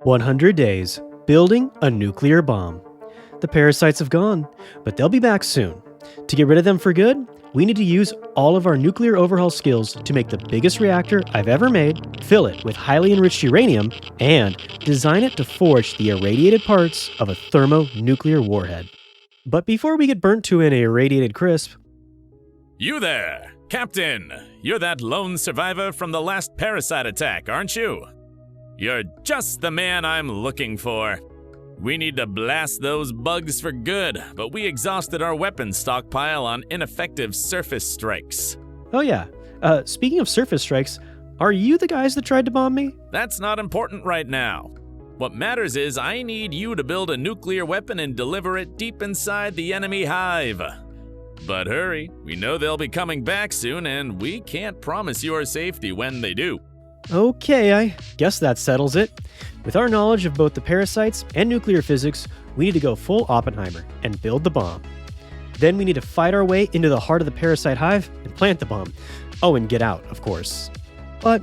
100 days, building a nuclear bomb. The parasites have gone, but they'll be back soon. To get rid of them for good, we need to use all of our nuclear overhaul skills to make the biggest reactor I've ever made, fill it with highly enriched uranium, and design it to forge the irradiated parts of a thermonuclear warhead. But before we get burnt to an irradiated crisp... You there, Captain! You're that lone survivor from the last Parasite attack, aren't you? You're just the man I'm looking for. We need to blast those bugs for good, but we exhausted our weapons stockpile on ineffective surface strikes. Oh yeah, speaking of surface strikes, are you the guys that tried to bomb me? That's not important right now. What matters is I need you to build a nuclear weapon and deliver it deep inside the enemy hive. But hurry, we know they'll be coming back soon and we can't promise your safety when they do. Okay, I guess that settles it. With our knowledge of both the parasites and nuclear physics, we need to go full Oppenheimer and build the bomb. Then we need to fight our way into the heart of the parasite hive and plant the bomb. Oh, and get out, of course. But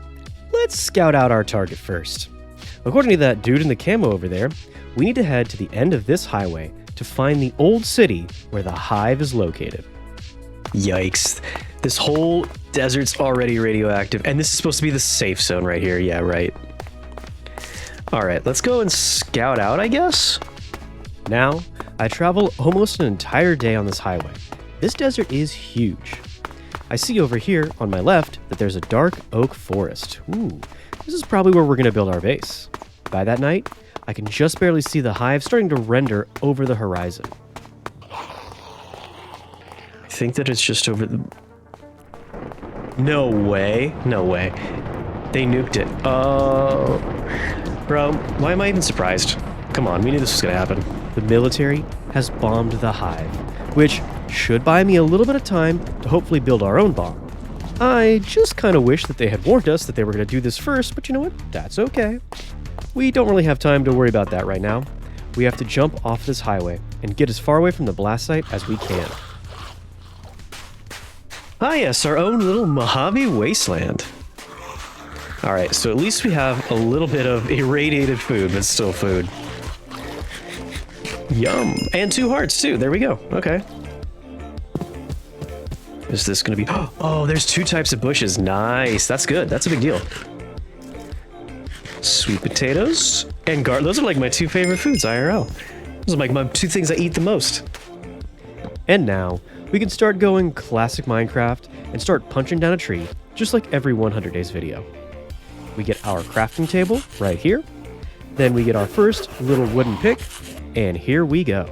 let's scout out our target first. According to that dude in the camo over there, we need to head to the end of this highway to find the old city where the hive is located. Yikes. This whole desert's already radioactive, and this is supposed to be the safe zone right here. Yeah, right. Alright, let's go and scout out, I guess? Now, I travel almost an entire day on this highway. This desert is huge. I see over here, on my left, that there's a dark oak forest. Ooh, this is probably where we're going to build our base. By that night, I can just barely see the hive starting to render over the horizon. I think that it's just over the... No way. No way. They nuked it. Oh. Bro, why am I even surprised? Come on, we knew this was gonna happen. The military has bombed the hive, which should buy me a little bit of time to hopefully build our own bomb. I just kind of wish that they had warned us that they were gonna do this first, but you know what? That's okay. We don't really have time to worry about that right now. We have to jump off this highway and get as far away from the blast site as we can. Ah yes, our own little Mojave wasteland. Alright, so at least we have a little bit of irradiated food, but still food. Yum! And 2 hearts too, there we go, okay. Is this gonna be... Oh, there's 2 types of bushes, nice, that's good, that's a big deal. Sweet potatoes and garlic, those are like my 2 favorite foods, IRL. Those are like my 2 things I eat the most. And now, we can start going classic Minecraft and start punching down a tree, just like every 100 days video. We get our crafting table right here, then we get our first little wooden pick, and here we go.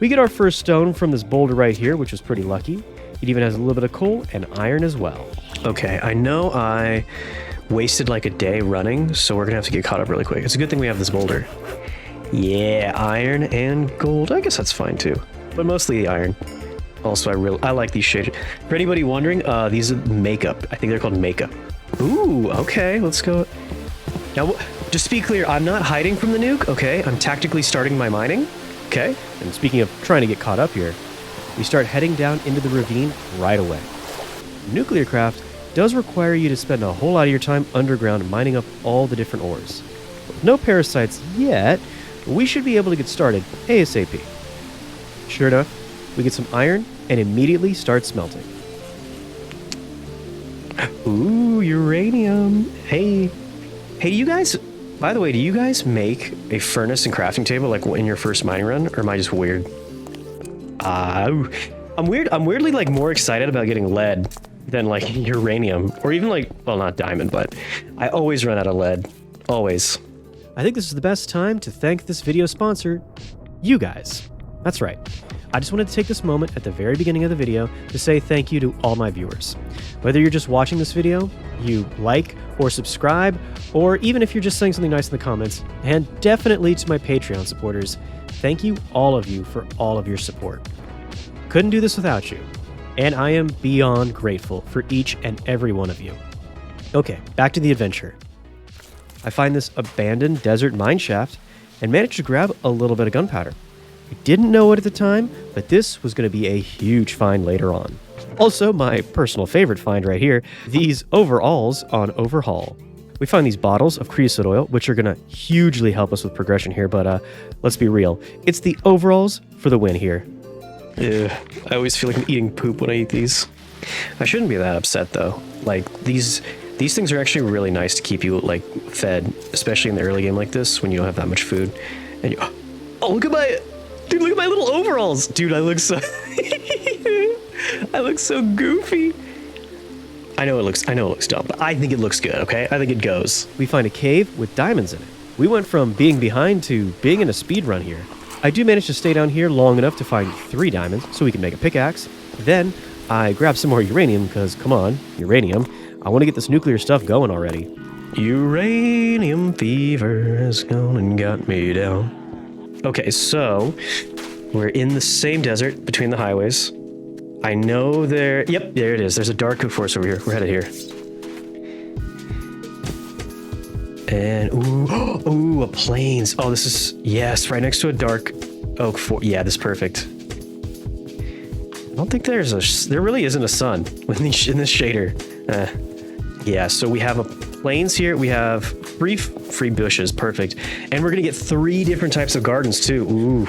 We get our first stone from this boulder right here, which is pretty lucky. It even has a little bit of coal and iron as well. Okay, I know I wasted like a day running, so we're gonna have to get caught up really quick. It's a good thing we have this boulder. Yeah, iron and gold, I guess that's fine too. But mostly the iron. Also, I like these shaded. For anybody wondering, these are makeup. I think they're called makeup. Ooh, okay, let's go. Now, just to be clear, I'm not hiding from the nuke, okay? I'm tactically starting my mining, okay? And speaking of trying to get caught up here, we start heading down into the ravine right away. Nuclearcraft does require you to spend a whole lot of your time underground mining up all the different ores. With no parasites yet, we should be able to get started ASAP. Sure enough, we get some iron and immediately start smelting. Ooh, uranium. Hey, do you guys, by the way, do you guys make a furnace and crafting table like in your first mining run, or am I just weird? I'm weirdly like more excited about getting lead than like uranium, or even like, well, not diamond, but I always run out of lead. Always. I think this is the best time to thank this video sponsor, you guys. That's right. I just wanted to take this moment at the very beginning of the video to say thank you to all my viewers. Whether you're just watching this video, you like or subscribe, or even if you're just saying something nice in the comments, and definitely to my Patreon supporters, thank you all of you for all of your support. Couldn't do this without you, and I am beyond grateful for each and every one of you. Okay, back to the adventure. I find this abandoned desert mine shaft and manage to grab a little bit of gunpowder. I didn't know it at the time, but this was going to be a huge find later on. Also, my personal favorite find right here, these overalls on Overhaul. we find these bottles of creosote oil, which are going to hugely help us with progression here, but let's be real. It's the overalls for the win here. Ugh, I always feel like I'm eating poop when I eat these. I shouldn't be that upset, though. Like, these things are actually really nice to keep you, like, fed, especially in the early game like this, when you don't have that much food. And you... Oh, look at my... Dude, look at my little overalls! Dude, I look so... I look so goofy. I know it looks dumb, but I think it looks good, okay? I think it goes. We find a cave with diamonds in it. We went from being behind to being in a speed run here. I do manage to stay down here long enough to find 3 diamonds, so we can make a pickaxe. Then, I grab some more uranium, because, come on, uranium. I want to get this nuclear stuff going already. Uranium fever has gone and got me down. Okay, so, we're in the same desert between the highways. I know there... Yep, there it is. There's a dark oak forest over here. We're headed here. And, ooh, ooh, a plains. Oh, this is... Yes, right next to a dark oak forest. Yeah, this is perfect. I don't think there really isn't a sun in this shader. Yeah, so we have a plains here. We have free bushes. Perfect. And we're going to get 3 different types of gardens, too. Ooh.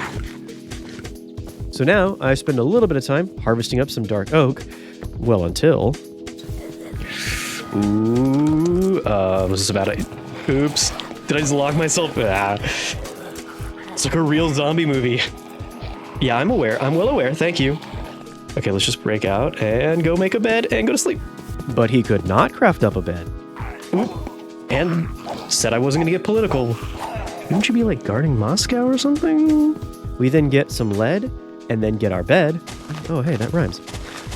So now I spend a little bit of time harvesting up some dark oak. Well, until... Ooh, was this about it? Oops. Did I just lock myself? Ah. It's like a real zombie movie. Yeah, I'm aware. I'm well aware. Thank you. Okay, let's just break out and go make a bed and go to sleep. But he could not craft up a bed. Oop. And said I wasn't going to get political. Wouldn't you be like guarding Moscow or something? We then get some lead and then get our bed. Oh, hey, that rhymes.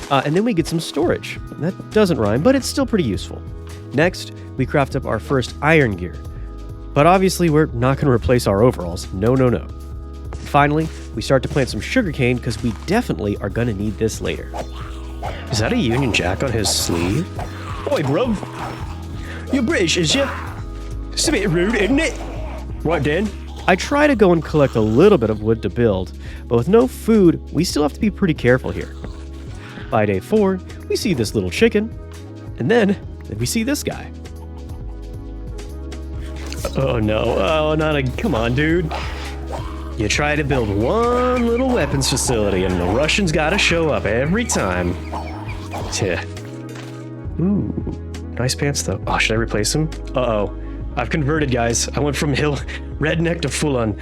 And then we get some storage. That doesn't rhyme, but it's still pretty useful. Next, we craft up our first iron gear. But obviously, we're not going to replace our overalls. No, no, no. Finally, we start to plant some sugarcane because we definitely are going to need this later. Is that a Union Jack on his sleeve? Oi, bro. You're British, is ya? It's a bit rude, isn't it? Right then. I try to go and collect a little bit of wood to build, but with no food, we still have to be pretty careful here. By day 4, we see this little chicken, and then we see this guy. Oh no, oh not a, come on dude. You try to build one little weapons facility and the Russians gotta show up every time. Yeah. Ooh, nice pants though. Oh, should I replace him? Uh-oh. I've converted, guys. I went from redneck to full-on.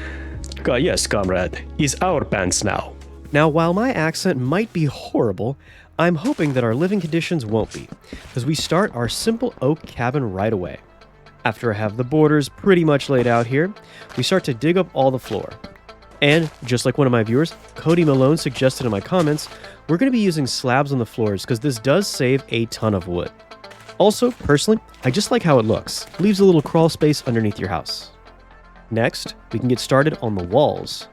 Yes, comrade. Is our pants now. Now, while my accent might be horrible, I'm hoping that our living conditions won't be, because we start our simple oak cabin right away. After I have the borders pretty much laid out here, we start to dig up all the floor. And, just like one of my viewers, Cody Malone suggested in my comments, we're going to be using slabs on the floors because this does save a ton of wood. Also, personally, I just like how it looks. Leaves a little crawl space underneath your house. Next, we can get started on the walls.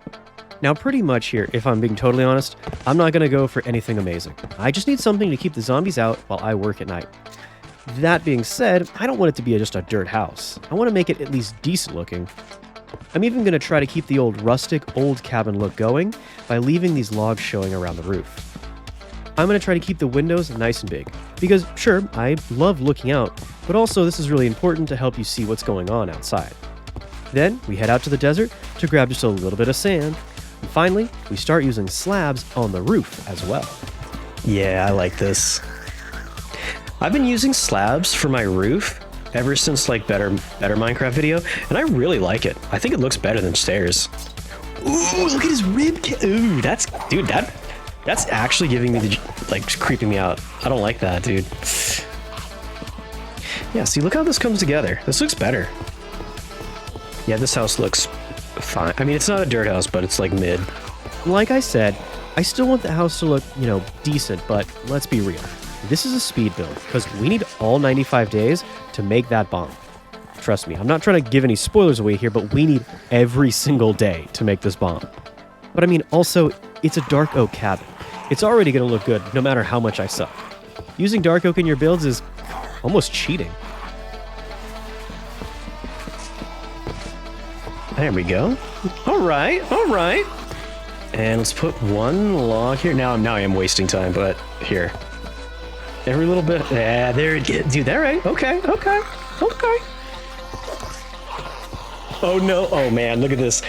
Now, pretty much here, if I'm being totally honest, I'm not going to go for anything amazing. I just need something to keep the zombies out while I work at night. That being said, I don't want it to be just a dirt house. I want to make it at least decent looking. I'm even going to try to keep the rustic old cabin look going by leaving these logs showing around the roof. I'm going to try to keep the windows nice and big, because sure, I love looking out, but also this is really important to help you see what's going on outside. Then, we head out to the desert to grab just a little bit of sand, and finally, we start using slabs on the roof as well. Yeah, I like this. I've been using slabs for my roof ever since like better Minecraft video, and I really like it. I think it looks better than stairs. Ooh, look at his rib Ooh, that's actually giving me creeping me out. I don't like that, dude. Yeah, see, look how this comes together. This looks better. Yeah, this house looks fine. I mean, it's not a dirt house, but it's like mid. Like I said, I still want the house to look, decent, but let's be real. This is a speed build, because we need all 95 days to make that bomb. Trust me, I'm not trying to give any spoilers away here, but we need every single day to make this bomb. But I mean, also, it's a dark oak cabin. It's already going to look good, no matter how much I suck. Using dark oak in your builds is almost cheating. There we go. All right. And let's put one log here. Now I am wasting time, but here. Every little bit. Yeah, there it is. Dude, that right? Okay. Oh no, oh man, look at this.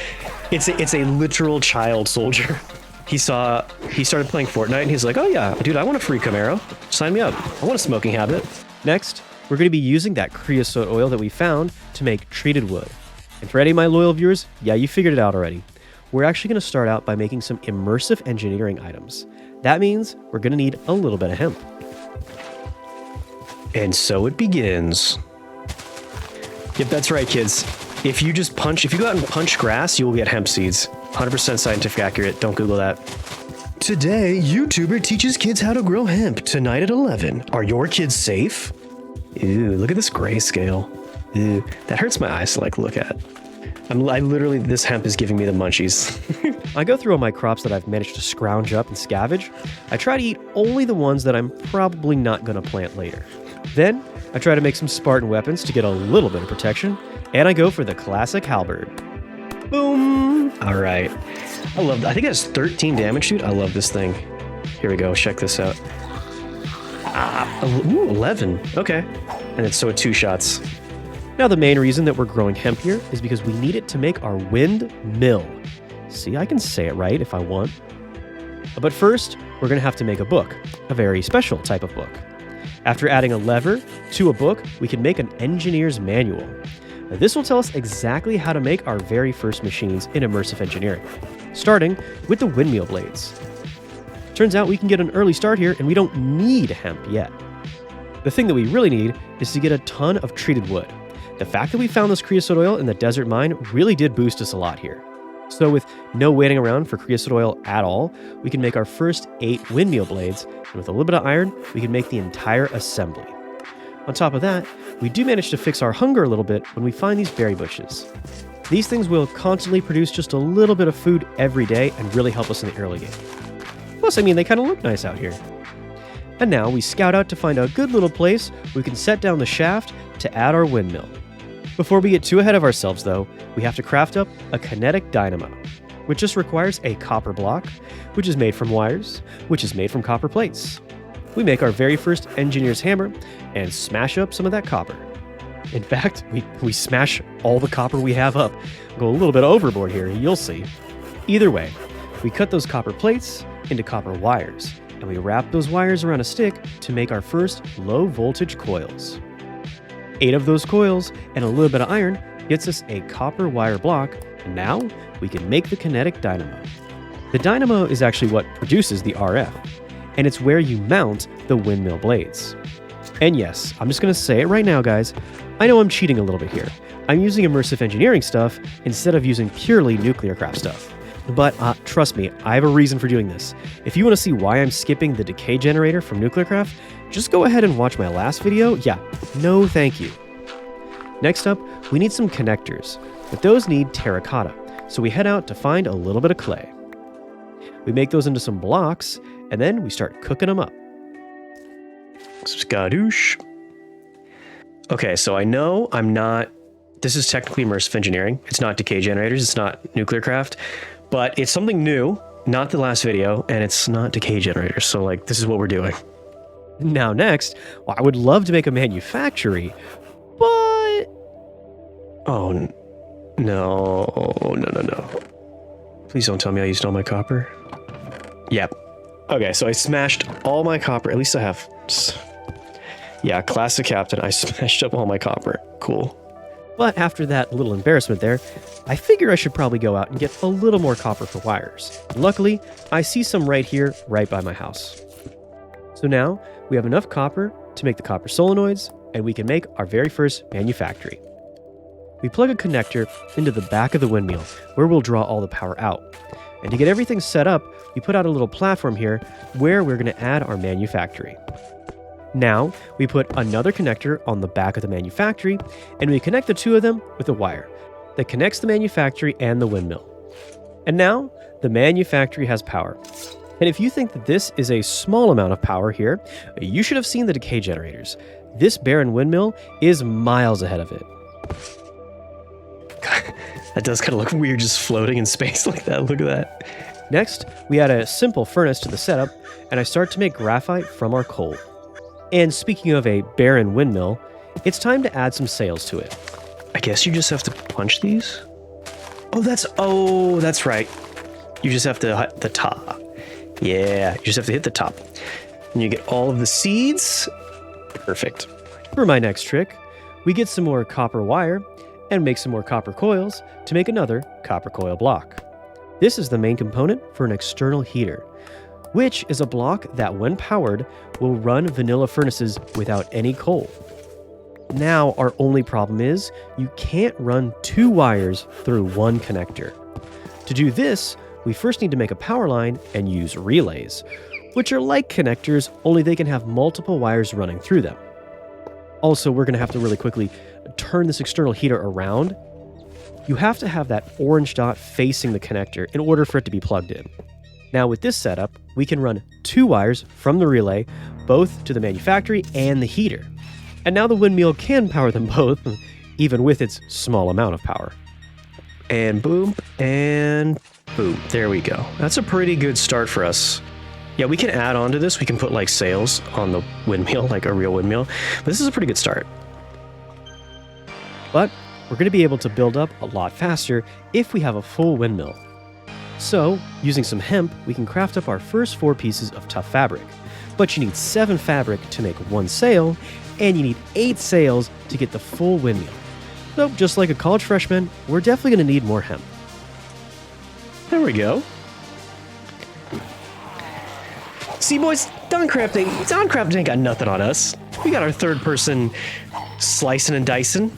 It's a literal child soldier. He started playing Fortnite and he's like, oh yeah, dude, I want a free Camaro. Sign me up. I want a smoking habit. Next, we're going to be using that creosote oil that we found to make treated wood. And for any of my loyal viewers, yeah, you figured it out already. We're actually going to start out by making some immersive engineering items. That means we're going to need a little bit of hemp. And so it begins. Yep, that's right, kids. If you go out and punch grass, you will get hemp seeds. 100% scientific accurate. Don't Google that. Today, YouTuber teaches kids how to grow hemp. Tonight at 11. Are your kids safe? Ew, look at this grayscale. Ew, that hurts my eyes to look at. This hemp is giving me the munchies. I go through all my crops that I've managed to scrounge up and scavenge. I try to eat only the ones that I'm probably not going to plant later. Then, I try to make some Spartan weapons to get a little bit of protection, and I go for the classic halberd. Boom! Alright. I think it has 13 damage, dude. I love this thing. Here we go, check this out. 11. Okay. And it's so 2 shots. Now the main reason that we're growing hemp here is because we need it to make our windmill. See, I can say it right if I want. But first, we're going to have to make a book, a very special type of book. After adding a lever to a book, we can make an engineer's manual. Now, this will tell us exactly how to make our very first machines in immersive engineering, starting with the windmill blades. Turns out we can get an early start here and we don't need hemp yet. The thing that we really need is to get a ton of treated wood. The fact that we found this creosote oil in the desert mine really did boost us a lot here. So with no waiting around for creosote oil at all, we can make our first 8 windmill blades, and with a little bit of iron, we can make the entire assembly. On top of that, we do manage to fix our hunger a little bit when we find these berry bushes. These things will constantly produce just a little bit of food every day and really help us in the early game. Plus, they kind of look nice out here. And now we scout out to find a good little place where we can set down the shaft to add our windmill. Before we get too ahead of ourselves though, we have to craft up a kinetic dynamo, which just requires a copper block, which is made from wires, which is made from copper plates. We make our very first engineer's hammer and smash up some of that copper. In fact, we smash all the copper we have up. Go a little bit overboard here, you'll see. Either way, we cut those copper plates into copper wires, and we wrap those wires around a stick to make our first low voltage coils. 8 of those coils and a little bit of iron gets us a copper wire block, and now we can make the kinetic dynamo. The dynamo is actually what produces the RF, and it's where you mount the windmill blades. And yes, I'm just going to say it right now, guys. I know I'm cheating a little bit here. I'm using immersive engineering stuff instead of using purely Nuclearcraft stuff. But trust me, I have a reason for doing this. If you want to see why I'm skipping the decay generator from Nuclearcraft, just go ahead and watch my last video. Yeah, no thank you. Next up, we need some connectors, but those need terracotta, so we head out to find a little bit of clay. We make those into some blocks, and then we start cooking them up. Skadoosh. Okay, so I know this is technically immersive engineering. It's not decay generators, it's not Nuclearcraft, but it's something new, not the last video, and it's not decay generators, so this is what we're doing. Now next, I would love to make a manufactory, but... Oh, no. Please don't tell me I used all my copper. Yep. Okay, so I smashed all my copper. At least I have... Yeah, classic captain. I smashed up all my copper. Cool. But after that little embarrassment there, I figure I should probably go out and get a little more copper for wires. Luckily, I see some right here, right by my house. So now, we have enough copper to make the copper solenoids, and we can make our very first manufactory. We plug a connector into the back of the windmill, where we'll draw all the power out. And to get everything set up, we put out a little platform here, where we're going to add our manufactory. Now, we put another connector on the back of the manufactory, and we connect the 2 of them with a wire that connects the manufactory and the windmill. And now, the manufactory has power. And if you think that this is a small amount of power here, you should have seen the decay generators. This barren windmill is miles ahead of it. That does kind of look weird just floating in space like that. Look at that. Next, we add a simple furnace to the setup, and I start to make graphite from our coal. And speaking of a barren windmill, it's time to add some sails to it. I guess you just have to punch these? Oh, that's right. You just have to hit the top. Yeah, you just have to hit the top. And you get all of the seeds. Perfect. For my next trick, we get some more copper wire and make some more copper coils to make another copper coil block. This is the main component for an external heater, which is a block that, when powered, will run vanilla furnaces without any coal. Now, our only problem is you can't run 2 wires through one connector. To do this, we first need to make a power line and use relays, which are like connectors, only they can have multiple wires running through them. Also, we're going to have to really quickly turn this external heater around. You have to have that orange dot facing the connector in order for it to be plugged in. Now, with this setup, we can run 2 wires from the relay, both to the manufactory and the heater. And now the windmill can power them both, even with its small amount of power. And boom, and boom. There we go. That's a pretty good start for us. Yeah, we can add on to this. We can put like sails on the windmill, like a real windmill. But this is a pretty good start. But we're going to be able to build up a lot faster if we have a full windmill. So, using some hemp, we can craft up our first 4 pieces of tough fabric. But you need 7 fabric to make 1 sail, and you need 8 sails to get the full windmill. So, just like a college freshman, we're definitely going to need more hemp. There we go. See, boys, Dawncraft ain't got nothing on us. We got our third person slicing and dicing.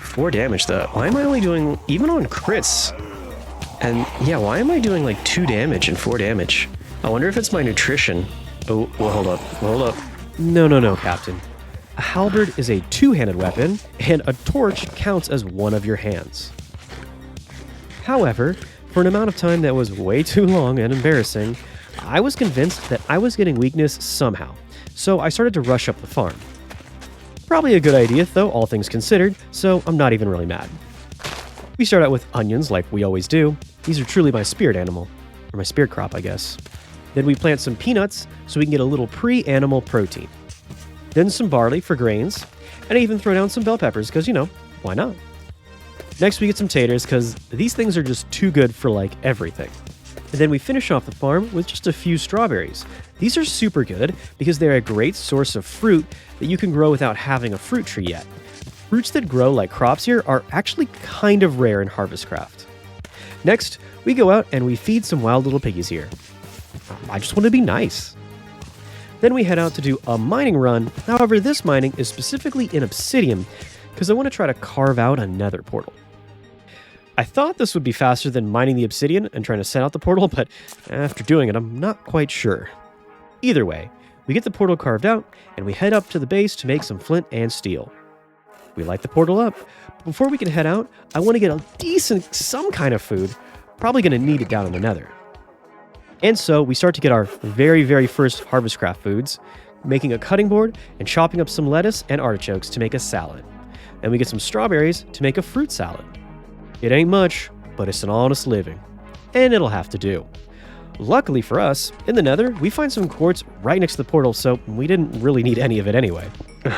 4 damage, though. Why am I only doing, even on crits? And yeah, why am I doing like 2 damage and 4 damage? I wonder if it's my nutrition. Oh, well, hold up. No, Captain. A halberd is a 2-handed weapon, and a torch counts as one of your hands. However, for an amount of time that was way too long and embarrassing, I was convinced that I was getting weakness somehow, so I started to rush up the farm. Probably a good idea, though, all things considered, so I'm not even really mad. We start out with onions, like we always do. These are truly my spirit animal, or my spirit crop, I guess. Then we plant some peanuts, so we can get a little pre-animal protein. Then some barley for grains, and I even throw down some bell peppers, because, you know, why not? Next we get some taters, because these things are just too good for, like, everything. And then we finish off the farm with just a few strawberries. These are super good because they're a great source of fruit that you can grow without having a fruit tree yet. Fruits that grow like crops here are actually kind of rare in Harvestcraft. Next, we go out and we feed some wild little piggies here. I just want to be nice. Then we head out to do a mining run. However, this mining is specifically in obsidian because I want to try to carve out a nether portal. I thought this would be faster than mining the obsidian and trying to set out the portal, but after doing it, I'm not quite sure. Either way, we get the portal carved out, and we head up to the base to make some flint and steel. We light the portal up, but before we can head out, I want to get a decent, some kind of food. Probably going to need it down in the nether. And so we start to get our very, very first Harvestcraft foods, making a cutting board and chopping up some lettuce and artichokes to make a salad. And we get some strawberries to make a fruit salad. It ain't much, but it's an honest living. And it'll have to do. Luckily for us, in the nether, we find some quartz right next to the portal, so we didn't really need any of it anyway.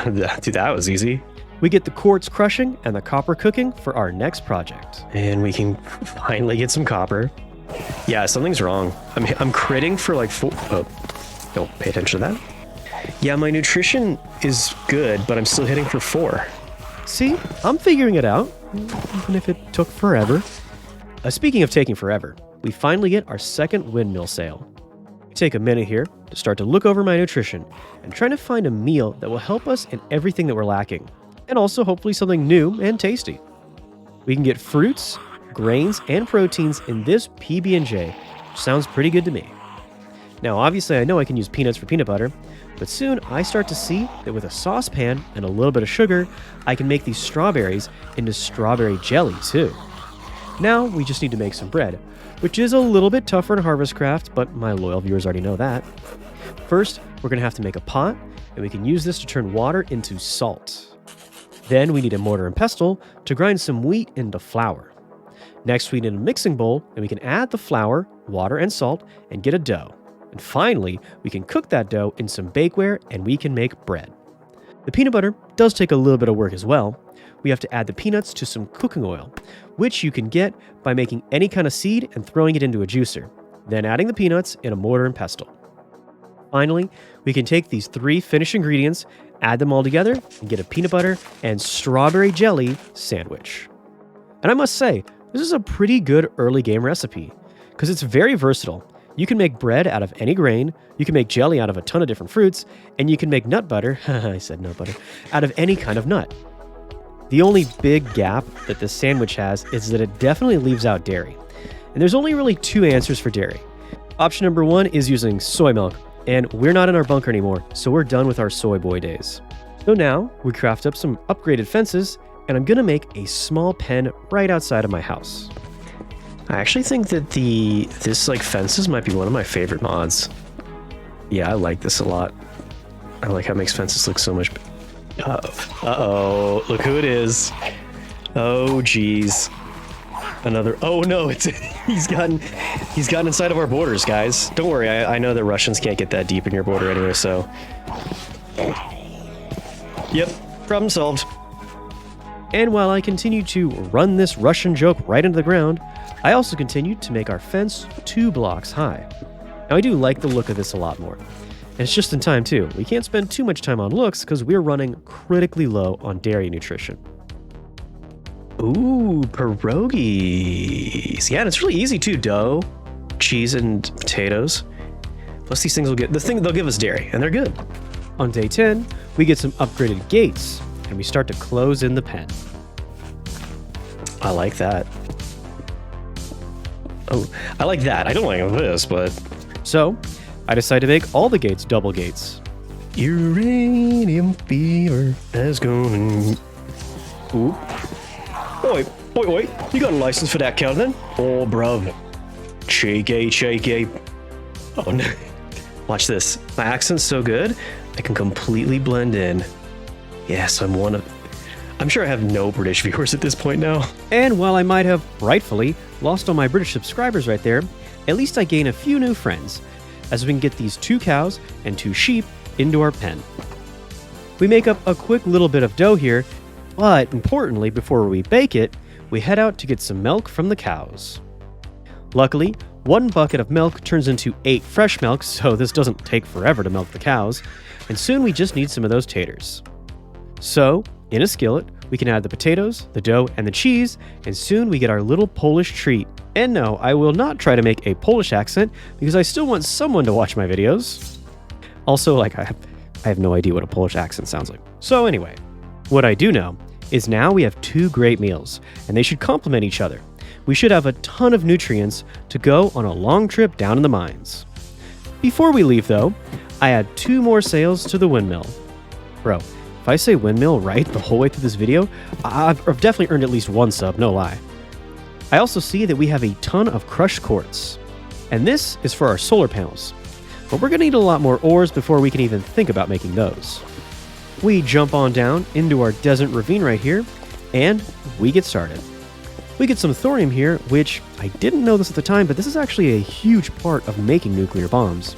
Dude, that was easy. We get the quartz crushing and the copper cooking for our next project. And we can finally get some copper. Yeah, something's wrong. I'm critting for like 4... Oh, don't pay attention to that. Yeah, my nutrition is good, but I'm still hitting for 4. See, I'm figuring it out, even if it took forever. Speaking of taking forever, we finally get our second windmill sail. We take a minute here to start to look over my nutrition and try to find a meal that will help us in everything that we're lacking, and also hopefully something new and tasty. We can get fruits, grains, and proteins in this PB&J, which sounds pretty good to me. Now, obviously, I know I can use peanuts for peanut butter, but soon I start to see that with a saucepan and a little bit of sugar, I can make these strawberries into strawberry jelly too. Now we just need to make some bread, which is a little bit tougher in Harvestcraft, but my loyal viewers already know that. First, we're going to have to make a pot, and we can use this to turn water into salt. Then we need a mortar and pestle to grind some wheat into flour. Next, we need a mixing bowl, and we can add the flour, water, and salt, and get a dough. And finally, we can cook that dough in some bakeware and we can make bread. The peanut butter does take a little bit of work as well. We have to add the peanuts to some cooking oil, which you can get by making any kind of seed and throwing it into a juicer, then adding the peanuts in a mortar and pestle. Finally, we can take these 3 finished ingredients, add them all together, and get a peanut butter and strawberry jelly sandwich. And I must say, this is a pretty good early game recipe, because it's very versatile. You can make bread out of any grain, you can make jelly out of a ton of different fruits, and you can make nut butter, I said nut butter, out of any kind of nut. The only big gap that this sandwich has is that it definitely leaves out dairy. And there's only really 2 answers for dairy. Option number 1 is using soy milk, and we're not in our bunker anymore, so we're done with our soy boy days. So now we craft up some upgraded fences, and I'm gonna make a small pen right outside of my house. I actually think that this fences might be one of my favorite mods. Yeah, I like this a lot. I like how it makes fences look so much better. Uh-oh, look who it is. Oh, geez. Another, oh no, he's gotten inside of our borders, guys. Don't worry, I know that Russians can't get that deep in your border anyway, so. Yep, problem solved. And while I continue to run this Russian joke right into the ground, I also continued to make our fence 2 blocks high. Now I do like the look of this a lot more. And it's just in time too. We can't spend too much time on looks because we're running critically low on dairy nutrition. Ooh, pierogies. Yeah, and it's really easy too. Dough, cheese, and potatoes. Plus these things they'll give us dairy, and they're good. On day 10, we get some upgraded gates, and we start to close in the pen. I like that. Oh, I like that. I don't like this, but... So, I decided to make all the gates double gates. Uranium fever has gone. Ooh. Oi, you got a license for that cow then? Oh, bro. Cheeky. Oh, no. Watch this. My accent's so good, I can completely blend in. Yes, I'm sure I have no British viewers at this point now. And while I might have, rightfully, lost all my British subscribers right there, at least I gain a few new friends, as we can get these 2 cows and 2 sheep into our pen. We make up a quick little bit of dough here, but importantly, before we bake it, we head out to get some milk from the cows. Luckily, 1 bucket of milk turns into 8 fresh milk, so this doesn't take forever to milk the cows, and soon we just need some of those taters. So, in a skillet, we can add the potatoes, the dough, and the cheese, and soon we get our little Polish treat. And no, I will not try to make a Polish accent, because I still want someone to watch my videos. Also, I have no idea what a Polish accent sounds like. So anyway, what I do know is now we have 2 great meals, and they should complement each other. We should have a ton of nutrients to go on a long trip down in the mines. Before we leave though, I add 2 more sails to the windmill. Bro, if I say windmill right the whole way through this video, I've definitely earned at least 1 sub, no lie. I also see that we have a ton of crushed quartz, and this is for our solar panels. But we're gonna need a lot more ores before we can even think about making those. We jump on down into our desert ravine right here, and we get started. We get some thorium here, which I didn't know this at the time, but this is actually a huge part of making nuclear bombs.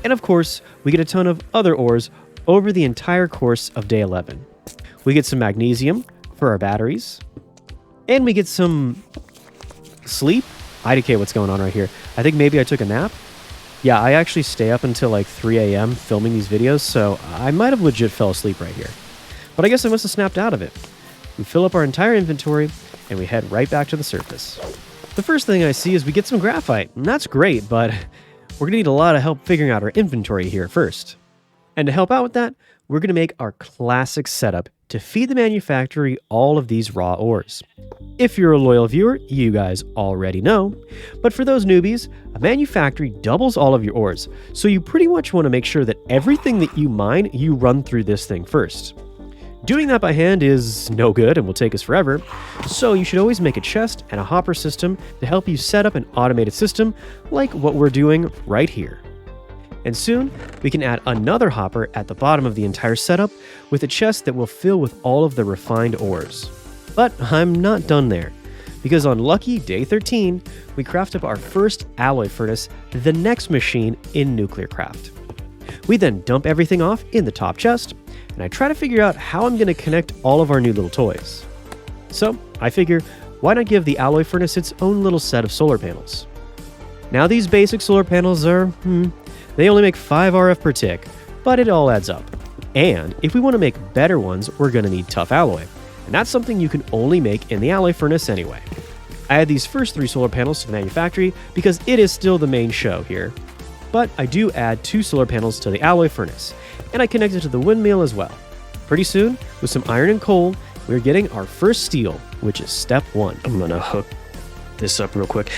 And of course, we get a ton of other ores over the entire course of day 11. We get some magnesium for our batteries, and we get some sleep. IDK, what's going on right here? I think maybe I took a nap. Yeah, I actually stay up until like 3 a.m. filming these videos, so I might have legit fell asleep right here. But I guess I must have snapped out of it. We fill up our entire inventory, and we head right back to the surface. The first thing I see is we get some graphite, and that's great, but we're gonna need a lot of help figuring out our inventory here first. And to help out with that, we're gonna make our classic setup to feed the manufactory all of these raw ores. If you're a loyal viewer, you guys already know, but for those newbies, a manufactory doubles all of your ores, so you pretty much want to make sure that everything that you mine, you run through this thing first. Doing that by hand is no good and will take us forever, so you should always make a chest and a hopper system to help you set up an automated system like what we're doing right here. And soon, we can add another hopper at the bottom of the entire setup with a chest that will fill with all of the refined ores. But I'm not done there, because on lucky day 13, we craft up our first alloy furnace, the next machine in Nuclearcraft. We then dump everything off in the top chest, and I try to figure out how I'm going to connect all of our new little toys. So I figure, why not give the alloy furnace its own little set of solar panels? Now these basic solar panels are, they only make 5 RF per tick, but it all adds up. And if we want to make better ones, we're going to need tough alloy, and that's something you can only make in the alloy furnace anyway. I add these first 3 solar panels to the manufactory because it is still the main show here. But I do add 2 solar panels to the alloy furnace, and I connect it to the windmill as well. Pretty soon, with some iron and coal, we're getting our first steel, which is step 1. I'm gonna hook this up real quick.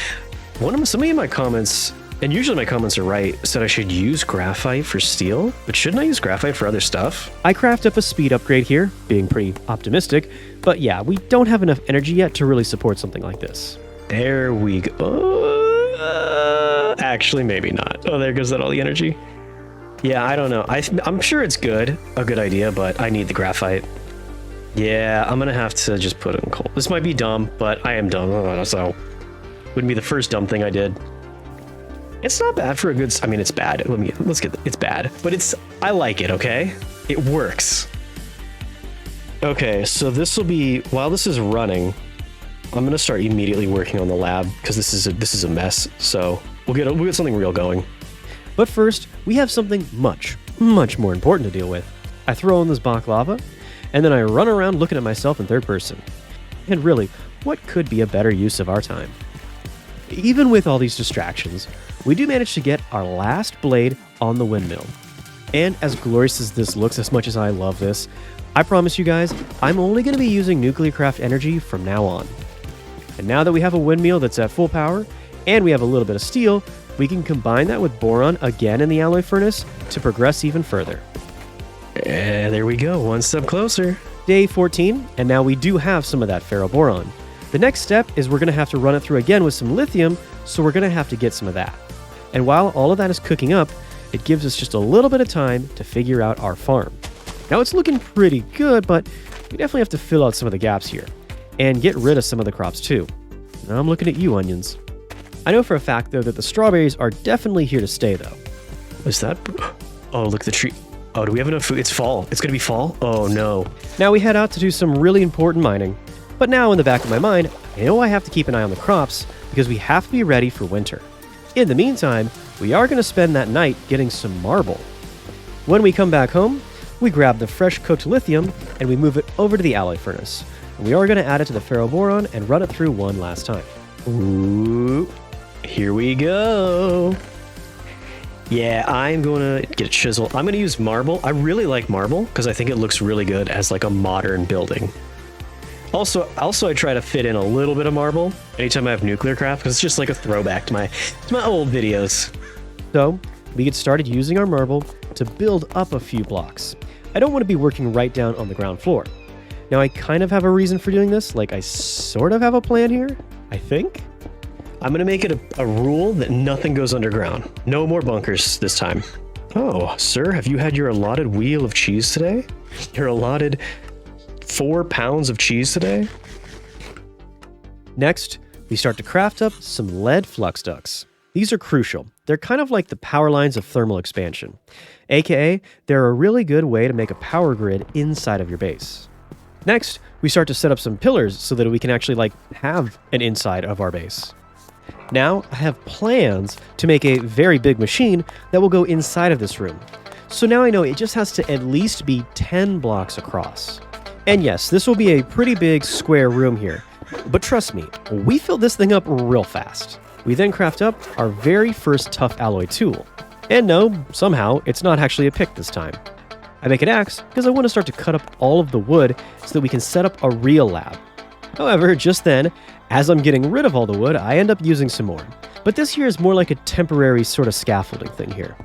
Somebody in my comments, and usually my comments are right, said I should use graphite for steel, but shouldn't I use graphite for other stuff? I craft up a speed upgrade here, being pretty optimistic, but yeah, we don't have enough energy yet to really support something like this. There we go. Actually, maybe not. Oh, there goes all the energy. Yeah, I don't know. I'm sure it's a good idea, but I need the graphite. Yeah, I'm gonna have to just put it in coal. This might be dumb, but I am dumb, so wouldn't be the first dumb thing I did. It's not bad for a good. I mean, it's bad. It's bad, but I like it. Okay, it works. Okay, so this will be while this is running. I'm gonna start immediately working on the lab because this is a mess. So we'll get something real going. But first, we have something much more important to deal with. I throw in this baklava, and then I run around looking at myself in third person. And really, what could be a better use of our time? Even with all these distractions, we do manage to get our last blade on the windmill. And as glorious as this looks, as much as I love this, I promise you guys, I'm only going to be using Nuclearcraft energy from now on. And now that we have a windmill that's at full power, and we have a little bit of steel, we can combine that with boron again in the alloy furnace to progress even further. And there we go, one step closer. Day 14, and now we do have some of that ferroboron. The next step is we're going to have to run it through again with some lithium, so we're going to have to get some of that. And while all of that is cooking up, it gives us just a little bit of time to figure out our farm. Now it's looking pretty good, but we definitely have to fill out some of the gaps here, and get rid of some of the crops too. Now I'm looking at you, onions. I know for a fact, though, that the strawberries are definitely here to stay, though. What's that? Oh, look at the tree. Oh, do we have enough food? It's fall. It's going to be fall? Oh, no. Now we head out to do some really important mining. But now in the back of my mind, I know I have to keep an eye on the crops because we have to be ready for winter. In the meantime, we are going to spend that night getting some marble. When we come back home, we grab the fresh cooked lithium and we move it over to the alloy furnace. And we are going to add it to the ferroboron and run it through one last time. Ooh, here we go. Yeah, I'm going to get a chisel. I'm going to use marble. I really like marble because I think it looks really good as like a modern building. Also, I try to fit in a little bit of marble anytime I have Nuclearcraft because it's just like a throwback to my old videos. So we get started using our marble to build up a few blocks. I don't want to be working right down on the ground floor. Now I kind of have a reason for doing this, like I sort of have a plan here, I think. I'm going to make it a rule that nothing goes underground. No more bunkers this time. Oh, sir, have you had your allotted wheel of cheese today? Your allotted 4 pounds of cheese today? Next, we start to craft up some lead flux ducts. These are crucial. They're kind of like the power lines of thermal expansion, aka they're a really good way to make a power grid inside of your base. Next, we start to set up some pillars so that we can actually have an inside of our base. Now, I have plans to make a very big machine that will go inside of this room. So now I know it just has to at least be 10 blocks across. And yes, this will be a pretty big square room here. But trust me, we fill this thing up real fast. We then craft up our very first tough alloy tool. And no, somehow, it's not actually a pick this time. I make an axe because I want to start to cut up all of the wood so that we can set up a real lab. However, just then, as I'm getting rid of all the wood, I end up using some more. But this here is more like a temporary sort of scaffolding thing here.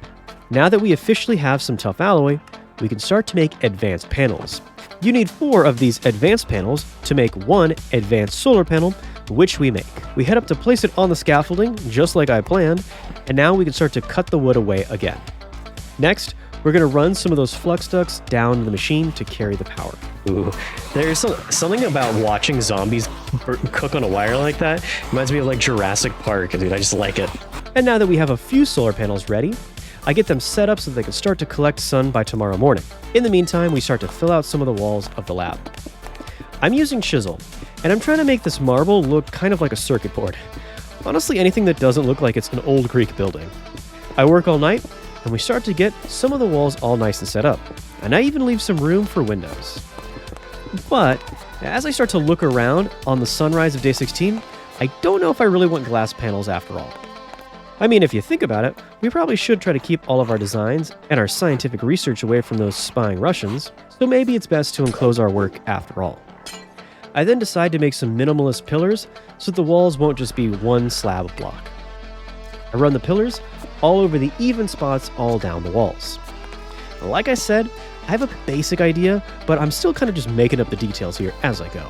Now that we officially have some tough alloy, we can start to make advanced panels. You need 4 of these advanced panels to make 1 advanced solar panel, which we make. We head up to place it on the scaffolding, just like I planned, and now we can start to cut the wood away again. Next, we're going to run some of those flux ducts down the machine to carry the power. Ooh, there's something about watching zombies cook on a wire like that. Reminds me of like Jurassic Park, dude. I just like it. And now that we have a few solar panels ready, I get them set up so they can start to collect sun by tomorrow morning. In the meantime, we start to fill out some of the walls of the lab. I'm using chisel, and I'm trying to make this marble look kind of like a circuit board. Honestly, anything that doesn't look like it's an old Greek building. I work all night, and we start to get some of the walls all nice and set up, and I even leave some room for windows. But as I start to look around on the sunrise of day 16, I don't know if I really want glass panels after all. I mean, if you think about it, we probably should try to keep all of our designs and our scientific research away from those spying Russians, so maybe it's best to enclose our work after all. I then decide to make some minimalist pillars so that the walls won't just be one slab of block. I run the pillars all over the even spots all down the walls. Like I said, I have a basic idea, but I'm still kind of just making up the details here as I go.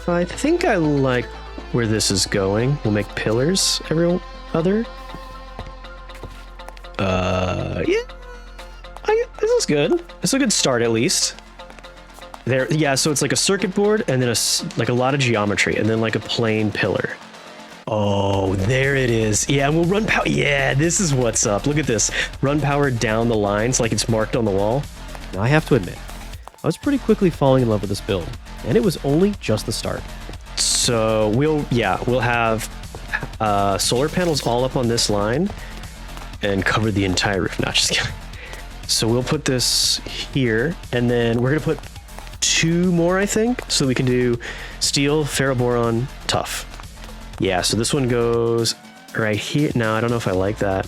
I think I like where this is going. We'll make pillars every other. Yeah. This is good. It's a good start at least. There, yeah, so it's like a circuit board and then like a lot of geometry and then like a plain pillar. Oh, there it is. Yeah, and we'll run power. Yeah, this is what's up. Look at this. Run power down the lines like it's marked on the wall. Now, I have to admit, I was pretty quickly falling in love with this build, and it was only just the start. So we'll have solar panels all up on this line and cover the entire roof. Not just kidding. So we'll put this here, and then we're gonna put 2 more, I think, so we can do steel, ferroboron, tough. Yeah, so this one goes right here. No, I don't know if I like that.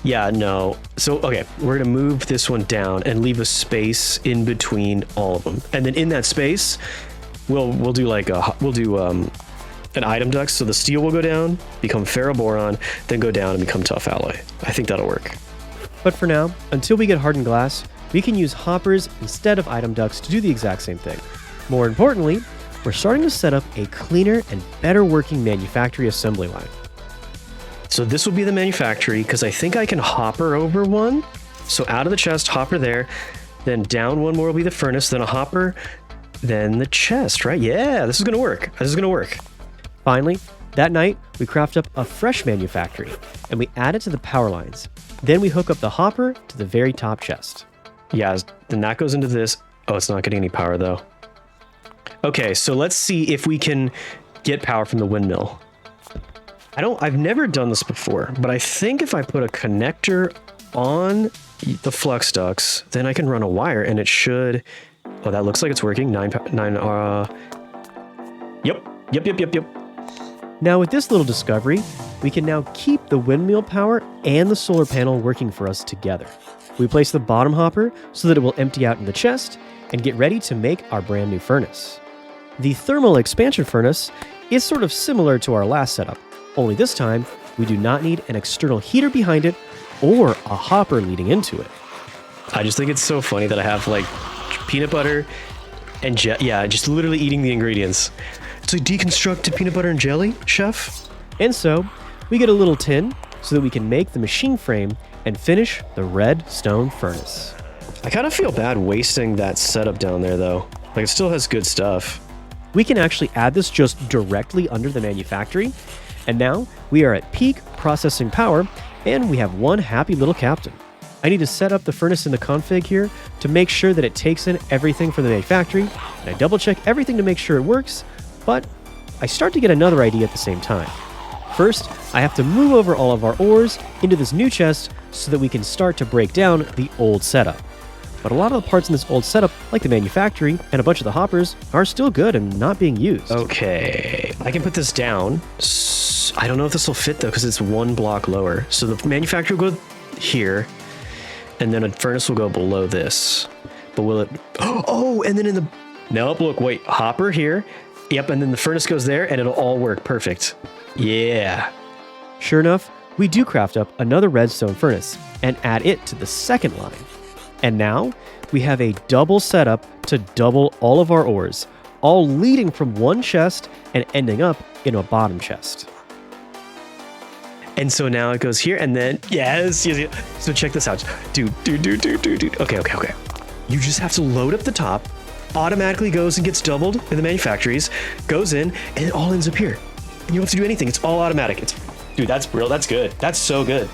Yeah, no. So, okay, we're gonna move this one down and leave a space in between all of them. And then in that space, we'll do like an item duct. So the steel will go down, become ferroboron, then go down and become tough alloy. I think that'll work. But for now, until we get hardened glass, we can use hoppers instead of item ducts to do the exact same thing. More importantly, we're starting to set up a cleaner and better working manufactory assembly line. So this will be the manufactory because I think I can hopper over one. So out of the chest, hopper there, then down one more will be the furnace, then a hopper, then the chest, right? Yeah, this is gonna work. This is gonna work. Finally, that night, we craft up a fresh manufactory and we add it to the power lines. Then we hook up the hopper to the very top chest. Yeah, then that goes into this. Oh, it's not getting any power though. Okay, so let's see if we can get power from the windmill. I've never done this before, but I think if I put a connector on the flux ducts, then I can run a wire and it should, oh, that looks like it's working. Yep. Now with this little discovery, we can now keep the windmill power and the solar panel working for us together. We place the bottom hopper so that it will empty out in the chest and get ready to make our brand new furnace. The thermal expansion furnace is sort of similar to our last setup, only this time we do not need an external heater behind it or a hopper leading into it. I just think it's so funny that I have like peanut butter and just literally eating the ingredients. It's like deconstructed peanut butter and jelly, chef. And so we get a little tin so that we can make the machine frame and finish the red stone furnace. I kind of feel bad wasting that setup down there though. Like it still has good stuff. We can actually add this just directly under the manufactory. And now we are at peak processing power and we have one happy little captain. I need to set up the furnace in the config here to make sure that it takes in everything from the manufactory. And I double check everything to make sure it works, but I start to get another idea at the same time. First, I have to move over all of our ores into this new chest so that we can start to break down the old setup. But a lot of the parts in this old setup, like the manufactory and a bunch of the hoppers, are still good and not being used. Okay, I can put this down. I don't know if this will fit though, because it's one block lower. So the manufacturer will go here, and then a furnace will go below this. But will it? Oh, and then in the... Nope, look, wait, hopper here. Yep, and then the furnace goes there, and it'll all work perfect. Yeah. Sure enough, we do craft up another redstone furnace and add it to the second line. And now we have a double setup to double all of our ores, all leading from one chest and ending up in a bottom chest. And so now it goes here and then, yes. So check this out. Dude. Okay. You just have to load up the top, automatically goes and gets doubled in the manufactories, goes in, and it all ends up here. And you don't have to do anything. It's all automatic. Dude, that's real. That's good. That's so good.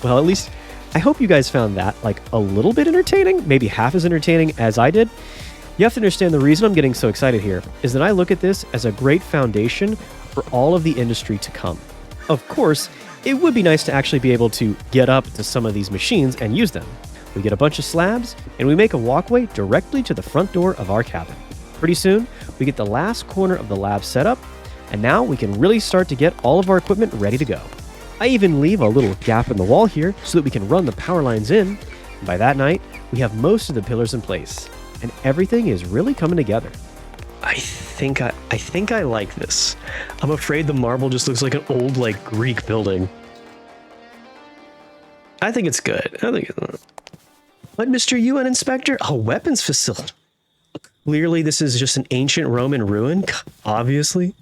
Well, at least I hope you guys found that like a little bit entertaining, maybe half as entertaining as I did. You have to understand the reason I'm getting so excited here is that I look at this as a great foundation for all of the industry to come. Of course, it would be nice to actually be able to get up to some of these machines and use them. We get a bunch of slabs, and we make a walkway directly to the front door of our cabin. Pretty soon, we get the last corner of the lab set up, and now we can really start to get all of our equipment ready to go. I even leave a little gap in the wall here so that we can run the power lines in. And by that night, we have most of the pillars in place, and everything is really coming together. I think I like this. I'm afraid the marble just looks like an old, like, Greek building. I think it's good. What, Mr. UN Inspector? A weapons facility. Clearly, this is just an ancient Roman ruin, obviously.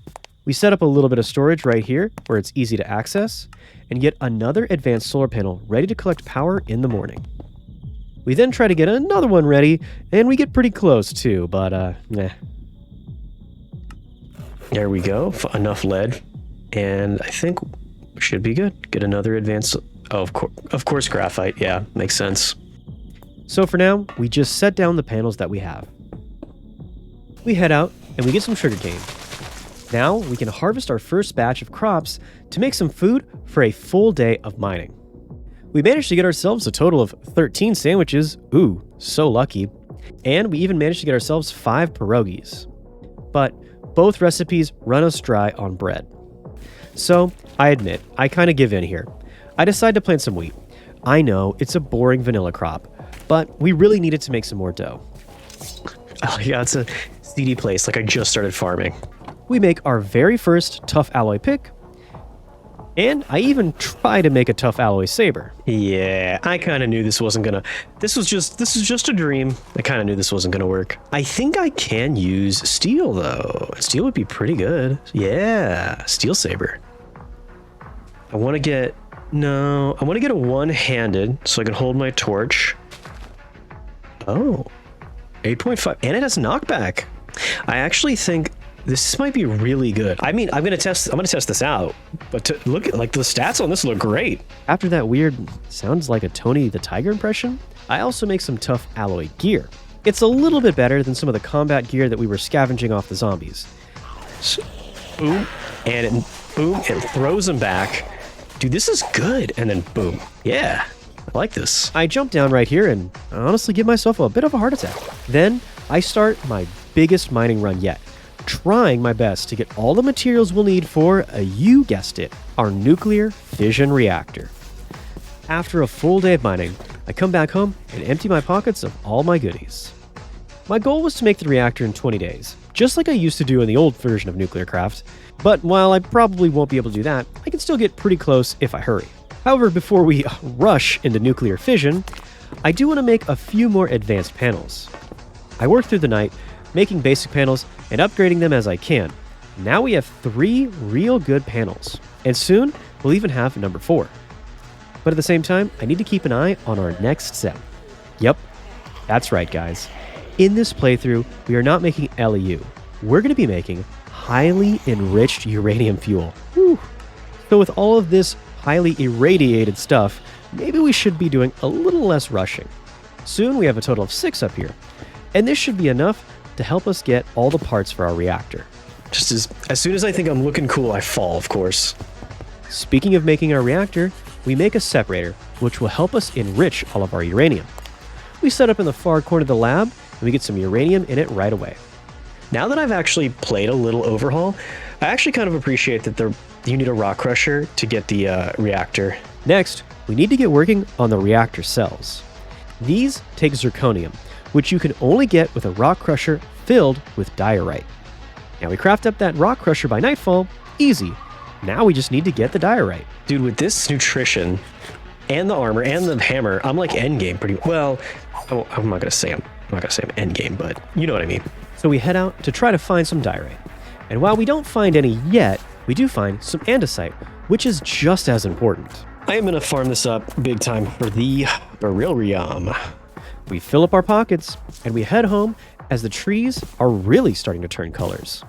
We set up a little bit of storage right here where it's easy to access, and get another advanced solar panel ready to collect power in the morning. We then try to get another one ready, and we get pretty close too, but nah. There we go, enough lead, and I think we should be good. Get another advanced, oh, of course graphite, yeah, makes sense. So for now, we just set down the panels that we have. We head out, and we get some sugarcane. Now, we can harvest our first batch of crops to make some food for a full day of mining. We managed to get ourselves a total of 13 sandwiches, ooh, so lucky, and we even managed to get ourselves 5 pierogies. But both recipes run us dry on bread. So, I admit, I kind of give in here. I decide to plant some wheat. I know, it's a boring vanilla crop, but we really needed to make some more dough. Oh yeah, it's a seedy place, like I just started farming. We make our very first tough alloy pick, and I even try to make a tough alloy saber. Yeah, I kind of knew this wasn't gonna, this is just a dream. I kind of knew this wasn't gonna work. I think I can use steel though. Steel would be pretty good. Yeah, steel saber. I want to get a one-handed so I can hold my torch. Oh, 8.5, and it has knockback. I actually think this might be really good. I mean, I'm gonna test this out, but look at, like, the stats on this look great. After that weird, sounds like a Tony the Tiger impression, I also make some tough alloy gear. It's a little bit better than some of the combat gear that we were scavenging off the zombies. So, boom, and it throws them back. Dude, this is good. And then boom. Yeah, I like this. I jump down right here and honestly give myself a bit of a heart attack. Then I start my biggest mining run yet, trying my best to get all the materials we'll need for, you guessed it, our nuclear fission reactor. After a full day of mining, I come back home and empty my pockets of all my goodies. My goal was to make the reactor in 20 days, just like I used to do in the old version of Nuclearcraft, but while I probably won't be able to do that, I can still get pretty close if I hurry. However, before we rush into nuclear fission, I do want to make a few more advanced panels. I work through the night, making basic panels and upgrading them as I can. Now we have 3 real good panels, and soon we'll even have number 4. But at the same time, I need to keep an eye on our next set. Yep, that's right guys. In this playthrough, we are not making LEU. We're going to be making highly enriched uranium fuel. Whew. So with all of this highly irradiated stuff, maybe we should be doing a little less rushing. Soon we have a total of 6 up here, and this should be enough to help us get all the parts for our reactor. Just as soon as I think I'm looking cool, I fall, of course. Speaking of making our reactor, we make a separator, which will help us enrich all of our uranium. We set up in the far corner of the lab, and we get some uranium in it right away. Now that I've actually played a little Overhaul, I actually kind of appreciate that you need a rock crusher to get the reactor. Next, we need to get working on the reactor cells. These take zirconium, which you can only get with a rock crusher filled with diorite. Now we craft up that rock crusher by nightfall, easy. Now we just need to get the diorite. Dude, with this nutrition and the armor and the hammer, I'm like endgame pretty well. I'm not gonna say I'm endgame, but you know what I mean. So we head out to try to find some diorite. And while we don't find any yet, we do find some andesite, which is just as important. I am gonna farm this up big time for the beryllium. We fill up our pockets, and we head home as the trees are really starting to turn colors.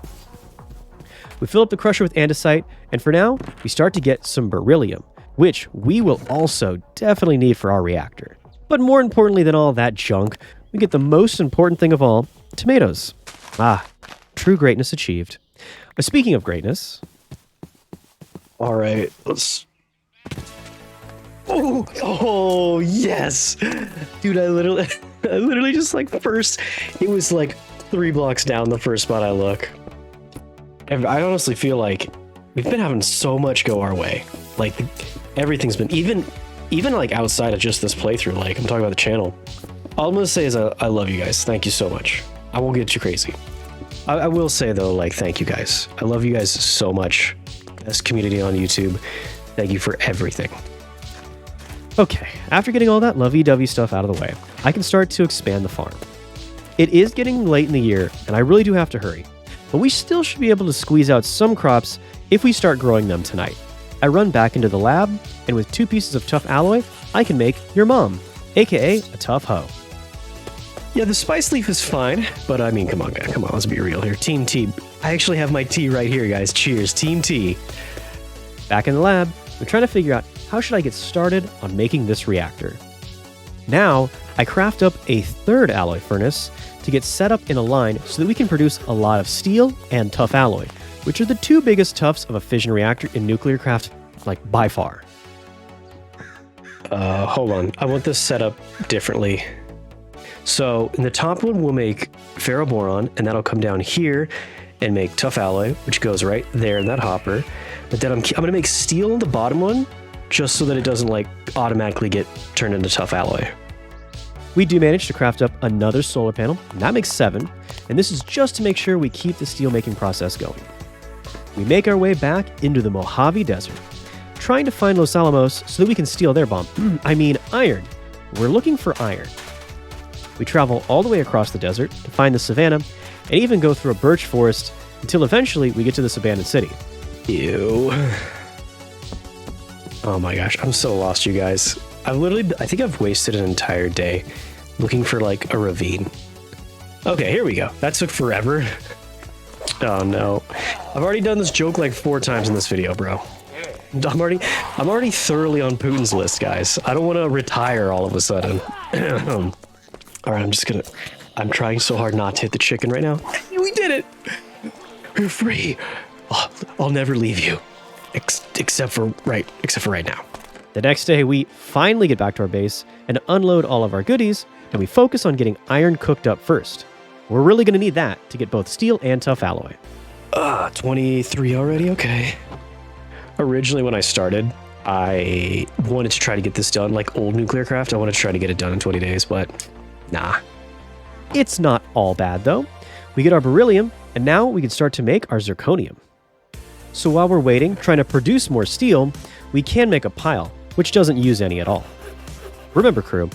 We fill up the crusher with andesite, and for now, we start to get some beryllium, which we will also definitely need for our reactor. But more importantly than all that junk, we get the most important thing of all, tomatoes. Ah, true greatness achieved. But speaking of greatness... Alright, let's... Oh, yes! Dude, I literally just like first... It was like 3 blocks down the first spot I look. I honestly feel like we've been having so much go our way. Like, everything's been... Even like outside of just this playthrough, like, I'm talking about the channel. All I'm gonna say is I love you guys. Thank you so much. I won't get too crazy. I will say, though, like, thank you guys. I love you guys so much. Best community on YouTube. Thank you for everything. Okay, after getting all that lovey-dovey stuff out of the way, I can start to expand the farm. It is getting late in the year, and I really do have to hurry. But we still should be able to squeeze out some crops if we start growing them tonight. I run back into the lab, and with 2 pieces of tough alloy, I can make your mom, aka a tough hoe. Yeah, the spice leaf is fine, but I mean, come on, let's be real here. Team T. I actually have my tea right here, guys. Cheers, Team T. Back in the lab, we're trying to figure out how should I get started on making this reactor. Now, I craft up a 3rd alloy furnace to get set up in a line so that we can produce a lot of steel and tough alloy, which are the 2 biggest toughs of a fission reactor in Nuclearcraft, like, by far. Hold on. I want this set up differently. So, in the top one, we'll make ferroboron, and that'll come down here and make tough alloy, which goes right there in that hopper. But then I'm going to make steel in the bottom one, just so that it doesn't, like, automatically get turned into tough alloy. We do manage to craft up another solar panel, and that makes 7, and this is just to make sure we keep the steel making process going. We make our way back into the Mojave Desert, trying to find Los Alamos so that we can steal their bomb. Iron. We're looking for iron. We travel all the way across the desert to find the savannah, and even go through a birch forest until eventually we get to this abandoned city. Ew. Oh my gosh, I'm so lost, you guys. I think I've wasted an entire day looking for, like, a ravine. Okay, here we go. That took forever. Oh no. I've already done this joke like 4 times in this video, bro. I'm already thoroughly on Putin's list, guys. I don't want to retire all of a sudden. Alright, I'm trying so hard not to hit the chicken right now. We did it! We're free! Oh, I'll never leave you. Except for right now. The next day, we finally get back to our base and unload all of our goodies, and we focus on getting iron cooked up first. We're really going to need that to get both steel and tough alloy. 23 already? Okay. Originally, when I started, I wanted to try to get this done like old Nuclearcraft. I wanted to try to get it done in 20 days, but nah. It's not all bad, though. We get our beryllium, and now we can start to make our zirconium. So while we're waiting, trying to produce more steel, we can make a pile, which doesn't use any at all. Remember, crew,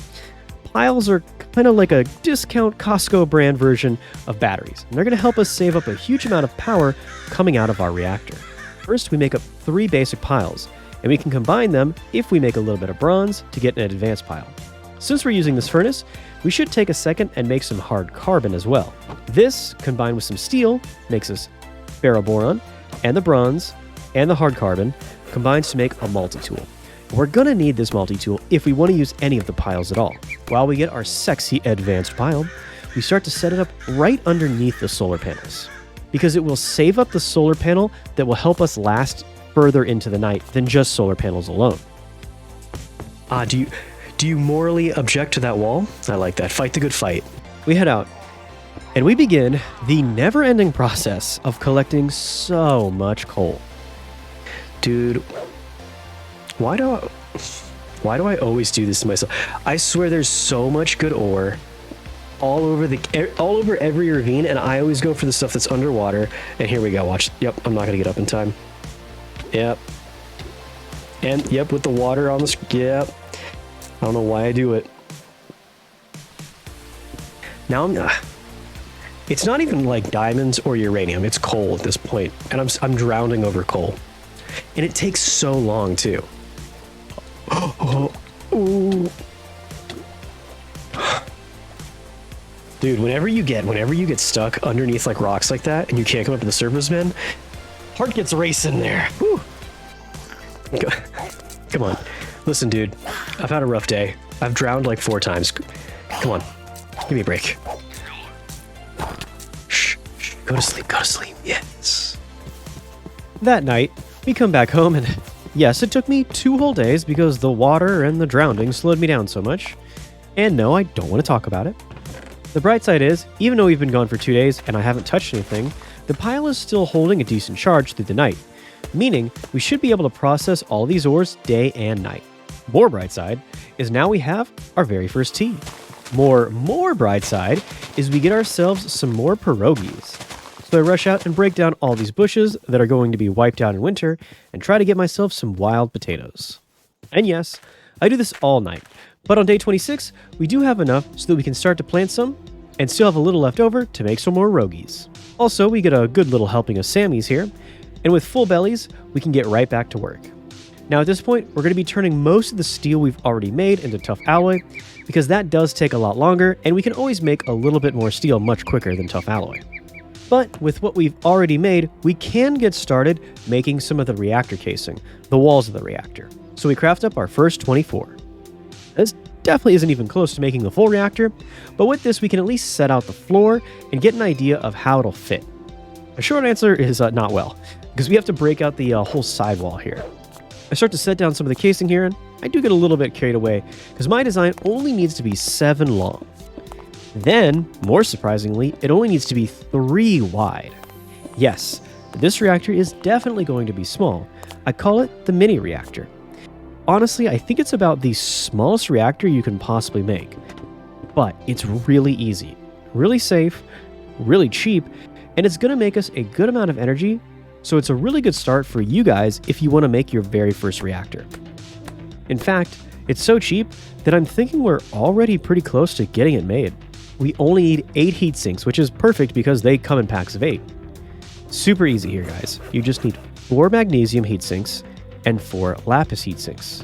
piles are kind of like a discount Costco brand version of batteries, and they're going to help us save up a huge amount of power coming out of our reactor. First, we make up 3 basic piles, and we can combine them if we make a little bit of bronze to get an advanced pile. Since we're using this furnace, we should take a second and make some hard carbon as well. This, combined with some steel, makes us ferroboron, and the bronze, and the hard carbon, combines to make a multi-tool. We're gonna need this multi-tool if we want to use any of the piles at all. While we get our sexy advanced pile, we start to set it up right underneath the solar panels, because it will save up the solar panel that will help us last further into the night than just solar panels alone. Do you morally object to that wall? I like that. Fight the good fight. We head out, and we begin the never-ending process of collecting so much coal. Dude, why do I always do this to myself? I swear there's so much good ore all over every ravine, and I always go for the stuff that's underwater. And here we go. Watch. Yep, I'm not gonna get up in time. Yep. And yep, with the water on the yep. I don't know why I do it. Now it's not even like diamonds or uranium. It's coal at this point, and I'm drowning over coal, and it takes so long too. Dude, whenever you get stuck underneath like rocks like that, and you can't come up to the surface, man, heart gets racing there. Whew. Come on. Listen, dude. I've had a rough day. I've drowned like 4 times. Come on. Give me a break. Shh. Go to sleep. Go to sleep. Yes. That night, we come back home and yes, it took me 2 whole days because the water and the drowning slowed me down so much. And no, I don't want to talk about it. The bright side is, even though we've been gone for 2 days and I haven't touched anything, the pile is still holding a decent charge through the night, meaning we should be able to process all these ores day and night. More bright side is now we have our very first tea. More bright side is we get ourselves some more pierogies. So I rush out and break down all these bushes that are going to be wiped out in winter and try to get myself some wild potatoes. And yes, I do this all night, but on day 26, we do have enough so that we can start to plant some and still have a little left over to make some more rogies. Also, we get a good little helping of Sammy's here, and with full bellies, we can get right back to work. Now at this point, we're going to be turning most of the steel we've already made into tough alloy, because that does take a lot longer, and we can always make a little bit more steel much quicker than tough alloy. But with what we've already made, we can get started making some of the reactor casing, the walls of the reactor. So we craft up our first 24. This definitely isn't even close to making the full reactor, but with this we can at least set out the floor and get an idea of how it'll fit. A short answer is not well, because we have to break out the whole sidewall here. I start to set down some of the casing here, and I do get a little bit carried away, because my design only needs to be 7 long. Then, more surprisingly, it only needs to be 3 wide. Yes, this reactor is definitely going to be small. I call it the mini reactor. Honestly, I think it's about the smallest reactor you can possibly make. But it's really easy, really safe, really cheap, and it's going to make us a good amount of energy, so it's a really good start for you guys if you want to make your very first reactor. In fact, it's so cheap that I'm thinking we're already pretty close to getting it made. We only need 8 heat sinks, which is perfect because they come in packs of 8. Super easy here, guys. You just need 4 magnesium heat sinks and 4 lapis heat sinks.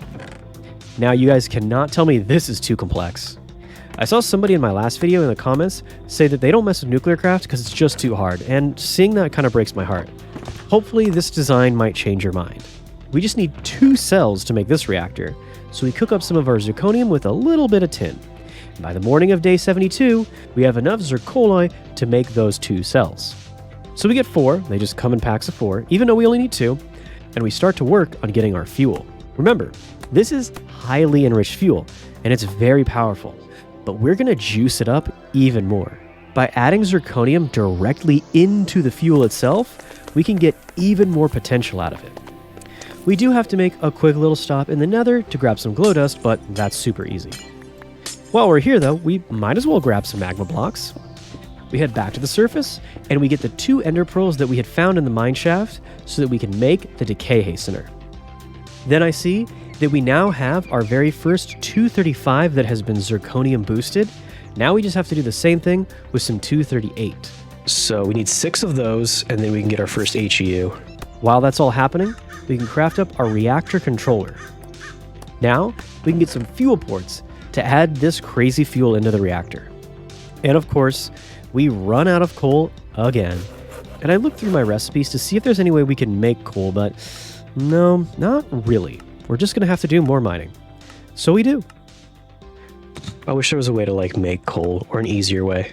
Now, you guys cannot tell me this is too complex. I saw somebody in my last video in the comments say that they don't mess with Nuclearcraft because it's just too hard, and seeing that kind of breaks my heart. Hopefully, this design might change your mind. We just need 2 cells to make this reactor, so we cook up some of our zirconium with a little bit of tin. And by the morning of day 72, we have enough zircoloy to make those 2 cells. So we get 4, they just come in packs of 4, even though we only need 2, and we start to work on getting our fuel. Remember, this is highly enriched fuel, and it's very powerful, but we're going to juice it up even more. By adding zirconium directly into the fuel itself, we can get even more potential out of it. We do have to make a quick little stop in the Nether to grab some glow dust, but that's super easy. While we're here though, we might as well grab some magma blocks. We head back to the surface, and we get the 2 ender pearls that we had found in the mine shaft so that we can make the decay hastener. Then I see that we now have our very first 235 that has been zirconium boosted. Now we just have to do the same thing with some 238. So we need 6 of those, and then we can get our first HEU. While that's all happening, we can craft up our reactor controller. Now, we can get some fuel ports to add this crazy fuel into the reactor. And of course, we run out of coal again. And I looked through my recipes to see if there's any way we can make coal, but no, not really. We're just going to have to do more mining. So we do. I wish there was a way to make coal, or an easier way.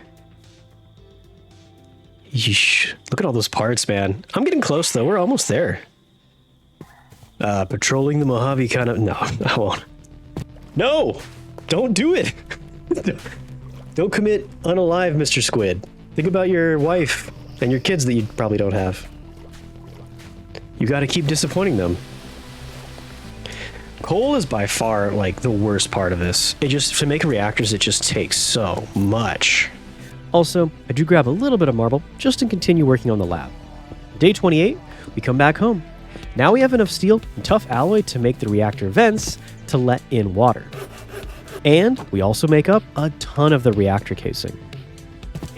Yeesh. Look at all those parts, man. I'm getting close though. We're almost there. Patrolling the Mojave kind of... No, I won't. No! Don't do it! Don't commit unalive, Mr. Squid. Think about your wife and your kids that you probably don't have. You gotta keep disappointing them. Coal is by far, the worst part of this. To make reactors, it just takes so much. Also, I do grab a little bit of marble just to continue working on the lab. Day 28, we come back home. Now we have enough steel and tough alloy to make the reactor vents to let in water. And we also make up a ton of the reactor casing.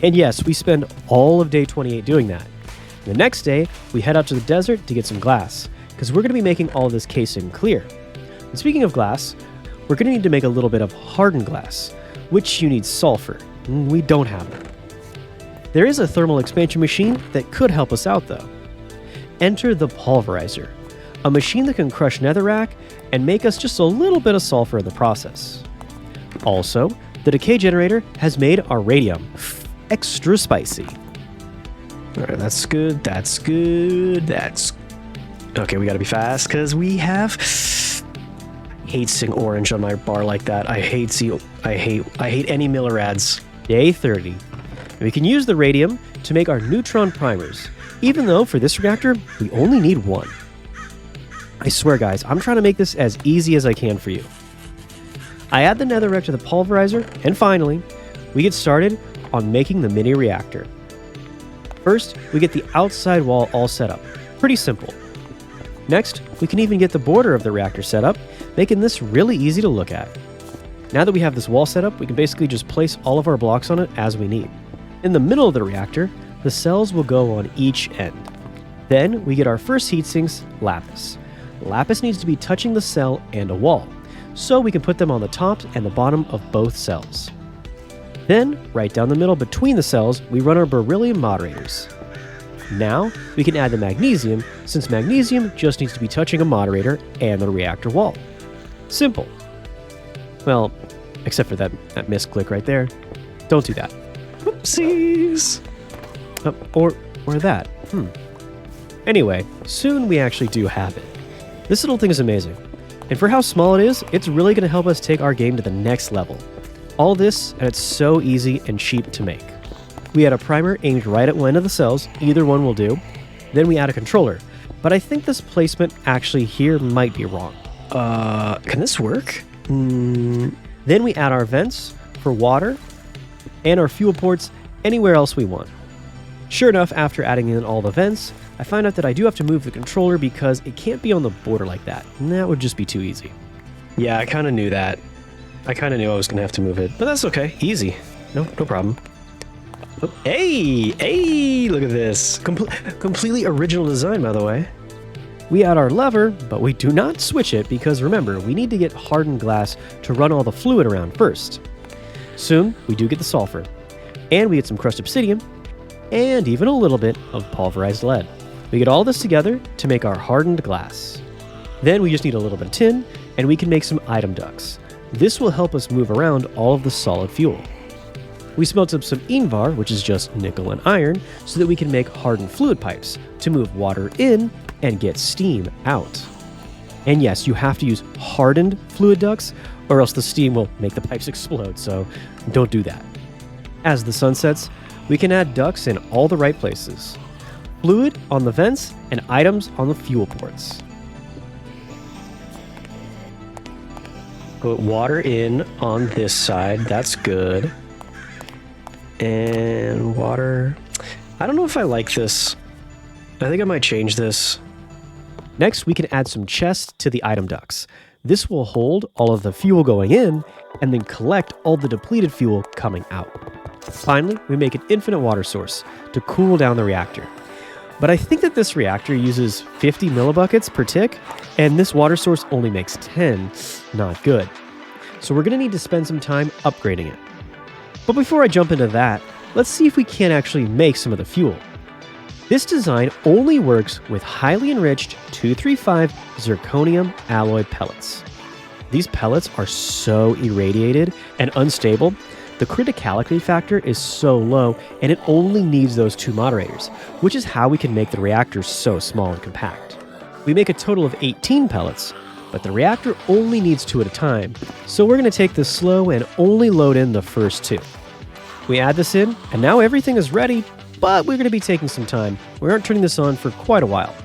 And yes, we spend all of day 28 doing that. The next day, we head out to the desert to get some glass, because we're going to be making all this casing clear. And speaking of glass, we're going to need to make a little bit of hardened glass, which you need sulfur. We don't have it. There is a thermal expansion machine that could help us out though. enter the pulverizer, a machine that can crush netherrack and make us just a little bit of sulfur in the process. Also, the decay generator has made our radium extra spicy. Alright, that's good, that's good, that's... Okay, we gotta be fast, because we have... I hate seeing orange on my bar like that. I hate any Miller ads. Day 30. We can use the radium to make our neutron primers, even though for this reactor, we only need one. I swear guys, I'm trying to make this as easy as I can for you. I add the netherrack to the pulverizer, and finally, we get started on making the mini reactor. First, we get the outside wall all set up. Pretty simple. Next, we can even get the border of the reactor set up, making this really easy to look at. Now that we have this wall set up, we can basically just place all of our blocks on it as we need. In the middle of the reactor, the cells will go on each end. Then we get our first heat sinks, lapis. Lapis needs to be touching the cell and a wall, so we can put them on the top and the bottom of both cells. Then, right down the middle between the cells, we run our beryllium moderators. Now, we can add the magnesium, since magnesium just needs to be touching a moderator and the reactor wall. Simple. Well, except for that misclick right there. Don't do that. Whoopsies! Or that. Anyway, soon we actually do have it. This little thing is amazing. And for how small it is, it's really going to help us take our game to the next level. All this, and it's so easy and cheap to make. We add a primer aimed right at one of the cells, either one will do. Then we add a controller, but I think this placement actually here might be wrong. Can this work? Then we add our vents for water and our fuel ports anywhere else we want. Sure enough, after adding in all the vents, I find out that I do have to move the controller because it can't be on the border like that, and that would just be too easy. Yeah, I kind of knew that. I kind of knew I was going to have to move it, but that's okay. Easy. No problem. Oh, hey, look at this. Completely original design, by the way. We add our lever, but we do not switch it because remember, we need to get hardened glass to run all the fluid around first. Soon, we do get the sulfur, and we get some crushed obsidian, and even a little bit of pulverized lead. We get all this together to make our hardened glass. Then we just need a little bit of tin, and we can make some item ducts. This will help us move around all of the solid fuel. We smelt up some Ingvar, which is just nickel and iron, so that we can make hardened fluid pipes to move water in and get steam out. And yes, you have to use hardened fluid ducts, or else the steam will make the pipes explode, so don't do that. As the sun sets, we can add ducts in all the right places. Fluid on the vents and items on the fuel ports. Put water in on this side. That's good. And water... I don't know if I like this. I think I might change this. Next, we can add some chests to the item ducts. This will hold all of the fuel going in and then collect all the depleted fuel coming out. Finally, we make an infinite water source to cool down the reactor. But I think that this reactor uses 50 millibuckets per tick, and this water source only makes 10. Not good. So we're going to need to spend some time upgrading it. But before I jump into that, let's see if we can actually make some of the fuel. This design only works with highly enriched 235 zirconium alloy pellets. These pellets are so irradiated and unstable. The criticality factor is so low, and it only needs those two moderators, which is how we can make the reactor so small and compact. We make a total of 18 pellets, but the reactor only needs 2 at a time, so we're going to take this slow and only load in the first 2. We add this in, and now everything is ready, but we're going to be taking some time. We aren't turning this on for quite a while.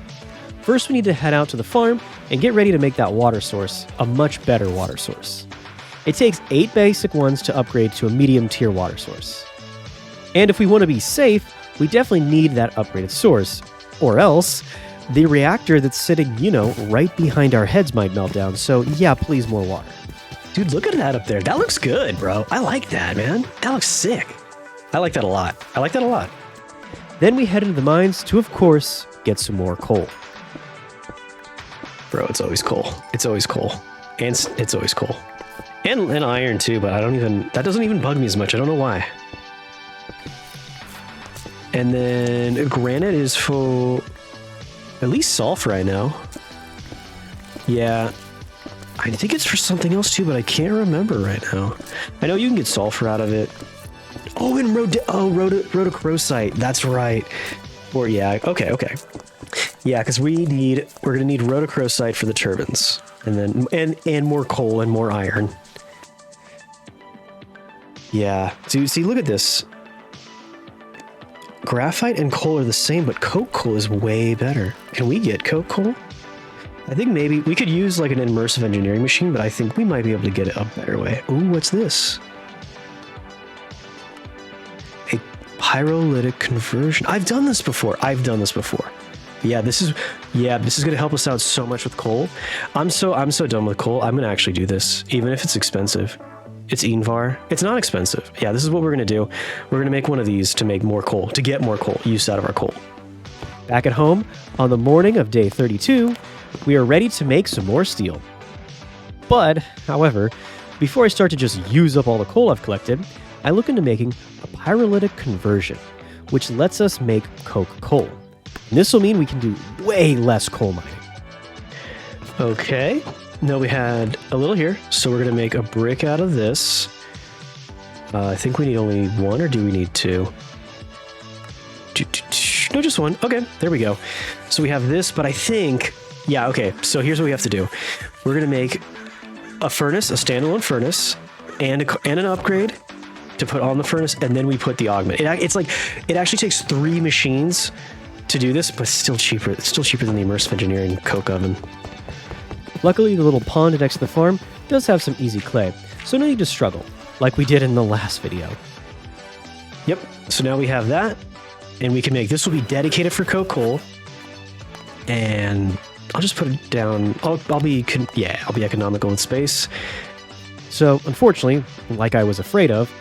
First, we need to head out to the farm and get ready to make that water source a much better water source. It takes 8 basic ones to upgrade to a medium tier water source. And if we want to be safe, we definitely need that upgraded source, or else the reactor that's sitting, right behind our heads might melt down, so yeah, please more water. Dude, look at that up there. That looks good, bro. I like that, man. That looks sick. I like that a lot. Then we head into the mines to, of course, get some more coal. Bro, it's always coal. It's always coal. And it's always coal. And iron too, but that doesn't even bug me as much. I don't know why. And then granite is for... At least sulfur, I know. Yeah. I think it's for something else too, but I can't remember right now. I know you can get sulfur out of it. Oh, and rhodochrosite. That's right. Or yeah, okay. Yeah, because we're gonna need rhodochrosite for the turbines. And then and more coal and more iron. Yeah. So see, look at this. Graphite and coal are the same, but coke coal is way better. Can we get coke coal? I think maybe we could use like an immersive engineering machine, but I think we might be able to get it a better way. Ooh, what's this? A pyrolytic conversion. I've done this before. Yeah, this is gonna help us out so much with coal. I'm so done with coal. I'm gonna actually do this, even if it's expensive. It's Invar. It's not expensive. Yeah, this is what we're gonna do. We're gonna make one of these to make more coal, to get more coal, use out of our coal. Back at home, on the morning of day 32, we are ready to make some more steel. But, however, before I start to just use up all the coal I've collected, I look into making a pyrolytic conversion, which lets us make coke coal. And this will mean we can do way less coal mining. Okay. No, we had a little here, so we're gonna make a brick out of this. I think we need only one, or do we need two? No, just one. Okay, there we go. So we have this, but I think, yeah, okay. So here's what we have to do. We're gonna make a furnace, a standalone furnace, and an upgrade to put on the furnace, and then we put the augment. It's like, it actually takes 3 machines to do this, but it's still cheaper. It's still cheaper than the Immersive Engineering coke oven. Luckily, the little pond next to the farm does have some easy clay, so no need to struggle, like we did in the last video. Yep, so now we have that, and we can make, this will be dedicated for coke coal, and I'll just put it down, I'll be economical with space. So, unfortunately, like I was afraid of,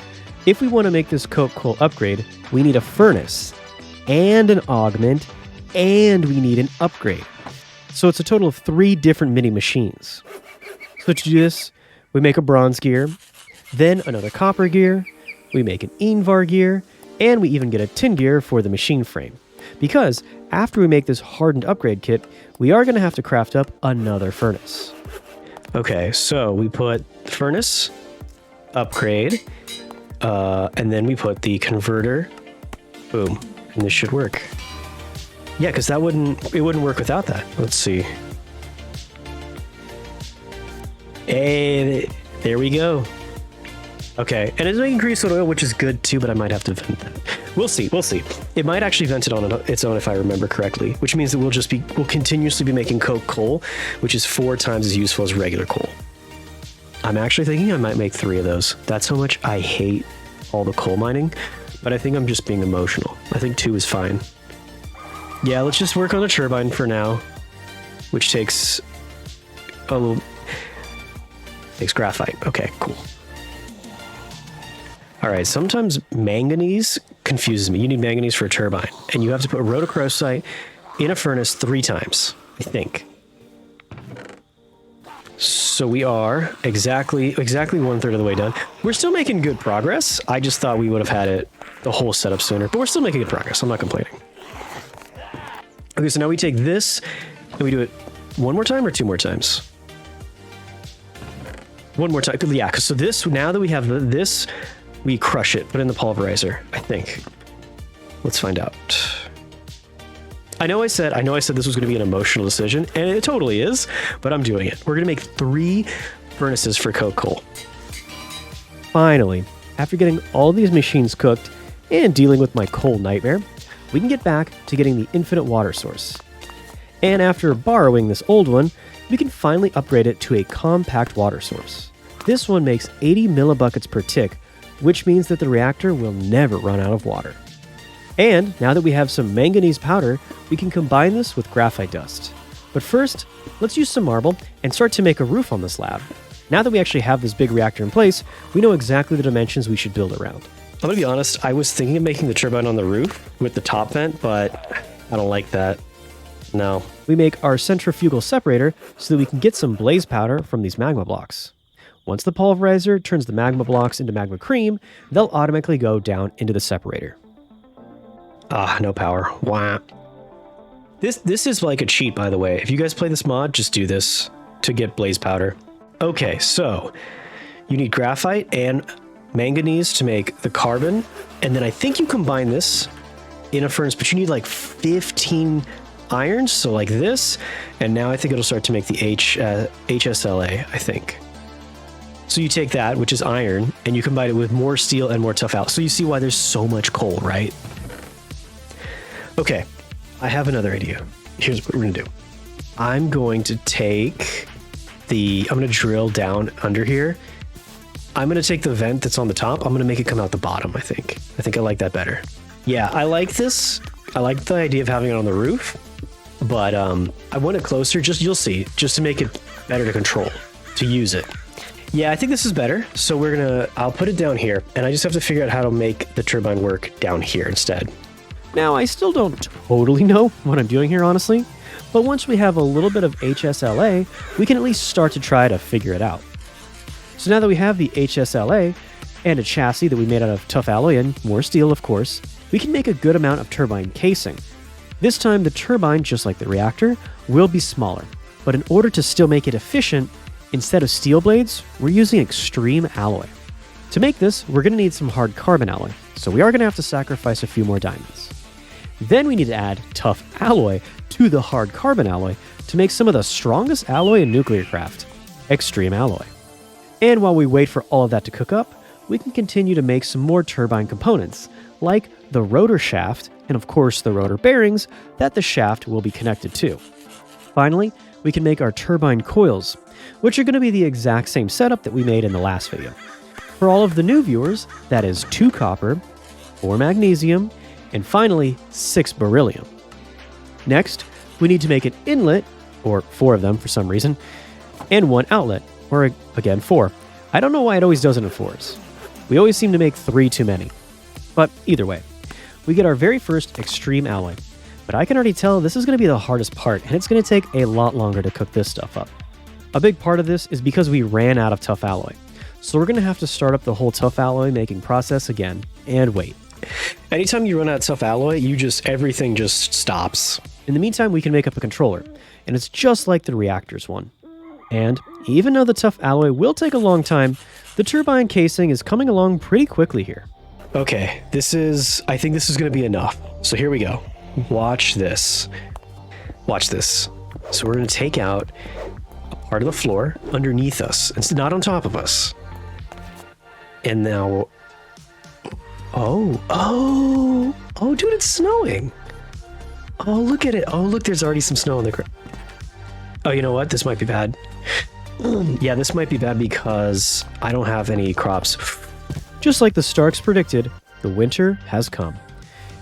if we want to make this coke coal upgrade, we need a furnace, and an augment, and we need an upgrade. So it's a total of 3 different mini machines. So to do this, we make a bronze gear, then another copper gear, we make an Invar gear, and we even get a tin gear for the machine frame. Because after we make this hardened upgrade kit, we are going to have to craft up another furnace. Okay, so we put furnace, upgrade, and then we put the converter, boom, and this should work. Yeah, because it wouldn't work without that. Let's see. Hey, there we go. Okay, and it's making grease oil, which is good too, but I might have to vent that. We'll see. It might actually vent it on its own if I remember correctly, which means that we'll continuously be making coke coal, which is 4 times as useful as regular coal. I'm actually thinking I might make 3 of those. That's how much I hate all the coal mining, but I think I'm just being emotional. I think 2 is fine. Yeah, let's just work on a turbine for now, which takes graphite. Okay, cool. All right, sometimes manganese confuses me. You need manganese for a turbine, and you have to put rhodochrosite in a furnace 3 times, I think. So we are exactly 1/3 of the way done. We're still making good progress. I just thought we would have had it the whole setup sooner, but we're still making good progress. I'm not complaining. Okay, so now we take this, and we do it 1 more time or 2 more times? 1 more time. Yeah, because so this, now that we have this, we crush it, put it in the pulverizer, I think. Let's find out. I know I said this was going to be an emotional decision, and it totally is, but I'm doing it. We're going to make 3 furnaces for coke coal. Finally, after getting all these machines cooked and dealing with my coal nightmare, we can get back to getting the infinite water source. And after borrowing this old one, we can finally upgrade it to a compact water source. This one makes 80 millibuckets per tick, which means that the reactor will never run out of water. And now that we have some manganese powder, we can combine this with graphite dust. But first, let's use some marble and start to make a roof on this lab. Now that we actually have this big reactor in place, we know exactly the dimensions we should build around. I'm gonna be honest, I was thinking of making the turbine on the roof with the top vent, but I don't like that. No. We make our centrifugal separator so that we can get some blaze powder from these magma blocks. Once the pulverizer turns the magma blocks into magma cream, they'll automatically go down into the separator. Ah, no power. Wah. This is like a cheat, by the way. If you guys play this mod, just do this to get blaze powder. Okay, so you need graphite and manganese to make the carbon, and then I think you combine this in a furnace, but you need like 15 irons, so like this, and now I think it'll start to make the HSLA, I think. So you take that, which is iron, and you combine it with more steel and more tough alloy. So you see why there's so much coal, right? Okay, I have another idea. Here's what we're gonna do. I'm going to take I'm gonna drill down under here. I'm gonna take the vent that's on the top. I'm gonna make it come out the bottom, I think. I like that better. Yeah, I like this. I like the idea of having it on the roof, but I want it closer, you'll see, just to make it better to control, to use it. Yeah, I think this is better. So I'll put it down here, and I just have to figure out how to make the turbine work down here instead. Now, I still don't totally know what I'm doing here, honestly, but once we have a little bit of HSLA, we can at least start to try to figure it out. So now that we have the HSLA and a chassis that we made out of tough alloy and more steel, of course, we can make a good amount of turbine casing. This time, the turbine, just like the reactor, will be smaller, but in order to still make it efficient, instead of steel blades, we're using extreme alloy. To make this, we're going to need some hard carbon alloy, so we are going to have to sacrifice a few more diamonds. Then we need to add tough alloy to the hard carbon alloy to make some of the strongest alloy in Nuclearcraft, extreme alloy. And while we wait for all of that to cook up, we can continue to make some more turbine components, like the rotor shaft and of course the rotor bearings that the shaft will be connected to. Finally, we can make our turbine coils, which are going to be the exact same setup that we made in the last video. For all of the new viewers, that is 2 copper, 4 magnesium, and finally 6 beryllium. Next, we need to make an inlet, or 4 of them for some reason, and 1 outlet, or again 4. I don't know why it always does it in 4s. We always seem to make 3 too many. But either way, we get our very first extreme alloy. But I can already tell this is going to be the hardest part, and it's going to take a lot longer to cook this stuff up. A big part of this is because we ran out of tough alloy. So we're going to have to start up the whole tough alloy making process again, and wait. Anytime you run out of tough alloy, everything just stops. In the meantime, we can make up a controller, and it's just like the reactor's one. And even though the tough alloy will take a long time, the turbine casing is coming along pretty quickly here. Okay, I think this is going to be enough. So here we go. Watch this. Watch this. So we're going to take out a part of the floor underneath us. It's not on top of us. And now... Oh, dude, it's snowing. Oh, look at it. Oh, look, there's already some snow on the ground. Oh, you know what? This might be bad. Yeah, this might be bad because I don't have any crops. Just like the Starks predicted, the winter has come.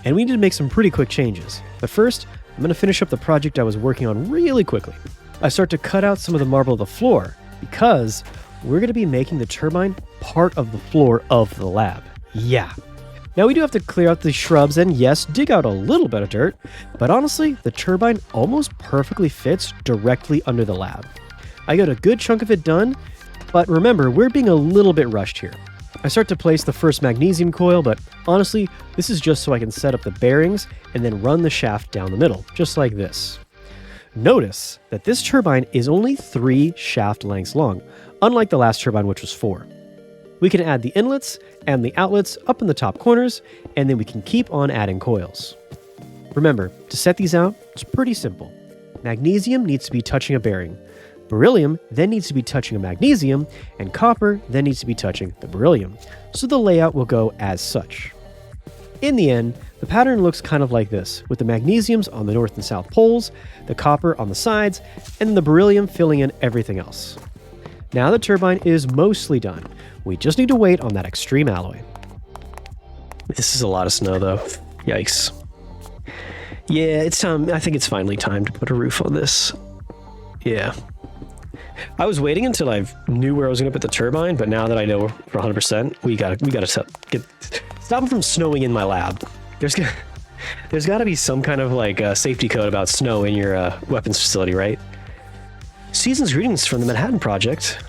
And we need to make some pretty quick changes. But first, I'm going to finish up the project I was working on really quickly. I start to cut out some of the marble of the floor because we're going to be making the turbine part of the floor of the lab. Yeah. Now we do have to clear out the shrubs and yes, dig out a little bit of dirt, but honestly, the turbine almost perfectly fits directly under the lab. I got a good chunk of it done, but remember, we're being a little bit rushed here. I start to place the first magnesium coil, but honestly, this is just so I can set up the bearings and then run the shaft down the middle, just like this. Notice that this turbine is only 3 shaft lengths long, unlike the last turbine, which was 4. We can add the inlets and the outlets up in the top corners, and then we can keep on adding coils. Remember, to set these out, it's pretty simple. Magnesium needs to be touching a bearing. Beryllium then needs to be touching a magnesium, and copper then needs to be touching the beryllium. So the layout will go as such. In the end, the pattern looks kind of like this, with the magnesiums on the north and south poles, the copper on the sides, and the beryllium filling in everything else. Now the turbine is mostly done. We just need to wait on that extreme alloy. This is a lot of snow though. Yikes. Yeah, it's time. I think it's finally time to put a roof on this. Yeah. I was waiting until I knew where I was going to put the turbine, but now that I know for 100%, we gotta stop it from snowing in my lab. There's got to be some kind of like safety code about snow in your weapons facility, right? Season's greetings from the Manhattan Project.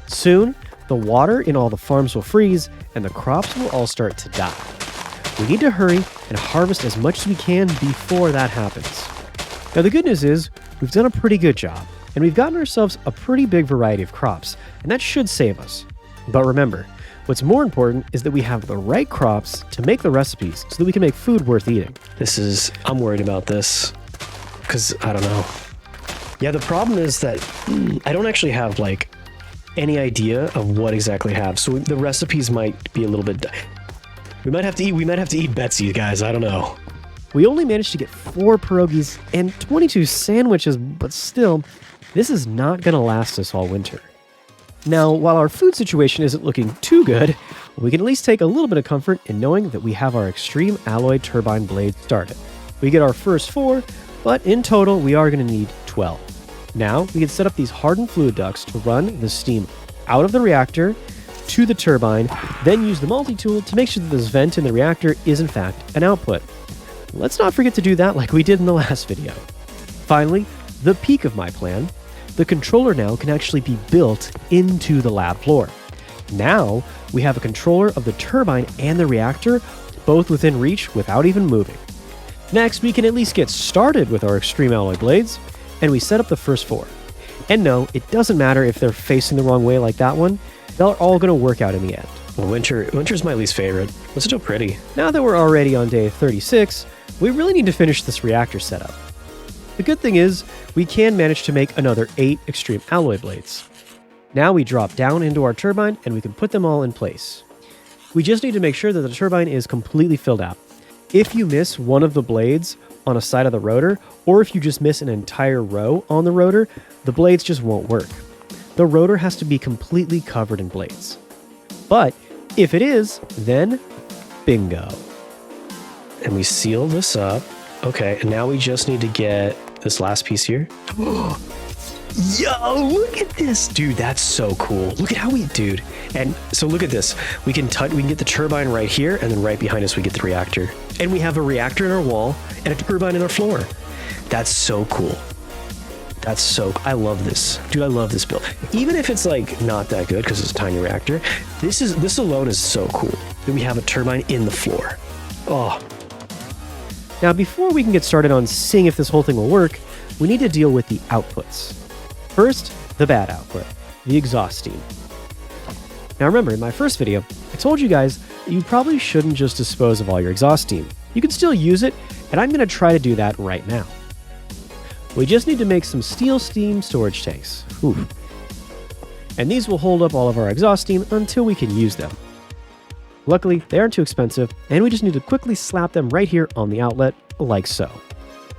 Soon, the water in all the farms will freeze, and the crops will all start to die. We need to hurry and harvest as much as we can before that happens. Now the good news is, we've done a pretty good job, and we've gotten ourselves a pretty big variety of crops, and that should save us. But remember, what's more important is that we have the right crops to make the recipes so that we can make food worth eating. I'm worried about this, because I don't know. Yeah, the problem is that I don't actually have like any idea of what exactly I have, so the recipes might be a little bit... We might have to eat Betsy, guys, I don't know. We only managed to get 4 pierogies and 22 sandwiches, but still, this is not going to last us all winter. Now, while our food situation isn't looking too good, we can at least take a little bit of comfort in knowing that we have our extreme alloy turbine blades started. We get our first 4, but in total, we are going to need 12. Now, we can set up these hardened fluid ducts to run the steam out of the reactor to the turbine, then use the multi-tool to make sure that this vent in the reactor is in fact an output. Let's not forget to do that like we did in the last video. Finally, the peak of my plan, the controller now can actually be built into the lab floor. Now, we have a controller of the turbine and the reactor, both within reach without even moving. Next, we can at least get started with our extreme alloy blades, and we set up the first 4. And no, it doesn't matter if they're facing the wrong way like that one, they're all going to work out in the end. Well, winter's my least favorite. It's still pretty. Now that we're already on day 36, we really need to finish this reactor setup. The good thing is, we can manage to make another 8 extreme alloy blades. Now we drop down into our turbine and we can put them all in place. We just need to make sure that the turbine is completely filled out. If you miss one of the blades on a side of the rotor, or if you just miss an entire row on the rotor, the blades just won't work. The rotor has to be completely covered in blades. But if it is, then bingo. And we seal this up. Okay, and now we just need to get this last piece here. Yo, look at this. Dude, that's so cool. Look at how dude. And so look at this. We can get the turbine right here, and then right behind us we get the reactor. And we have a reactor in our wall and a turbine in our floor. That's so cool. I love this. Dude, I love this build. Even if it's like not that good because it's a tiny reactor, this alone is so cool that we have a turbine in the floor. Oh. Now, before we can get started on seeing if this whole thing will work, we need to deal with the outputs. First, the bad output, the exhaust steam. Now remember, in my first video, I told you guys that you probably shouldn't just dispose of all your exhaust steam. You can still use it, and I'm going to try to do that right now. We just need to make some steel steam storage tanks. Ooh. And these will hold up all of our exhaust steam until we can use them. Luckily, they aren't too expensive, and we just need to quickly slap them right here on the outlet, like so.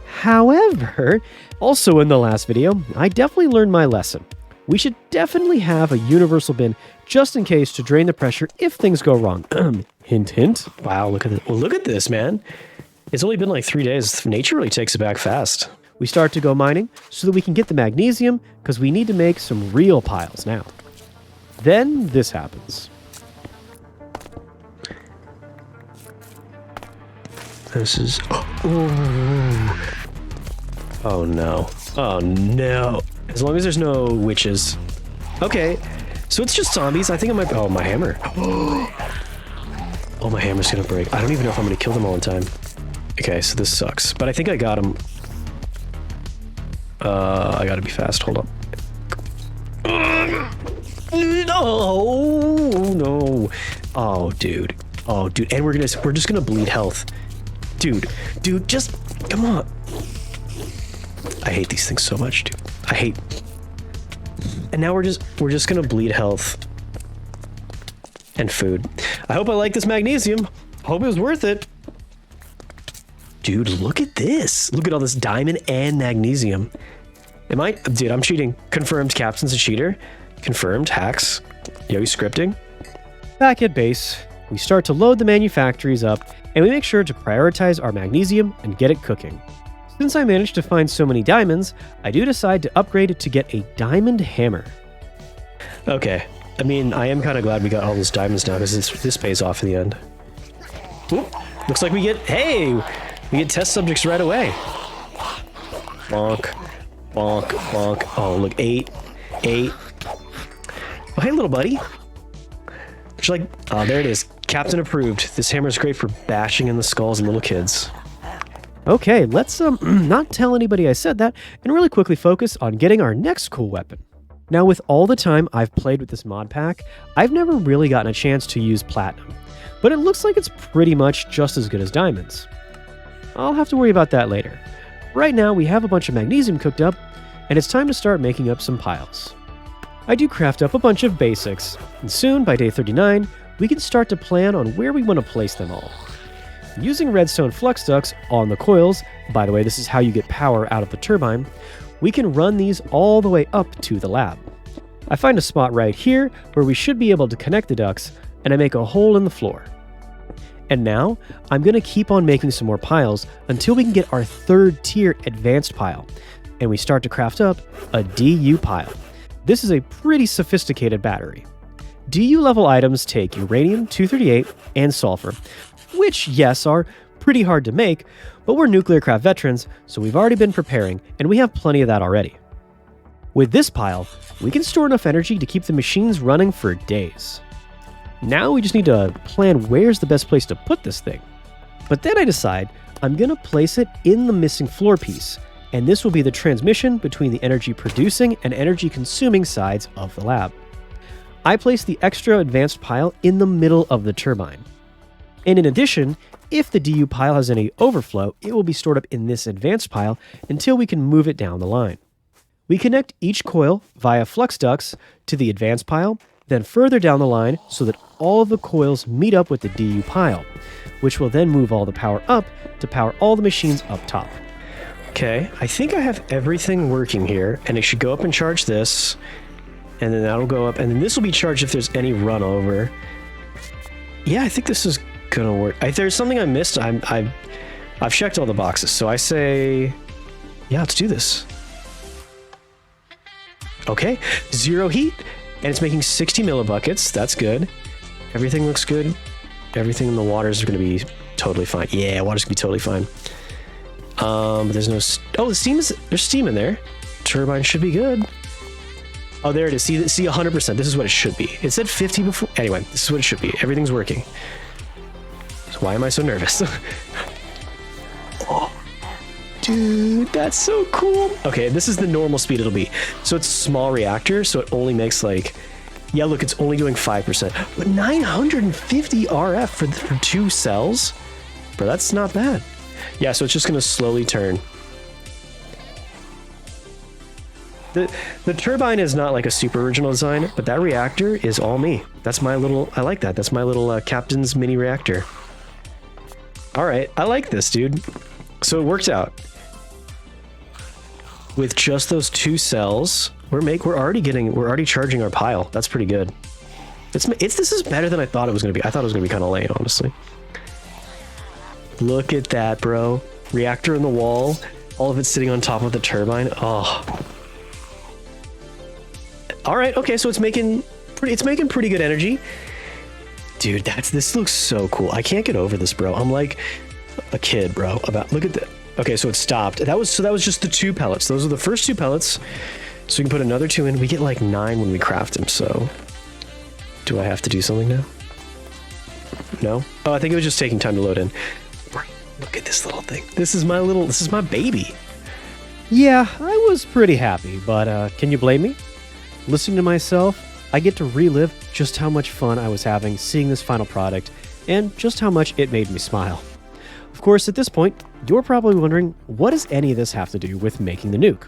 However, also in the last video, I definitely learned my lesson. We should definitely have a universal bin just in case to drain the pressure if things go wrong. Hint, hint. Wow, look at this. Well, look at this, man. It's only been like 3 days. Nature really takes it back fast. We start to go mining so that we can get the magnesium because we need to make some real piles now. Then this happens. This is... Oh no. Oh no. As long as there's no witches. Okay. So it's just zombies. I think I might... Oh, my hammer. Oh, my hammer's gonna break. I don't even know if I'm gonna kill them all in time. Okay, so this sucks. But I think I got him. I gotta be fast. Hold up. No! No. Oh, dude. Oh, dude. And we're just gonna bleed health. Dude, just come on. I hate these things so much, dude. I hate. And now we're just gonna bleed health and food. I hope I like this magnesium. Hope it was worth it. Dude, look at this. Look at all this diamond and magnesium. Dude, I'm cheating. Confirmed, Captain's a cheater. Confirmed, hacks. Yo, he's scripting. Back at base, we start to load the manufactories up, and we make sure to prioritize our magnesium and get it cooking. Since I managed to find so many diamonds, I do decide to upgrade to get a diamond hammer. Okay. I mean, I am kind of glad we got all those diamonds now, because this pays off in the end. Oop, looks like we get test subjects right away. Bonk, bonk, bonk. Oh, look, 8. Oh, hey, little buddy. She's like, oh, there it is. Captain approved. This hammer is great for bashing in the skulls of little kids. Okay, let's not tell anybody I said that and really quickly focus on getting our next cool weapon. Now, with all the time I've played with this mod pack, I've never really gotten a chance to use platinum, but it looks like it's pretty much just as good as diamonds. I'll have to worry about that later. Right now, we have a bunch of magnesium cooked up, and it's time to start making up some piles. I do craft up a bunch of basics, and soon, by day 39, we can start to plan on where we want to place them all. Using redstone flux ducts on the coils, by the way, this is how you get power out of the turbine, we can run these all the way up to the lab. I find a spot right here where we should be able to connect the ducts, and I make a hole in the floor. And now, I'm going to keep on making some more piles until we can get our third tier advanced pile, and we start to craft up a DU pile. This is a pretty sophisticated battery. DU level items take uranium-238 and sulfur, which, yes, are pretty hard to make, but we're Nuclearcraft veterans, so we've already been preparing, and we have plenty of that already. With this pile, we can store enough energy to keep the machines running for days. Now we just need to plan where's the best place to put this thing. But then I decide I'm going to place it in the missing floor piece, and this will be the transmission between the energy producing and energy consuming sides of the lab. I place the extra advanced pile in the middle of the turbine. And in addition, if the DU pile has any overflow, it will be stored up in this advanced pile until we can move it down the line. We connect each coil via flux ducts to the advanced pile, then further down the line so that all of the coils meet up with the DU pile, which will then move all the power up to power all the machines up top. Okay, I think I have everything working here, and it should go up and charge this, and then that'll go up, and then this will be charged if there's any run over. Yeah, I think this is gonna work. If there's something I missed, I've checked all the boxes, so I say, yeah, let's do this. Okay, 0 heat, and it's making 60 millibuckets. That's good. Everything looks good. Everything in the waters are gonna be totally fine. Yeah, water's gonna be totally fine. There's no, the steam there's steam in there. Turbine should be good. Oh, there it is. See 100%. This is what it should be. It said 50 before. Anyway, this is what it should be. Everything's working. So why am I so nervous? Oh, dude, that's so cool. Okay, this is the normal speed it'll be. So it's a small reactor, so it only makes like, yeah, look, it's only doing 5%. But 950 RF for 2 cells? Bro, that's not bad. Yeah, so it's just gonna slowly turn. The turbine is not like a super original design, but that reactor is all me. That's my little, I like that. That's my little captain's mini reactor. All right, I like this, dude. So it worked out. With just those 2 cells, we're already charging our pile. That's pretty good. This is better than I thought it was gonna be. I thought it was gonna be kind of lame, honestly. Look at that, bro. Reactor in the wall, all of it sitting on top of the turbine. Oh. All right, okay, so it's making pretty good energy. Dude, this looks so cool. I can't get over this, bro. I'm like a kid, bro. Look at that. Okay, so it stopped. That was just the 2 pellets. Those are the first 2 pellets. So we can put another 2 in. We get like 9 when we craft them, so do I have to do something now? No? Oh, I think it was just taking time to load in. Look at this little thing. This is my baby. Yeah, I was pretty happy, but can you blame me? Listening to myself, I get to relive just how much fun I was having seeing this final product, and just how much it made me smile. Of course, at this point, you're probably wondering, what does any of this have to do with making the nuke?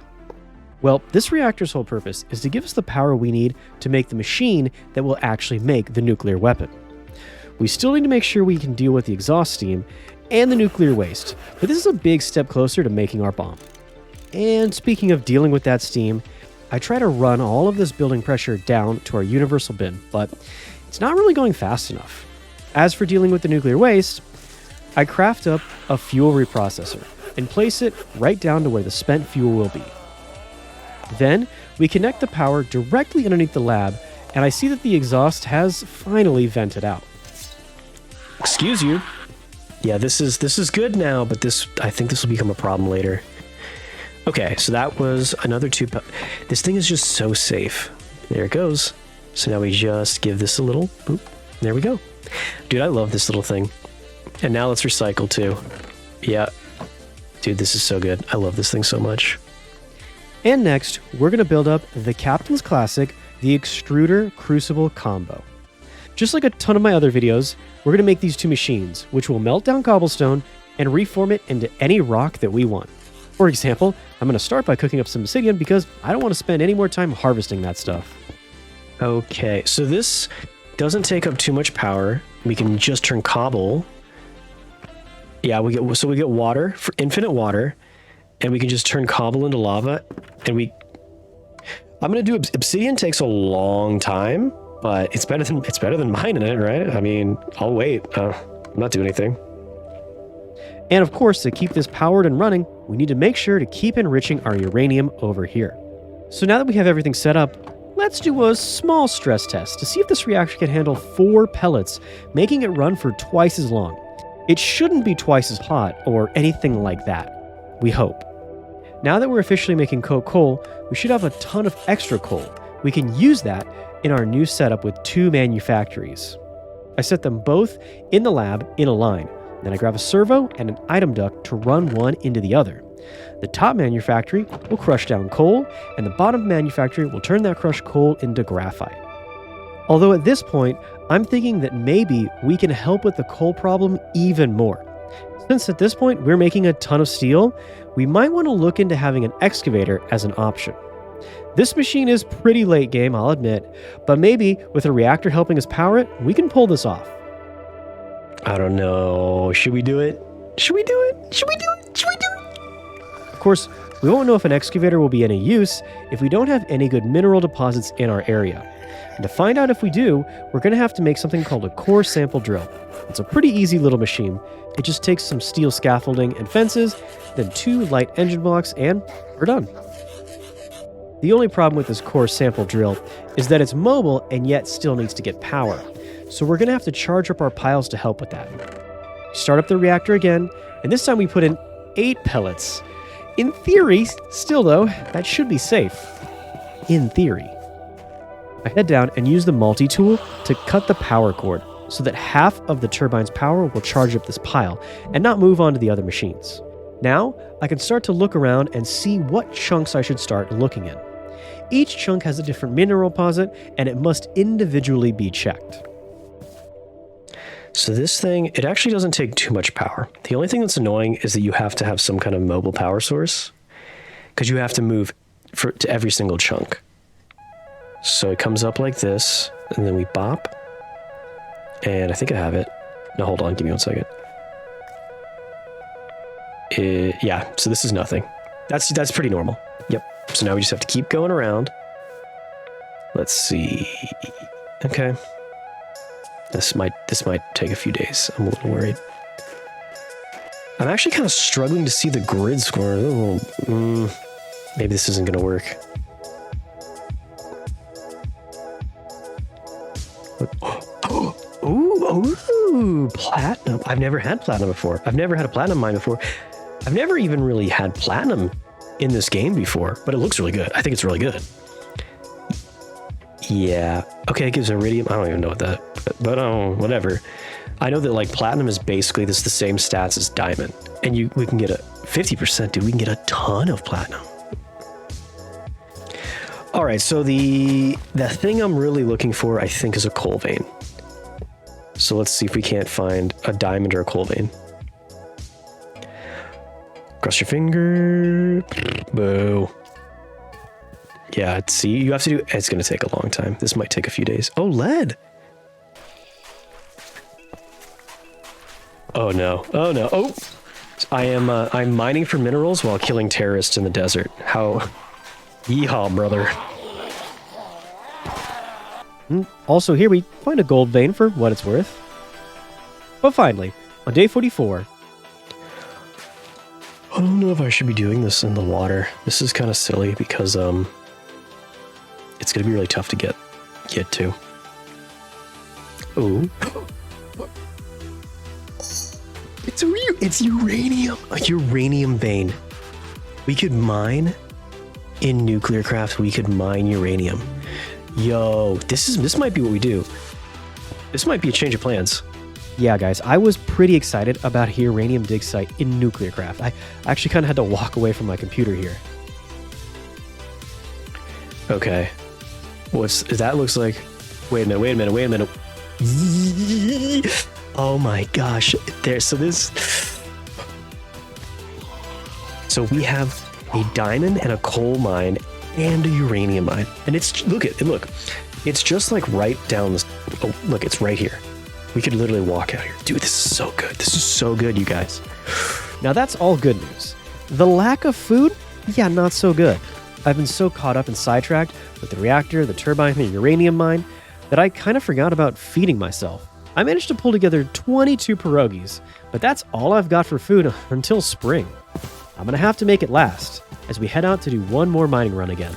Well, this reactor's whole purpose is to give us the power we need to make the machine that will actually make the nuclear weapon. We still need to make sure we can deal with the exhaust steam and the nuclear waste, but this is a big step closer to making our bomb. And speaking of dealing with that steam, I try to run all of this building pressure down to our universal bin, but it's not really going fast enough. As for dealing with the nuclear waste, I craft up a fuel reprocessor and place it right down to where the spent fuel will be. Then we connect the power directly underneath the lab, and I see that the exhaust has finally vented out. Excuse you. Yeah, this is good now, but I think this will become a problem later. Okay, so that was another 2. This thing is just so safe. There it goes. So now we just give this a little boop. There we go. Dude, I love this little thing. And now let's recycle too. Yeah. Dude, this is so good. I love this thing so much. And next, we're going to build up the Captain's Classic, the Extruder Crucible combo. Just like a ton of my other videos, we're going to make these two machines, which will melt down cobblestone and reform it into any rock that we want. For example, I'm going to start by cooking up some obsidian because I don't want to spend any more time harvesting that stuff. Okay, so this doesn't take up too much power. We can just turn cobble. Yeah, we get water, for infinite water, and we can just turn cobble into lava. And I'm gonna do obsidian. Takes a long time, but it's better than mining it, right? I mean, I'll wait. I'm not doing anything. And of course, to keep this powered and running, we need to make sure to keep enriching our uranium over here. So now that we have everything set up, let's do a small stress test to see if this reactor can handle 4 pellets, making it run for twice as long. It shouldn't be twice as hot or anything like that. We hope. Now that we're officially making coke coal, we should have a ton of extra coal. We can use that in our new setup with 2 manufactories. I set them both in the lab in a line. Then I grab a servo and an item duct to run one into the other. The top manufactory will crush down coal, and the bottom manufactory will turn that crushed coal into graphite. Although at this point, I'm thinking that maybe we can help with the coal problem even more. Since at this point we're making a ton of steel, we might want to look into having an excavator as an option. This machine is pretty late game, I'll admit, but maybe with a reactor helping us power it, we can pull this off. I don't know. Should we do it? Should we do it? Should we do it? Should we do it? Of course, we won't know if an excavator will be any use if we don't have any good mineral deposits in our area. And to find out if we do, we're going to have to make something called a core sample drill. It's a pretty easy little machine. It just takes some steel scaffolding and fences, then 2 light engine blocks, and we're done. The only problem with this core sample drill is that it's mobile and yet still needs to get power. So we're going to have to charge up our piles to help with that. Start up the reactor again, and this time we put in 8 pellets. In theory, still though, that should be safe. In theory. I head down and use the multi-tool to cut the power cord so that half of the turbine's power will charge up this pile and not move on to the other machines. Now, I can start to look around and see what chunks I should start looking in. Each chunk has a different mineral deposit, and it must individually be checked. So this thing, it actually doesn't take too much power. The only thing that's annoying is that you have to have some kind of mobile power source because you have to move to every single chunk. So it comes up like this, and then we bop. And I think I have it. No, hold on, give me 1 second. Yeah, so this is nothing. That's pretty normal. Yep. So now we just have to keep going around. Let's see. Okay. This might take a few days. I'm a little worried. I'm actually kind of struggling to see the grid score. Maybe this isn't going to work. Ooh, platinum. I've never had platinum before. I've never had a platinum mine before. I've never even really had platinum in this game before, but it looks really good. I think it's really good. Yeah. Okay, it gives iridium. I don't even know what that, but whatever. I know that like platinum is basically the same stats as diamond, and we can get a 50%, dude. We can get a ton of platinum. All right, so the thing I'm really looking for, I think, is a coal vein. So let's see if we can't find a diamond or a coal vein. Cross your finger. Boo. Yeah, see, you have to do, it's going to take a long time. This might take a few days. Oh, lead. Oh, no. Oh, no. Oh, I'm mining for minerals while killing terrorists in the desert. How, yeehaw, brother. Also, here we find a gold vein for what it's worth. But finally, on day 44... I don't know if I should be doing this in the water. This is kind of silly because, it's going to be really tough to get to. Ooh. It's uranium. A uranium vein. We could mine in Nuclearcraft. We could mine uranium. Yo, this might be what we do. This might be a change of plans. Yeah, guys, I was pretty excited about a uranium dig site in Nuclearcraft. I actually kind of had to walk away from my computer here. Okay. That looks like... Wait a minute. Oh my gosh. So we have a diamond and a coal mine and a uranium mine. And look. It's just like right down this... Oh, look, it's right here. We could literally walk out here. Dude, this is so good. This is so good, you guys. Now that's all good news. The lack of food? Yeah, not so good. I've been so caught up and sidetracked with the reactor, the turbine, and the uranium mine that I kind of forgot about feeding myself. I managed to pull together 22 pierogies, but that's all I've got for food until spring. I'm gonna have to make it last as we head out to do one more mining run again.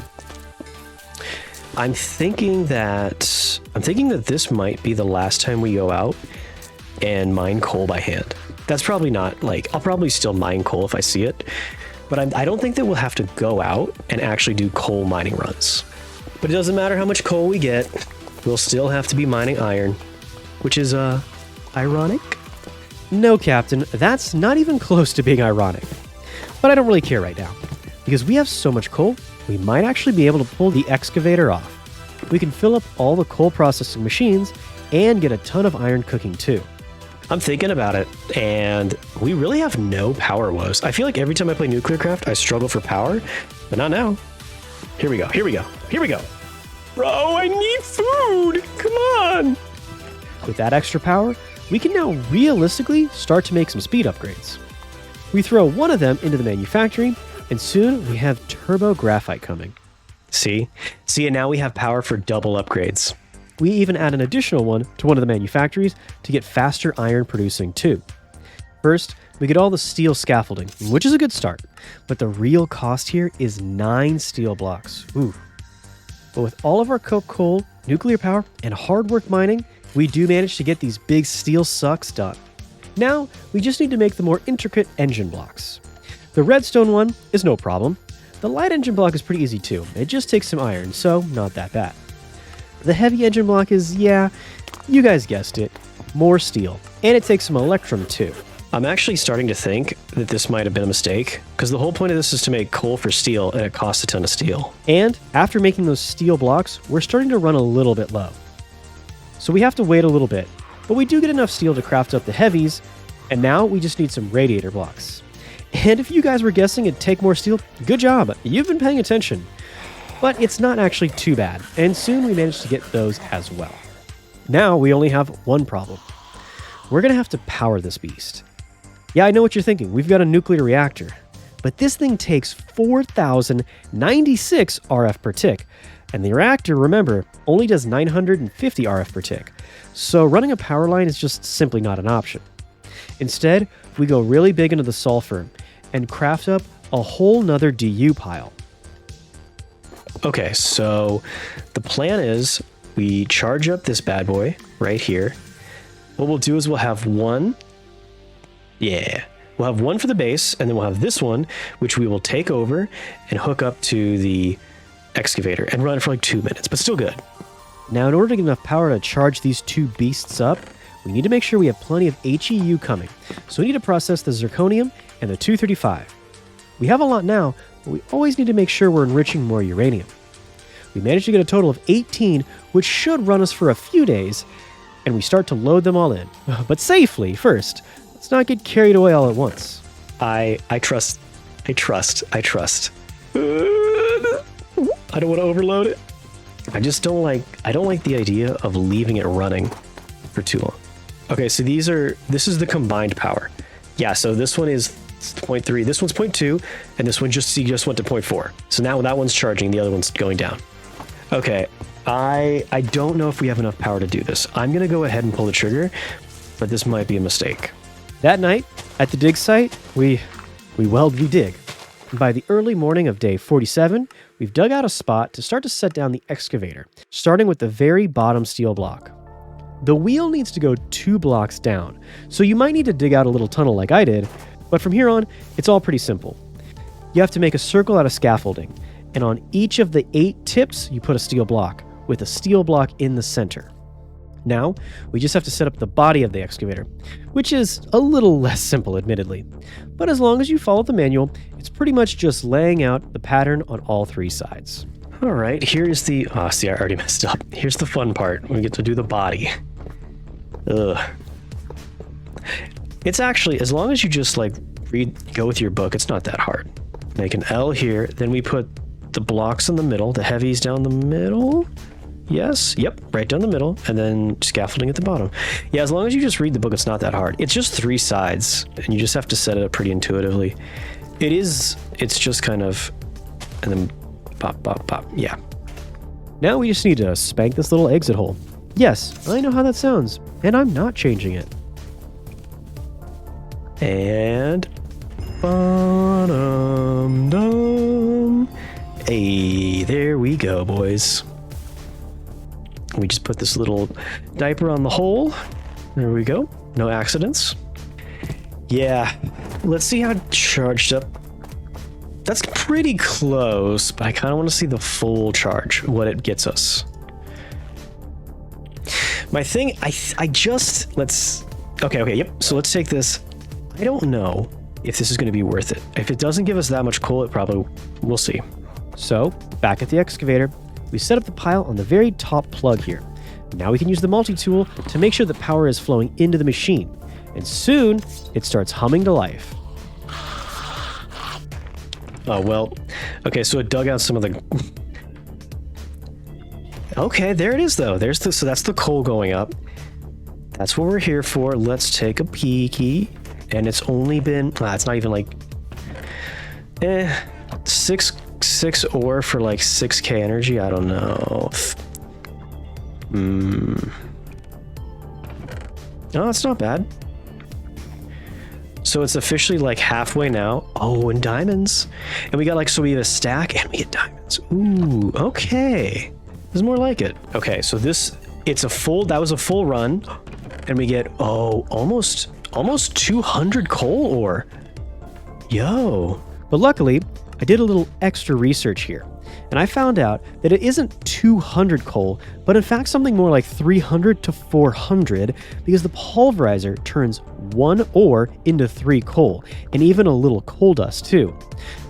I'm thinking that this might be the last time we go out and mine coal by hand. That's probably not, like, I'll probably still mine coal if I see it, but I don't think that we'll have to go out and actually do coal mining runs. But it doesn't matter how much coal we get, we'll still have to be mining iron, which is, ironic? No, Captain, that's not even close to being ironic. But I don't really care right now, because we have so much coal, we might actually be able to pull the excavator off. We can fill up all the coal processing machines and get a ton of iron cooking too. I'm thinking about it, and we really have no power woes. I feel like every time I play Nuclearcraft, I struggle for power, but not now. Here we go. Bro, I need food! Come on! With that extra power, we can now realistically start to make some speed upgrades. We throw one of them into the manufacturing, and soon we have turbo graphite coming. See, and now we have power for double upgrades. We even add an additional one to one of the manufactories to get faster iron producing too. First, we get all the steel scaffolding, which is a good start, but the real cost here is 9 steel blocks. Ooh. But with all of our coke coal, nuclear power, and hard work mining, we do manage to get these big steel sucks done. Now, we just need to make the more intricate engine blocks. The redstone one is no problem. The light engine block is pretty easy too. It just takes some iron, so not that bad. The heavy engine block is, yeah, you guys guessed it, more steel. And it takes some electrum too. I'm actually starting to think that this might have been a mistake, because the whole point of this is to make coal for steel, and it costs a ton of steel. And after making those steel blocks, we're starting to run a little bit low. So we have to wait a little bit, but we do get enough steel to craft up the heavies, and now we just need some radiator blocks. And if you guys were guessing it'd take more steel, good job, you've been paying attention. But it's not actually too bad, and soon we managed to get those as well. Now we only have one problem. We're gonna have to power this beast. Yeah, I know what you're thinking, we've got a nuclear reactor, but this thing takes 4,096 RF per tick, and the reactor, remember, only does 950 RF per tick, so running a power line is just simply not an option. Instead, we go really big into the sulfur and craft up a whole nother DU pile. Okay, so the plan is we charge up this bad boy right here. What we'll do is we'll have one. Yeah, we'll have one for the base, and then we'll have this one, which we will take over and hook up to the excavator and run for like 2 minutes, but still good. Now, in order to get enough power to charge these two beasts up, we need to make sure we have plenty of HEU coming. So we need to process the zirconium and the 235. We have a lot now, but we always need to make sure we're enriching more uranium. We managed to get a total of 18, which should run us for a few days, and we start to load them all in. But safely first. Let's not get carried away all at once. I trust. I don't want to overload it. I don't like the idea of leaving it running for too long. Okay, so this is the combined power. Yeah, so this one is 0.3, this one's 0.2, and this one just went to 0.4. So now that one's charging, the other one's going down. Okay, I don't know if we have enough power to do this. I'm gonna go ahead and pull the trigger, but this might be a mistake. That night, at the dig site, we dig. By the early morning of day 47, we've dug out a spot to start to set down the excavator, starting with the very bottom steel block. The wheel needs to go 2 blocks down, so you might need to dig out a little tunnel like I did, but from here on, it's all pretty simple. You have to make a circle out of scaffolding, and on each of the 8 tips, you put a steel block, with a steel block in the center. Now, we just have to set up the body of the excavator, which is a little less simple, admittedly. But as long as you follow the manual, it's pretty much just laying out the pattern on all 3 sides. All right, here's the... Oh, see, I already messed up. Here's the fun part. We get to do the body. Ugh. It's actually, as long as you just like go with your book, it's not that hard. Make an L here, then we put the blocks in the middle, the heavies down the middle. Yes, yep, right down the middle, and then scaffolding at the bottom. Yeah, as long as you just read the book, it's not that hard. It's just 3 sides, and you just have to set it up pretty intuitively. It's just kind of, and then pop, pop, pop, yeah. Now we just need to spank this little exit hole. Yes, I know how that sounds, and I'm not changing it. And bottom dum. Hey, there we go, boys. We just put this little diaper on the hole. There we go. No accidents. Yeah, let's see how charged up. That's pretty close, but I kind of want to see the full charge, what it gets us. My thing, okay, yep. So let's take this. I don't know if this is going to be worth it. If it doesn't give us that much coal, we'll see. So, back at the excavator, we set up the pile on the very top plug here. Now we can use the multi-tool to make sure the power is flowing into the machine. And soon, it starts humming to life. Oh, well. Okay, so it dug out some of the... Okay, there it is, though. So that's the coal going up. That's what we're here for. Let's take a peeky. And it's only been... it's not even like... 6 ore for like 6k energy? I don't know. Oh, it's not bad. So it's officially like halfway now. Oh, and diamonds. And we got so we have a stack and we get diamonds. Ooh, okay. This is more like it. Okay, so that was a full run. And we get, almost 200 coal ore. Yo. But luckily, I did a little extra research here, and I found out that it isn't 200 coal, but in fact something more like 300 to 400, because the pulverizer turns 1 ore into 3 coal, and even a little coal dust too.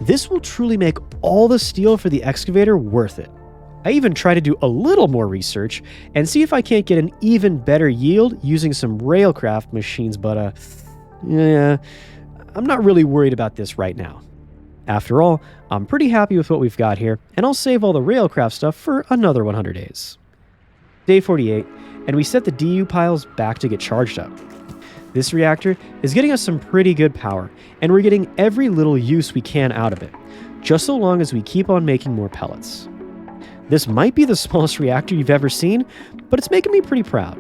This will truly make all the steel for the excavator worth it. I even try to do a little more research and see if I can't get an even better yield using some railcraft machines, but yeah, I'm not really worried about this right now. After all, I'm pretty happy with what we've got here, and I'll save all the railcraft stuff for another 100 days. Day 48, and we set the DU piles back to get charged up. This reactor is getting us some pretty good power, and we're getting every little use we can out of it, just so long as we keep on making more pellets. This might be the smallest reactor you've ever seen, but it's making me pretty proud.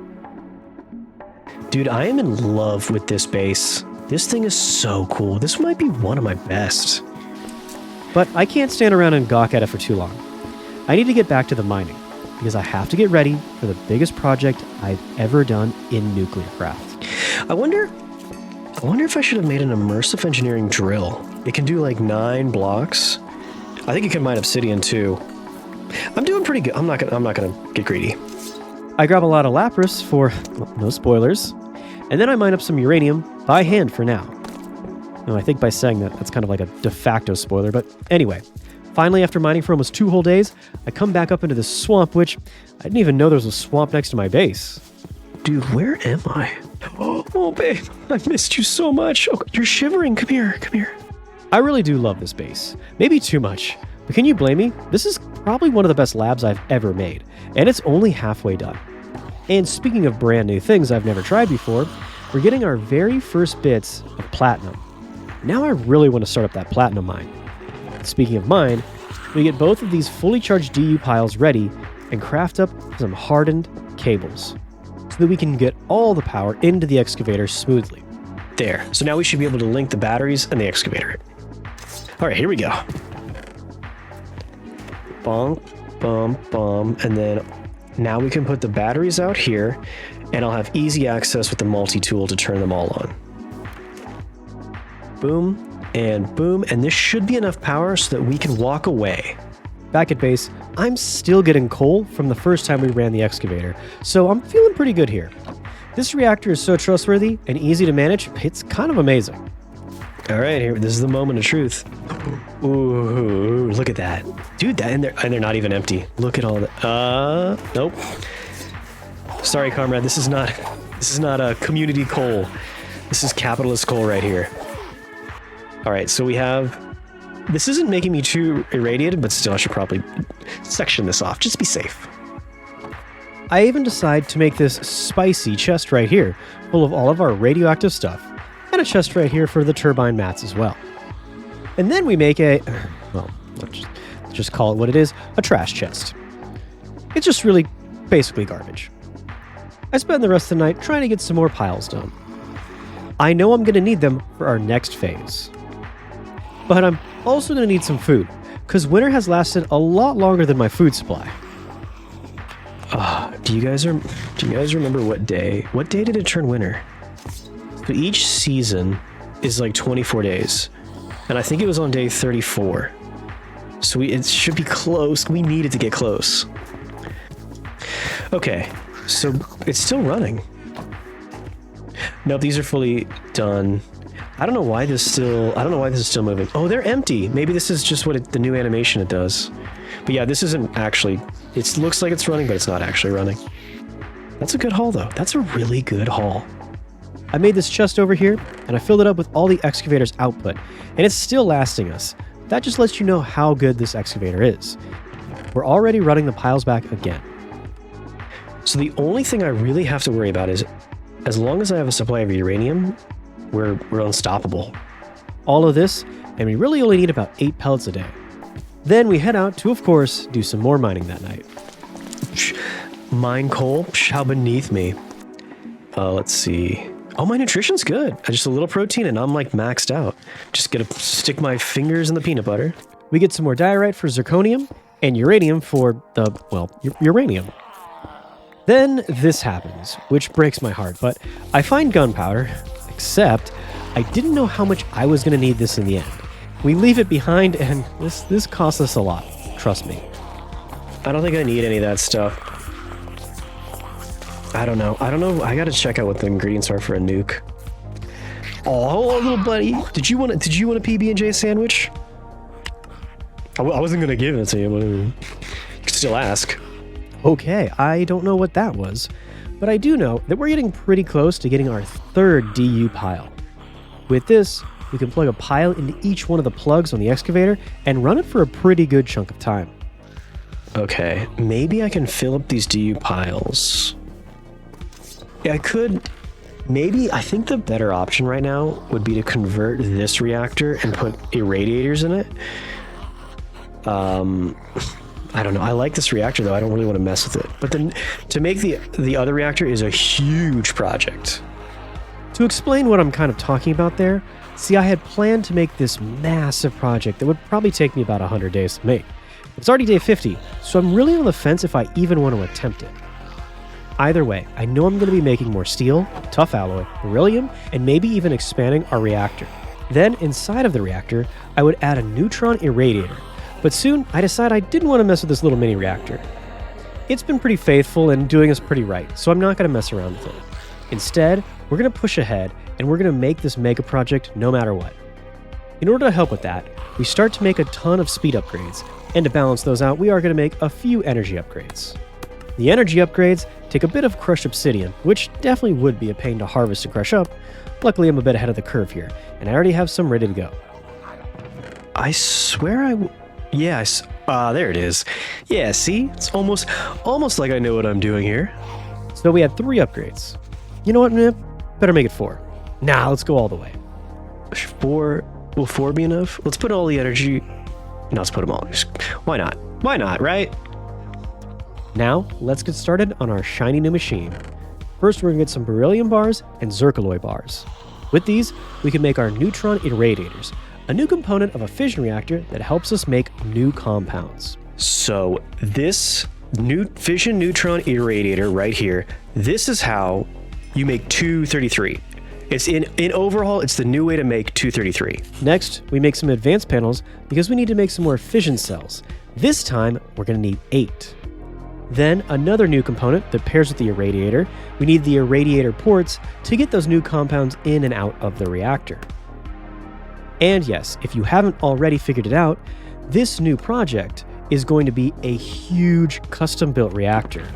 Dude, I am in love with this base. This thing is so cool. This might be one of my best. But I can't stand around and gawk at it for too long. I need to get back to the mining, because I have to get ready for the biggest project I've ever done in Nuclearcraft. I wonder if I should have made an immersive engineering drill. It can do like 9 blocks. I think it can mine obsidian too. I'm doing pretty good. I'm not gonna get greedy. I grab a lot of lapis for, well, no spoilers, and then I mine up some uranium by hand for now. No, I think by saying that, that's kind of like a de facto spoiler, but anyway. Finally, after mining for almost 2 whole days, I come back up into this swamp, which I didn't even know there was a swamp next to my base. Dude, where am I? Oh, babe, I missed you so much. Oh, you're shivering. Come here, come here. I really do love this base. Maybe too much. But can you blame me? This is probably one of the best labs I've ever made, and it's only halfway done. And speaking of brand new things I've never tried before, we're getting our very first bits of platinum. Now I really want to start up that platinum mine. Speaking of mine, we get both of these fully charged DU piles ready and craft up some hardened cables so that we can get all the power into the excavator smoothly. There. So now we should be able to link the batteries and the excavator. All right, here we go. Bonk, bum, bum, and then now we can put the batteries out here, and I'll have easy access with the multi-tool to turn them all on. Boom, and this should be enough power so that we can walk away. Back at base, I'm still getting coal from the first time we ran the excavator, so I'm feeling pretty good here. This reactor is so trustworthy and easy to manage, it's kind of amazing. All right, here, this is the moment of truth. Ooh, look at that. Dude, and they're not even empty. Look at all that. Nope. Sorry, comrade, this is not a community coal. This is capitalist coal right here. All right, so we have... This isn't making me too irradiated, but still I should probably section this off. Just be safe. I even decide to make this spicy chest right here, full of all of our radioactive stuff, and a chest right here for the turbine mats as well. And then we make a... Well, let's just call it what it is, a trash chest. It's just really basically garbage. I spend the rest of the night trying to get some more piles done. I know I'm going to need them for our next phase. But I'm also going to need some food, because winter has lasted a lot longer than my food supply. Do you guys remember what day? What day did it turn winter? So each season is like 24 days. And I think it was on day 34. So it should be close. We needed to get close. Okay, so it's still running. Nope, these are fully done. I don't know why this is still moving. Oh, they're empty. Maybe this is just what the new animation it does. But yeah, this isn't actually... It looks like it's running, but it's not actually running. That's a good haul, though. That's a really good haul. I made this chest over here, and I filled it up with all the excavator's output, and it's still lasting us. That just lets you know how good this excavator is. We're already running the piles back again. So the only thing I really have to worry about is, as long as I have a supply of uranium, we're unstoppable. All of this, and we really only need about 8 pellets a day. Then we head out to, of course, do some more mining that night. Mine coal? How beneath me. Let's see. Oh, my nutrition's good. Just a little protein and I'm like maxed out. Just gonna stick my fingers in the peanut butter. We get some more diorite for zirconium and uranium for the, well, uranium. Then this happens, which breaks my heart, but I find gunpowder, except I didn't know how much I was gonna need this in the end. We leave it behind and this costs us a lot, trust me. I don't think I need any of that stuff. I don't know. I gotta check out what the ingredients are for a nuke. Oh, little buddy. Did you want a PB&J sandwich? I wasn't gonna give it to you, but you can still ask. Okay, I don't know what that was, but I do know that we're getting pretty close to getting our 3rd DU pile. With this, we can plug a pile into each one of the plugs on the excavator and run it for a pretty good chunk of time. Okay, maybe I can fill up these DU piles. Yeah, I could. Maybe, I think the better option right now would be to convert this reactor and put irradiators in it. I don't know. I like this reactor, though. I don't really want to mess with it. But then to make the other reactor is a huge project. To explain what I'm kind of talking about there, see, I had planned to make this massive project that would probably take me about 100 days to make. It's already day 50, so I'm really on the fence if I even want to attempt it. Either way, I know I'm going to be making more steel, tough alloy, beryllium, and maybe even expanding our reactor. Then, inside of the reactor, I would add a neutron irradiator. But soon, I decided I didn't want to mess with this little mini reactor. It's been pretty faithful and doing us pretty right, so I'm not going to mess around with it. Instead, we're going to push ahead, and we're going to make this mega project no matter what. In order to help with that, we start to make a ton of speed upgrades, and to balance those out, we are going to make a few energy upgrades. The energy upgrades take a bit of crushed obsidian, which definitely would be a pain to harvest and crush up. Luckily, I'm a bit ahead of the curve here, and I already have some ready to go. I swear yes, there it is. Yeah, see? It's almost like I know what I'm doing here. So we had 3 upgrades. You know what, Nip? Better make it 4. Nah, let's go all the way. 4? Will 4 be enough? Let's put all the energy... No, let's put them all. Why not? Why not, right? Now, let's get started on our shiny new machine. First, we're going to get some beryllium bars and zircaloy bars. With these, we can make our neutron irradiators, a new component of a fission reactor that helps us make new compounds. So this new fission neutron irradiator right here, this is how you make 233. It's in Overhaul, it's the new way to make 233. Next, we make some advanced panels because we need to make some more fission cells. This time, we're going to need 8. Then, another new component that pairs with the irradiator. We need the irradiator ports to get those new compounds in and out of the reactor. And yes, if you haven't already figured it out, this new project is going to be a huge custom-built reactor.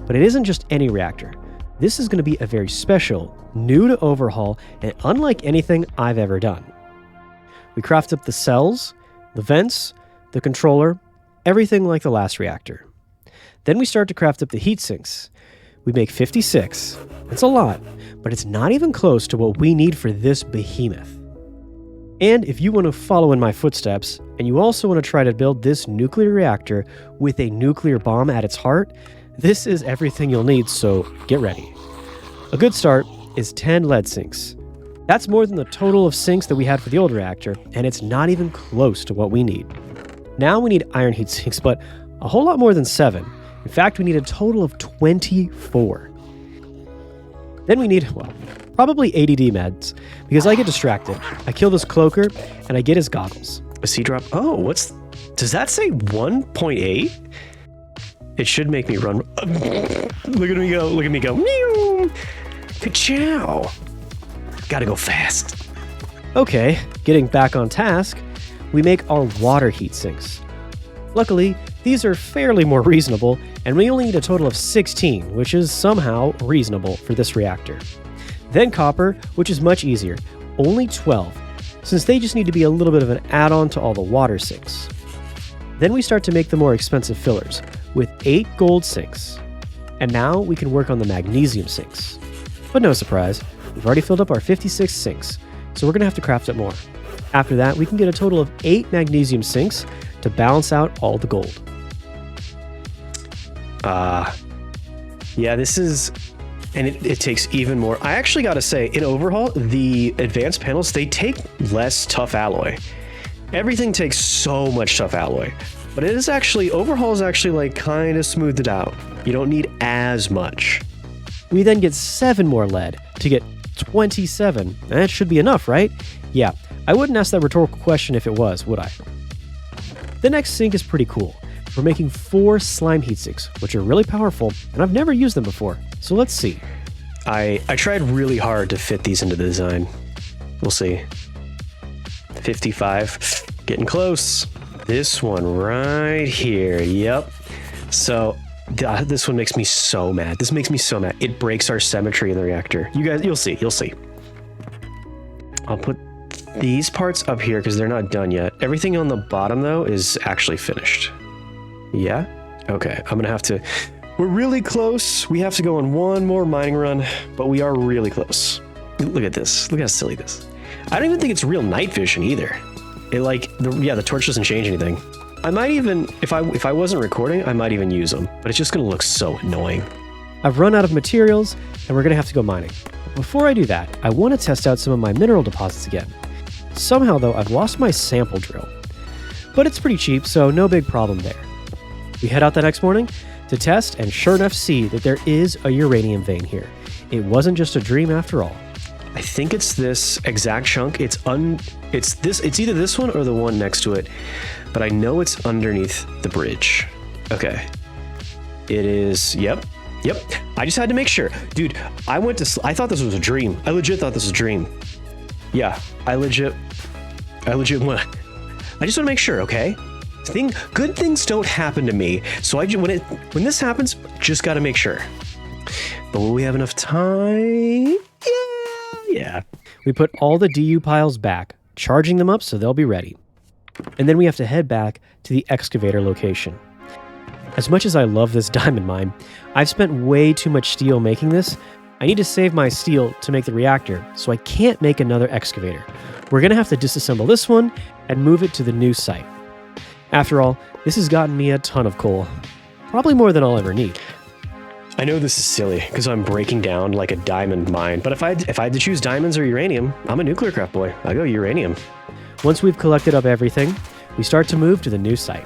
But it isn't just any reactor. This is going to be a very special, new to Overhaul, and unlike anything I've ever done. We craft up the cells, the vents, the controller, everything like the last reactor. Then we start to craft up the heat sinks. We make 56. It's a lot, but it's not even close to what we need for this behemoth. And if you want to follow in my footsteps, and you also want to try to build this nuclear reactor with a nuclear bomb at its heart, this is everything you'll need, so get ready. A good start is 10 lead sinks. That's more than the total of sinks that we had for the old reactor, and it's not even close to what we need. Now we need iron heat sinks, but a whole lot more than 7. In fact, we need a total of 24. Then we need, well, probably ADD meds, because I get distracted. I kill this cloaker, and I get his goggles. A sea drop. Oh, does that say 1.8? It should make me run. Look at me go. Look at me go. Meow. Ka-chow. Gotta go fast. Okay, getting back on task, we make our water heat sinks. Luckily, these are fairly more reasonable, and we only need a total of 16, which is somehow reasonable for this reactor. Then copper, which is much easier, only 12, since they just need to be a little bit of an add-on to all the water sinks. Then we start to make the more expensive fillers, with 8 gold sinks. And now we can work on the magnesium sinks. But no surprise, we've already filled up our 56 sinks, so we're going to have to craft up more. After that, we can get a total of 8 magnesium sinks to balance out all the gold. Yeah, this is... And it takes even more. I actually gotta say, in Overhaul, the advanced panels, they take less tough alloy. Everything takes so much tough alloy. But it is actually, Overhaul is actually like kind of smoothed it out. You don't need as much. We then get 7 more lead to get 27. That should be enough, right? Yeah, I wouldn't ask that rhetorical question if it was, would I? The next sink is pretty cool. We're making 4 slime heat sinks, which are really powerful, and I've never used them before. So let's see. I tried really hard to fit these into the design. We'll see. 55. Getting close. This one right here. Yep. So this one makes me so mad. This makes me so mad. It breaks our symmetry in the reactor. You guys, you'll see. You'll see. I'll put these parts up here because they're not done yet. Everything on the bottom, though, is actually finished. Yeah? Okay. I'm going to have to... We're really close. We have to go on one more mining run, but we are really close. Look at this. Look how silly this is. I don't even think it's real night vision either. It the torch doesn't change anything. I might even, if I wasn't recording, I might even use them, but it's just going to look so annoying. I've run out of materials, and we're going to have to go mining. Before I do that, I want to test out some of my mineral deposits again. Somehow, though, I've lost my sample drill. But it's pretty cheap, so no big problem there. We head out the next morning to test and sure enough see that there is a uranium vein here. It wasn't just a dream after all. I think it's this exact chunk. It's either this one or the one next to it, but I know it's underneath the bridge. Okay. It is, yep. I just had to make sure. Dude, I thought this was a dream. I legit thought this was a dream. Yeah, I legit want I just want to make sure, okay? Good things don't happen to me, so when this happens, just got to make sure. But will we have enough time? Yeah. We put all the DU piles back, charging them up so they'll be ready. And then we have to head back to the excavator location. As much as I love this diamond mine, I've spent way too much steel making this. I need to save my steel to make the reactor, so I can't make another excavator. We're going to have to disassemble this one and move it to the new site. After all, this has gotten me a ton of coal. Probably more than I'll ever need. I know this is silly because I'm breaking down like a diamond mine, but if I had to choose diamonds or uranium, I'm a Nuclearcraft boy. I go uranium. Once we've collected up everything, we start to move to the new site.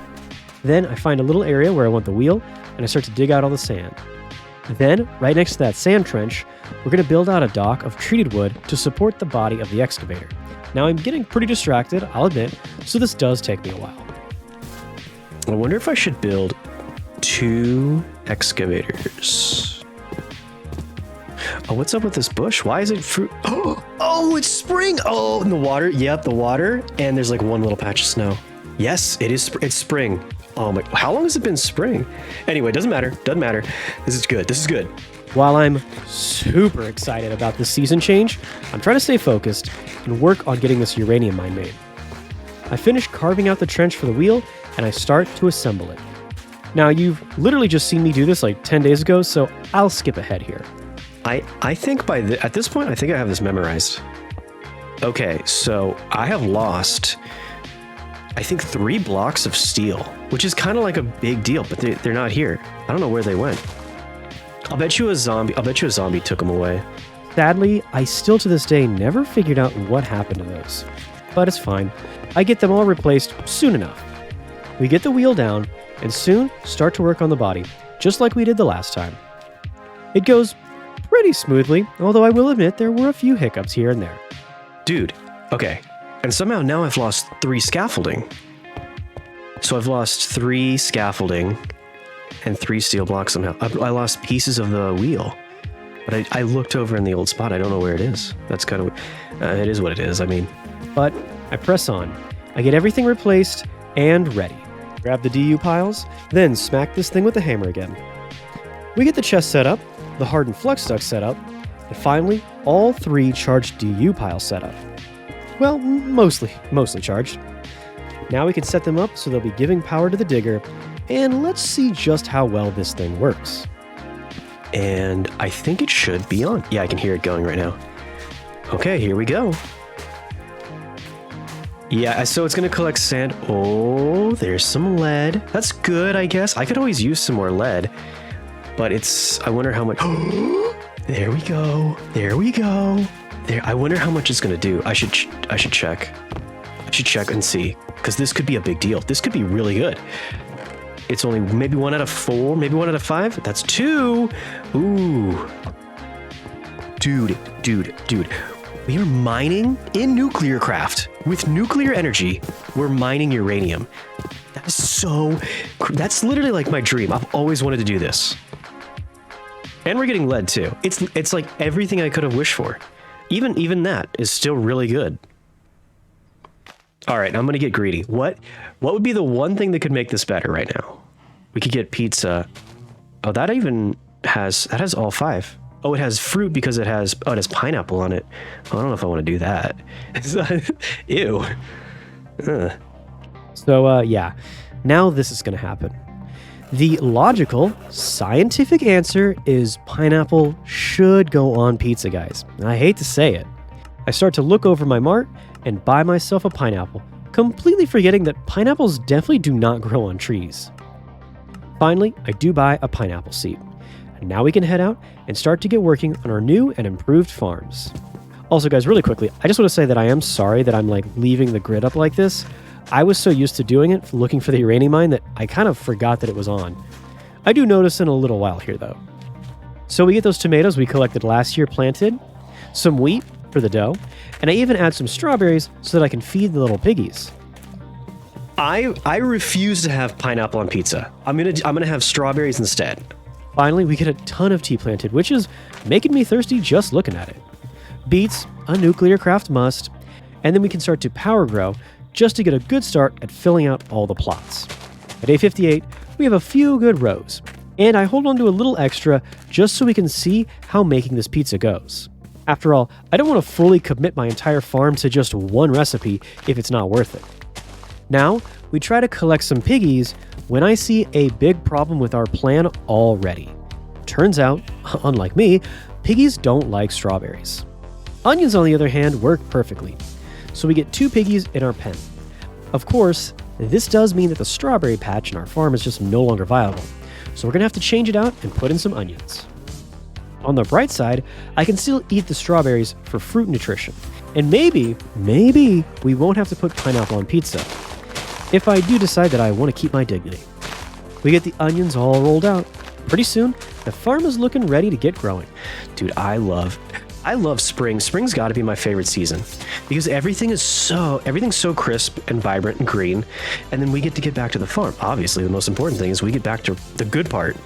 Then I find a little area where I want the wheel, and I start to dig out all the sand. Then, right next to that sand trench, we're going to build out a dock of treated wood to support the body of the excavator. Now, I'm getting pretty distracted, I'll admit, so this does take me a while. I wonder if I should build 2 excavators. Oh, what's up with this bush? Why is it fruit? Oh, it's spring. Oh, and the water. Yep, the water. And there's like one little patch of snow. Yes, it is. It's spring. Oh my, how long has it been spring? Anyway, doesn't matter. Doesn't matter. This is good. This is good. While I'm super excited about this season change, I'm trying to stay focused and work on getting this uranium mine made. I finish carving out the trench for the wheel, and I start to assemble it. Now, you've literally just seen me do this like 10 days ago, so I'll skip ahead here. I think at this point, I think I have this memorized. Okay, so I have lost, I think, 3 blocks of steel, which is kind of like a big deal, but they're not here. I don't know where they went. I'll bet you a zombie took them away. Sadly, I still to this day never figured out what happened to those. But it's fine. I get them all replaced soon enough. We get the wheel down, and soon start to work on the body, just like we did the last time. It goes pretty smoothly, although I will admit there were a few hiccups here and there. Dude, okay. And somehow now I've lost 3 scaffolding. So I've lost 3 scaffolding and 3 steel blocks somehow. I lost pieces of the wheel. But I looked over in the old spot. I don't know where it is. That's kind of... it is what it is, I mean. But I press on. I get everything replaced and ready. Grab the DU piles, then smack this thing with the hammer again. We get the chest set up, the hardened flux duct set up, and finally, all 3 charged DU piles set up. Well, mostly charged. Now we can set them up so they'll be giving power to the digger, and let's see just how well this thing works. And I think it should be on. Yeah, I can hear it going right now. Okay, here we go. Yeah, so it's going to collect sand. Oh, there's some lead. That's good, I guess. I could always use some more lead. But I wonder how much... There we go. There we go. There. I wonder how much it's going to do. I should check. I should check and see. Because this could be a big deal. This could be really good. It's only maybe 1 out of 4, maybe 1 out of 5. That's 2. Ooh. Dude. We are mining in Nuclearcraft. With nuclear energy, we're mining uranium. That's literally like my dream. I've always wanted to do this. And we're getting lead too. It's like everything I could have wished for. Even that is still really good. All right, I'm gonna get greedy. What would be the one thing that could make this better right now? We could get pizza. Oh, that has all 5. Oh, it has fruit because it has pineapple on it. Oh, I don't know if I want to do that. Ew. Ugh. So, yeah, now this is going to happen. The logical, scientific answer is pineapple should go on pizza, guys. I hate to say it. I start to look over my mart and buy myself a pineapple, completely forgetting that pineapples definitely do not grow on trees. Finally, I do buy a pineapple seed. And now we can head out and start to get working on our new and improved farms. Also, guys, really quickly, I just want to say that I am sorry that I'm leaving the grid up like this. I was so used to doing it, looking for the uranium mine, that I kind of forgot that it was on. I do notice in a little while here, though. So we get those tomatoes we collected last year planted, some wheat for the dough, and I even add some strawberries so that I can feed the little piggies. I refuse to have pineapple on pizza. I'm gonna have strawberries instead. Finally, we get a ton of tea planted, which is making me thirsty just looking at it. Beets, a Nuclearcraft must, and then we can start to power grow just to get a good start at filling out all the plots. At day 58, we have a few good rows, and I hold on to a little extra just so we can see how making this pizza goes. After all, I don't want to fully commit my entire farm to just one recipe if it's not worth it. Now, we try to collect some piggies when I see a big problem with our plan already. Turns out, unlike me, piggies don't like strawberries. Onions, on the other hand, work perfectly. So we get 2 piggies in our pen. Of course, this does mean that the strawberry patch in our farm is just no longer viable. So we're gonna have to change it out and put in some onions. On the bright side, I can still eat the strawberries for fruit nutrition. And maybe we won't have to put pineapple on pizza, if I do decide that I want to keep my dignity. We get the onions all rolled out. Pretty soon, The farm is looking ready to get growing. Dude, I love spring. Spring's got to be my favorite season because everything's so crisp and vibrant and green, and then we get to get back to the farm. Obviously, the most important thing is we get back to the good part.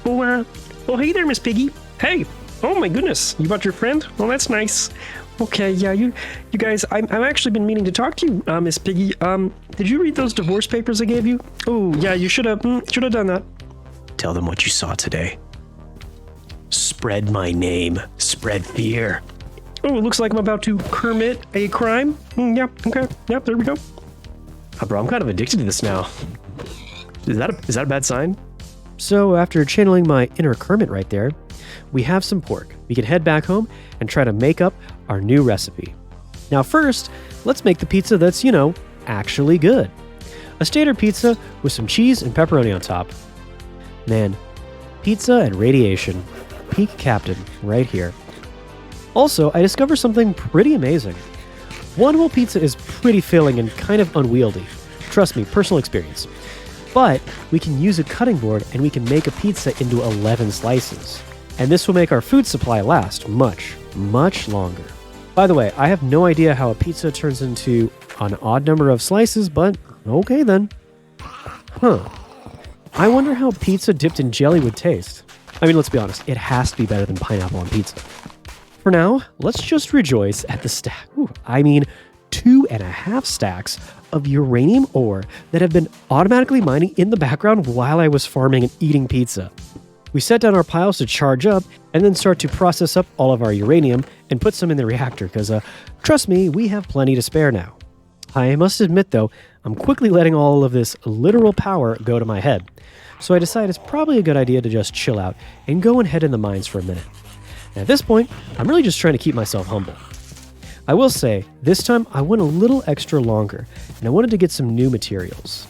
Oh, hey there, Miss Piggy. Hey. Oh my goodness, you brought your friend? Well, that's nice. Okay, yeah, you guys, I've actually been meaning to talk to you, Miss Piggy. Did you read those divorce papers I gave you? Oh, yeah, you should have done that. Tell them what you saw today. Spread my name. Spread fear. Oh, it looks like I'm about to commit a crime. Yeah, okay, yeah, there we go. Bro, I'm kind of addicted to this now. Is that a bad sign? So after channeling my inner Kermit right there, we have some pork. We can head back home and try to make up our new recipe. Now first, let's make the pizza that's, actually good. A standard pizza with some cheese and pepperoni on top. Man, pizza and radiation. Peak Captain right here. Also, I discovered something pretty amazing. One whole pizza is pretty filling and kind of unwieldy. Trust me, personal experience. But we can use a cutting board and we can make a pizza into 11 slices. And this will make our food supply last much, much longer. By the way, I have no idea how a pizza turns into an odd number of slices, but okay then. I wonder how pizza dipped in jelly would taste. I mean, let's be honest, it has to be better than pineapple on pizza. For now, let's just rejoice at the 2.5 stacks of uranium ore that have been automatically mining in the background while I was farming and eating pizza. We set down our piles to charge up and then start to process up all of our uranium and put some in the reactor because, trust me, we have plenty to spare now. I must admit though, I'm quickly letting all of this literal power go to my head. So I decide it's probably a good idea to just chill out and go and head in the mines for a minute. And at this point, I'm really just trying to keep myself humble. I will say, this time I went a little extra longer and I wanted to get some new materials.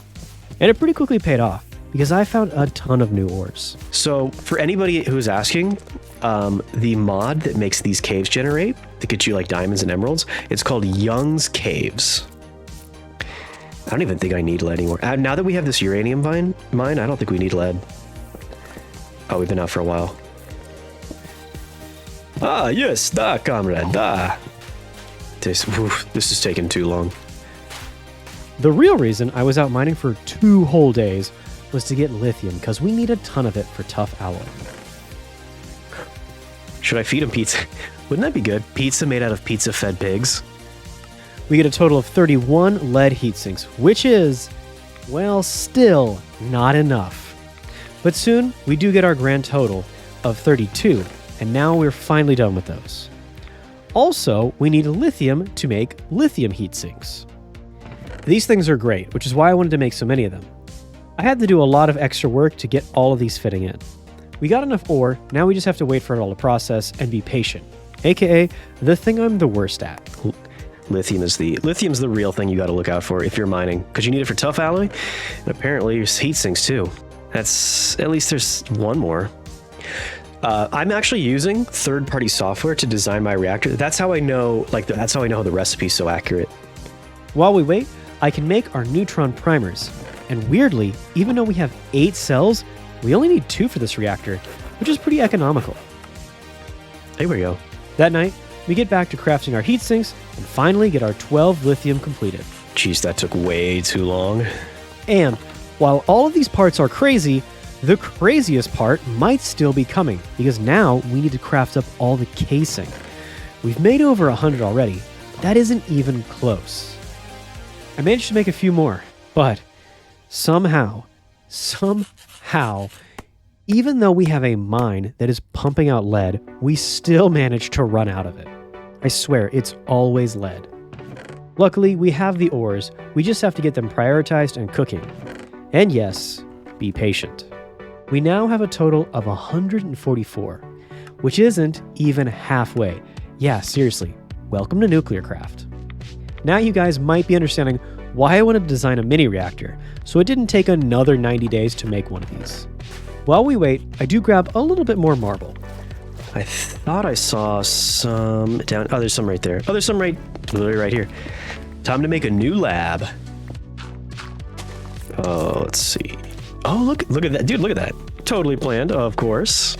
And it pretty quickly paid off because I found a ton of new ores. So for anybody who's asking, the mod that makes these caves generate, that gets you like diamonds and emeralds, it's called Young's Caves. I don't even think I need lead anymore. Now that we have this uranium mine, I don't think we need lead. Oh, we've been out for a while. Ah, yes, da, comrade, da. This is taking too long. The real reason I was out mining for 2 whole days was to get lithium, because we need a ton of it for tough alloy. Should I feed him pizza? Wouldn't that be good? Pizza made out of pizza-fed pigs? We get a total of 31 lead heatsinks, which is, well, still not enough. But soon, we do get our grand total of 32, and now we're finally done with those. Also, we need lithium to make lithium heatsinks. These things are great, which is why I wanted to make so many of them. I had to do a lot of extra work to get all of these fitting in. We got enough ore, now we just have to wait for it all to process and be patient. AKA, the thing I'm the worst at. Lithium's the real thing you got to look out for if you're mining, because you need it for tough alloy, and apparently your heat sinks too. At least there's one more. I'm actually using third-party software to design my reactor. That's how I know, that's how I know the recipe's so accurate. While we wait, I can make our neutron primers. And weirdly, even though we have 8 cells, we only need 2 for this reactor, which is pretty economical. There we go. That night, we get back to crafting our heat sinks and finally get our 12 lithium completed. Jeez, that took way too long. And while all of these parts are crazy, the craziest part might still be coming because now we need to craft up all the casing. We've made over 100 already. That isn't even close. I managed to make a few more, but somehow, even though we have a mine that is pumping out lead, we still manage to run out of it. I swear, it's always lead. Luckily, we have the ores, we just have to get them prioritized and cooking. And yes, be patient. We now have a total of 144, which isn't even halfway. Yeah, seriously, welcome to Nuclearcraft. Now you guys might be understanding why I wanted to design a mini reactor, so it didn't take another 90 days to make one of these. While we wait, I do grab a little bit more marble. I thought I saw some down. Oh, there's some right there. Oh, there's some literally right here. Time to make a new lab. Oh, let's see. Oh, look at that. Dude, look at that. Totally planned, of course.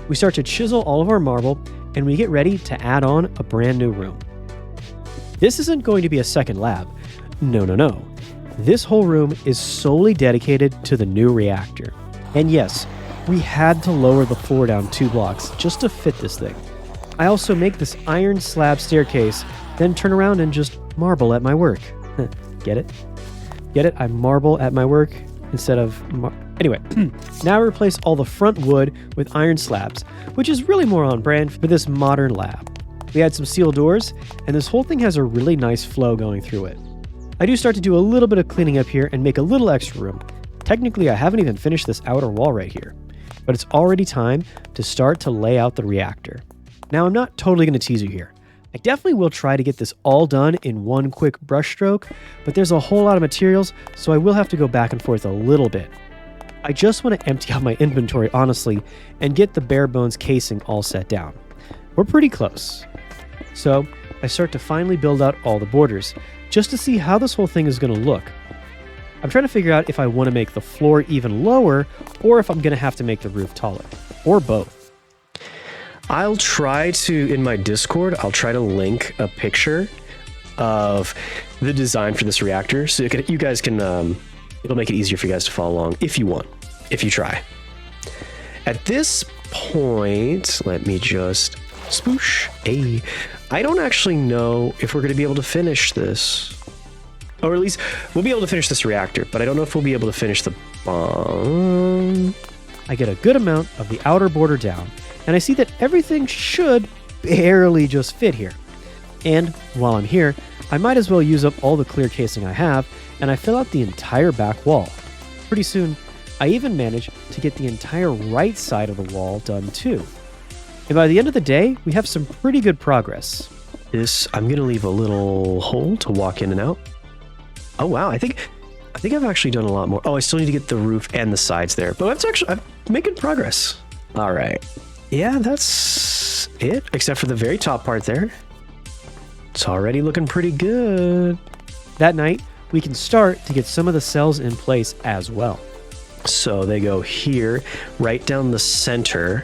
We start to chisel all of our marble, and we get ready to add on a brand new room. This isn't going to be a second lab. No. This whole room is solely dedicated to the new reactor. And yes, we had to lower the floor down 2 blocks just to fit this thing. I also make this iron slab staircase, then turn around and just marble at my work. Get it? Get it? I marble at my work instead of... Anyway, now I replace all the front wood with iron slabs, which is really more on brand for this modern lab. We add some steel doors, and this whole thing has a really nice flow going through it. I do start to do a little bit of cleaning up here and make a little extra room. Technically, I haven't even finished this outer wall right here, but it's already time to start to lay out the reactor. Now, I'm not totally going to tease you here. I definitely will try to get this all done in one quick brush stroke, but there's a whole lot of materials, so I will have to go back and forth a little bit. I just want to empty out my inventory, honestly, and get the bare bones casing all set down. We're pretty close. So I start to finally build out all the borders, just to see how this whole thing is going to look. I'm trying to figure out if I want to make the floor even lower, or if I'm going to have to make the roof taller, or both. I'll try to, in my Discord, I'll try to link a picture of the design for this reactor, so you guys can, it'll make it easier for you guys to follow along, if you want, if you try. At this point, let me just spoosh. Hey, I don't actually know if we're going to be able to finish this. Or at least, we'll be able to finish this reactor, but I don't know if we'll be able to finish the bomb. I get a good amount of the outer border down, and I see that everything should barely just fit here. And while I'm here, I might as well use up all the clear casing I have, and I fill out the entire back wall. Pretty soon, I even manage to get the entire right side of the wall done too. And by the end of the day, we have some pretty good progress. I'm going to leave a little hole to walk in and out. Oh wow, I think I've actually done a lot more. Oh, I still need to get the roof and the sides there, but I'm making progress. All right. Yeah, that's it, except for the very top part there. It's already looking pretty good. That night, we can start to get some of the cells in place as well. So they go here, right down the center,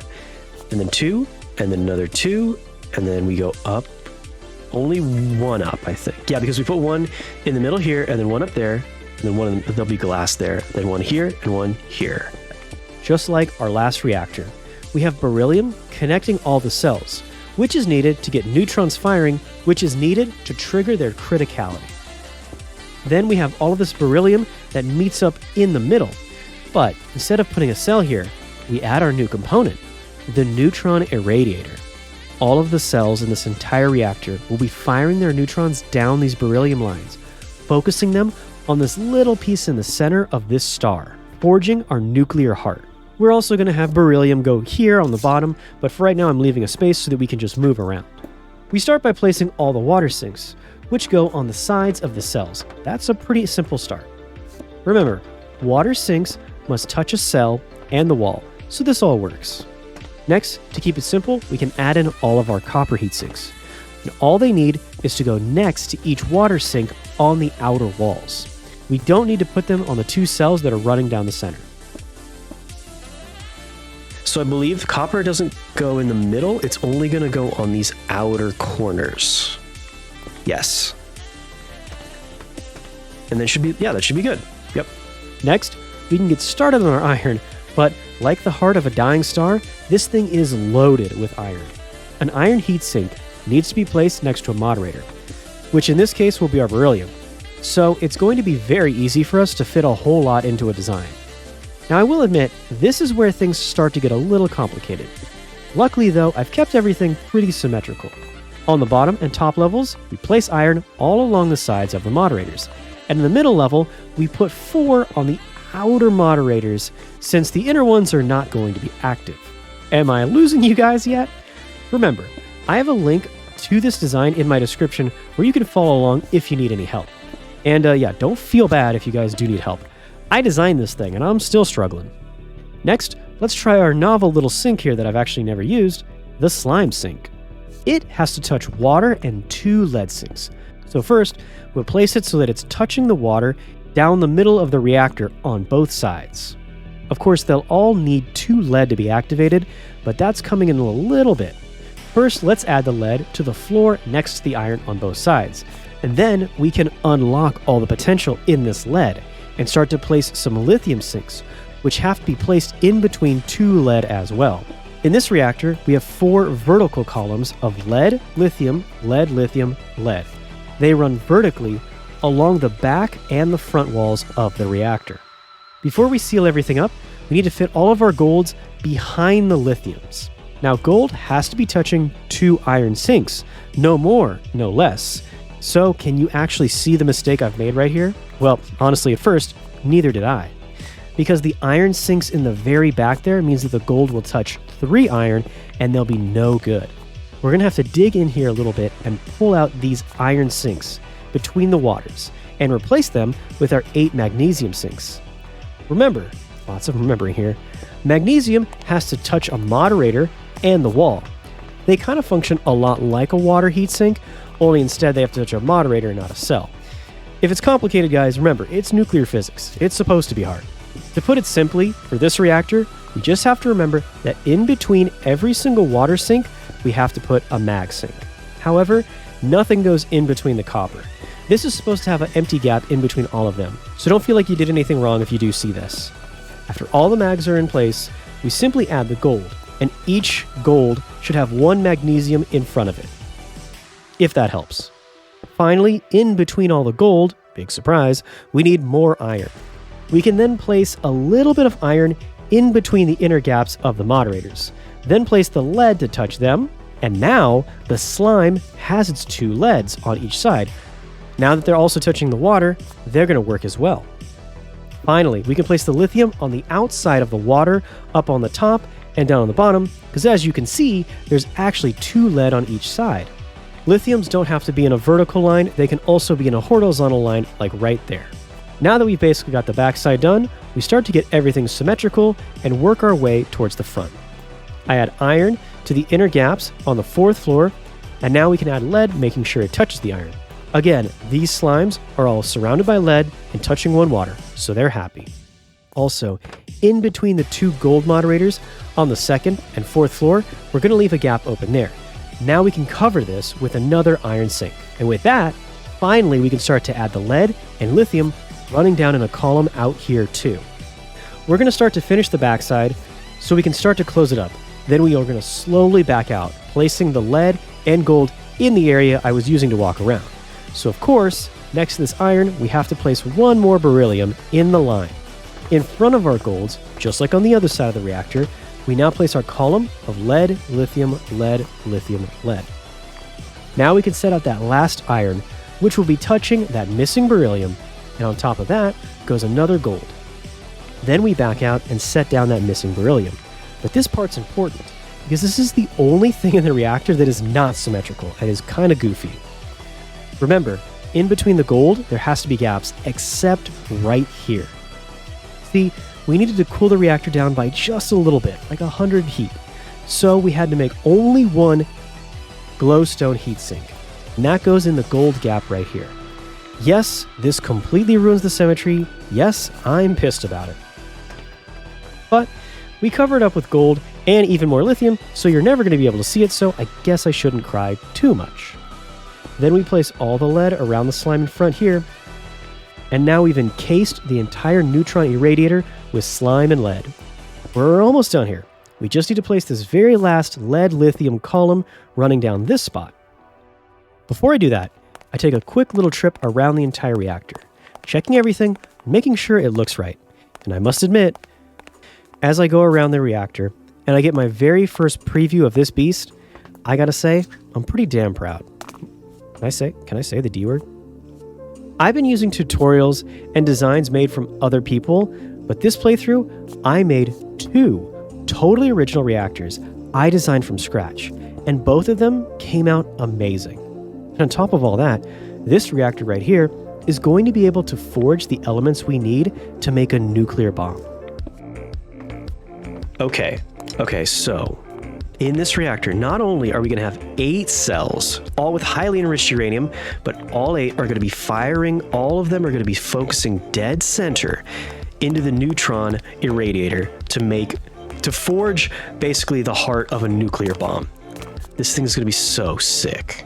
and then 2, and then another 2, and then we go up. Only 1 up, I think. Yeah, because we put 1 in the middle here, and then 1 up there, and then there'll be glass there, then 1 here, and 1 here. Just like our last reactor, we have beryllium connecting all the cells, which is needed to get neutrons firing, which is needed to trigger their criticality. Then we have all of this beryllium that meets up in the middle, but instead of putting a cell here, we add our new component, the neutron irradiator. All of the cells in this entire reactor will be firing their neutrons down these beryllium lines, focusing them on this little piece in the center of this star, forging our nuclear heart. We're also going to have beryllium go here on the bottom, but for right now I'm leaving a space so that we can just move around. We start by placing all the water sinks, which go on the sides of the cells. That's a pretty simple start. Remember, water sinks must touch a cell and the wall, so this all works. Next, to keep it simple, we can add in all of our copper heat sinks. And all they need is to go next to each water sink on the outer walls. We don't need to put them on the 2 cells that are running down the center. So I believe copper doesn't go in the middle, it's only going to go on these outer corners. Yes. And then that should be good. Yep. Next, we can get started on our iron, but like the heart of a dying star, this thing is loaded with iron. An iron heatsink needs to be placed next to a moderator, which in this case will be our beryllium. So it's going to be very easy for us to fit a whole lot into a design. Now I will admit, this is where things start to get a little complicated. Luckily though, I've kept everything pretty symmetrical. On the bottom and top levels, we place iron all along the sides of the moderators. And in the middle level, we put 4 on the outer moderators, since the inner ones are not going to be active. Am I losing you guys yet? Remember, I have a link to this design in my description where you can follow along if you need any help. And yeah, don't feel bad if you guys do need help. I designed this thing and I'm still struggling. Next, let's try our novel little sink here that I've actually never used, the slime sink. It has to touch water and 2 lead sinks. So first, we'll place it so that it's touching the water down the middle of the reactor on both sides. Of course, they'll all need 2 lead to be activated, but that's coming in a little bit. First, let's add the lead to the floor next to the iron on both sides, and then we can unlock all the potential in this lead and start to place some lithium sinks, which have to be placed in between 2 lead as well. In this reactor, we have 4 vertical columns of lead, lithium, lead, lithium, lead. They run vertically along the back and the front walls of the reactor. Before we seal everything up, we need to fit all of our golds behind the lithiums. Now, gold has to be touching 2 iron sinks, no more, no less. So, can you actually see the mistake I've made right here? Well, honestly, at first, neither did I. Because the iron sinks in the very back there means that the gold will touch 3 iron and they'll be no good. We're going to have to dig in here a little bit and pull out these iron sinks between the waters and replace them with our 8 magnesium sinks. Remember, lots of remembering here, magnesium has to touch a moderator and the wall. They kind of function a lot like a water heat sink, only instead they have to touch a moderator, not a cell. If it's complicated, guys, remember, it's nuclear physics. It's supposed to be hard. To put it simply, for this reactor, we just have to remember that in between every single water sink, we have to put a mag sink. However, nothing goes in between the copper. This is supposed to have an empty gap in between all of them, so don't feel like you did anything wrong if you do see this. After all the mags are in place, we simply add the gold, and each gold should have 1 magnesium in front of it, if that helps. Finally, in between all the gold, big surprise, we need more iron. We can then place a little bit of iron in between the inner gaps of the moderators, then place the lead to touch them, and now the slime has its 2 leads on each side. Now that they're also touching the water, they're going to work as well. Finally, we can place the lithium on the outside of the water, up on the top and down on the bottom, because as you can see, there's actually 2 lead on each side. Lithiums don't have to be in a vertical line, they can also be in a horizontal line, like right there. Now that we've basically got the backside done, we start to get everything symmetrical and work our way towards the front. I add iron to the inner gaps on the 4th floor, and now we can add lead, making sure it touches the iron. Again, these slimes are all surrounded by lead and touching 1 water, so they're happy. Also, in between the 2 gold moderators on the 2nd and 4th floor, we're going to leave a gap open there. Now we can cover this with another iron sink. And with that, finally we can start to add the lead and lithium running down in a column out here too. We're going to start to finish the backside so we can start to close it up. Then we are going to slowly back out, placing the lead and gold in the area I was using to walk around. So of course, next to this iron, we have to place 1 more beryllium in the line. In front of our golds, just like on the other side of the reactor, we now place our column of lead, lithium, lead, lithium, lead. Now we can set out that last iron, which will be touching that missing beryllium, and on top of that goes another gold. Then we back out and set down that missing beryllium. But this part's important, because this is the only thing in the reactor that is not symmetrical and is kind of goofy. Remember, in between the gold, there has to be gaps, except right here. See, we needed to cool the reactor down by just a little bit, like 100 heat. So we had to make only 1 glowstone heatsink, and that goes in the gold gap right here. Yes, this completely ruins the symmetry. Yes, I'm pissed about it. But we cover it up with gold and even more lithium, so you're never going to be able to see it, so I guess I shouldn't cry too much. Then we place all the lead around the slime in front here, and now we've encased the entire neutron irradiator with slime and lead. We're almost done here. We just need to place this very last lead-lithium column running down this spot. Before I do that, I take a quick little trip around the entire reactor, checking everything, making sure it looks right. And I must admit, as I go around the reactor and I get my very first preview of this beast, I gotta say, I'm pretty damn proud. Can I say the D word? I've been using tutorials and designs made from other people, but this playthrough, I made 2 totally original reactors I designed from scratch, and both of them came out amazing. And on top of all that, this reactor right here is going to be able to forge the elements we need to make a nuclear bomb. Okay, so in this reactor, not only are we going to have 8 cells, all with highly enriched uranium, but all 8 are going to be firing, all of them are going to be focusing dead center into the neutron irradiator to forge basically the heart of a nuclear bomb. This thing is going to be so sick.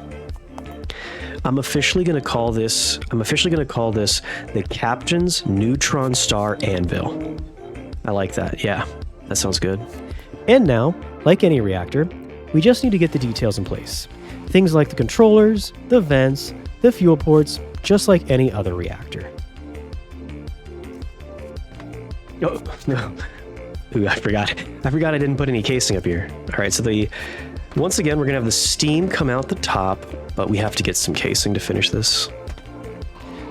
I'm officially going to call this the Captain's Neutron Star Anvil. I like that. Yeah, that sounds good. And now, like any reactor, we just need to get the details in place. Things like the controllers, the vents, the fuel ports, just like any other reactor. Oh, no. Ooh, I forgot I didn't put any casing up here. All right, so once again, we're going to have the steam come out the top, but we have to get some casing to finish this.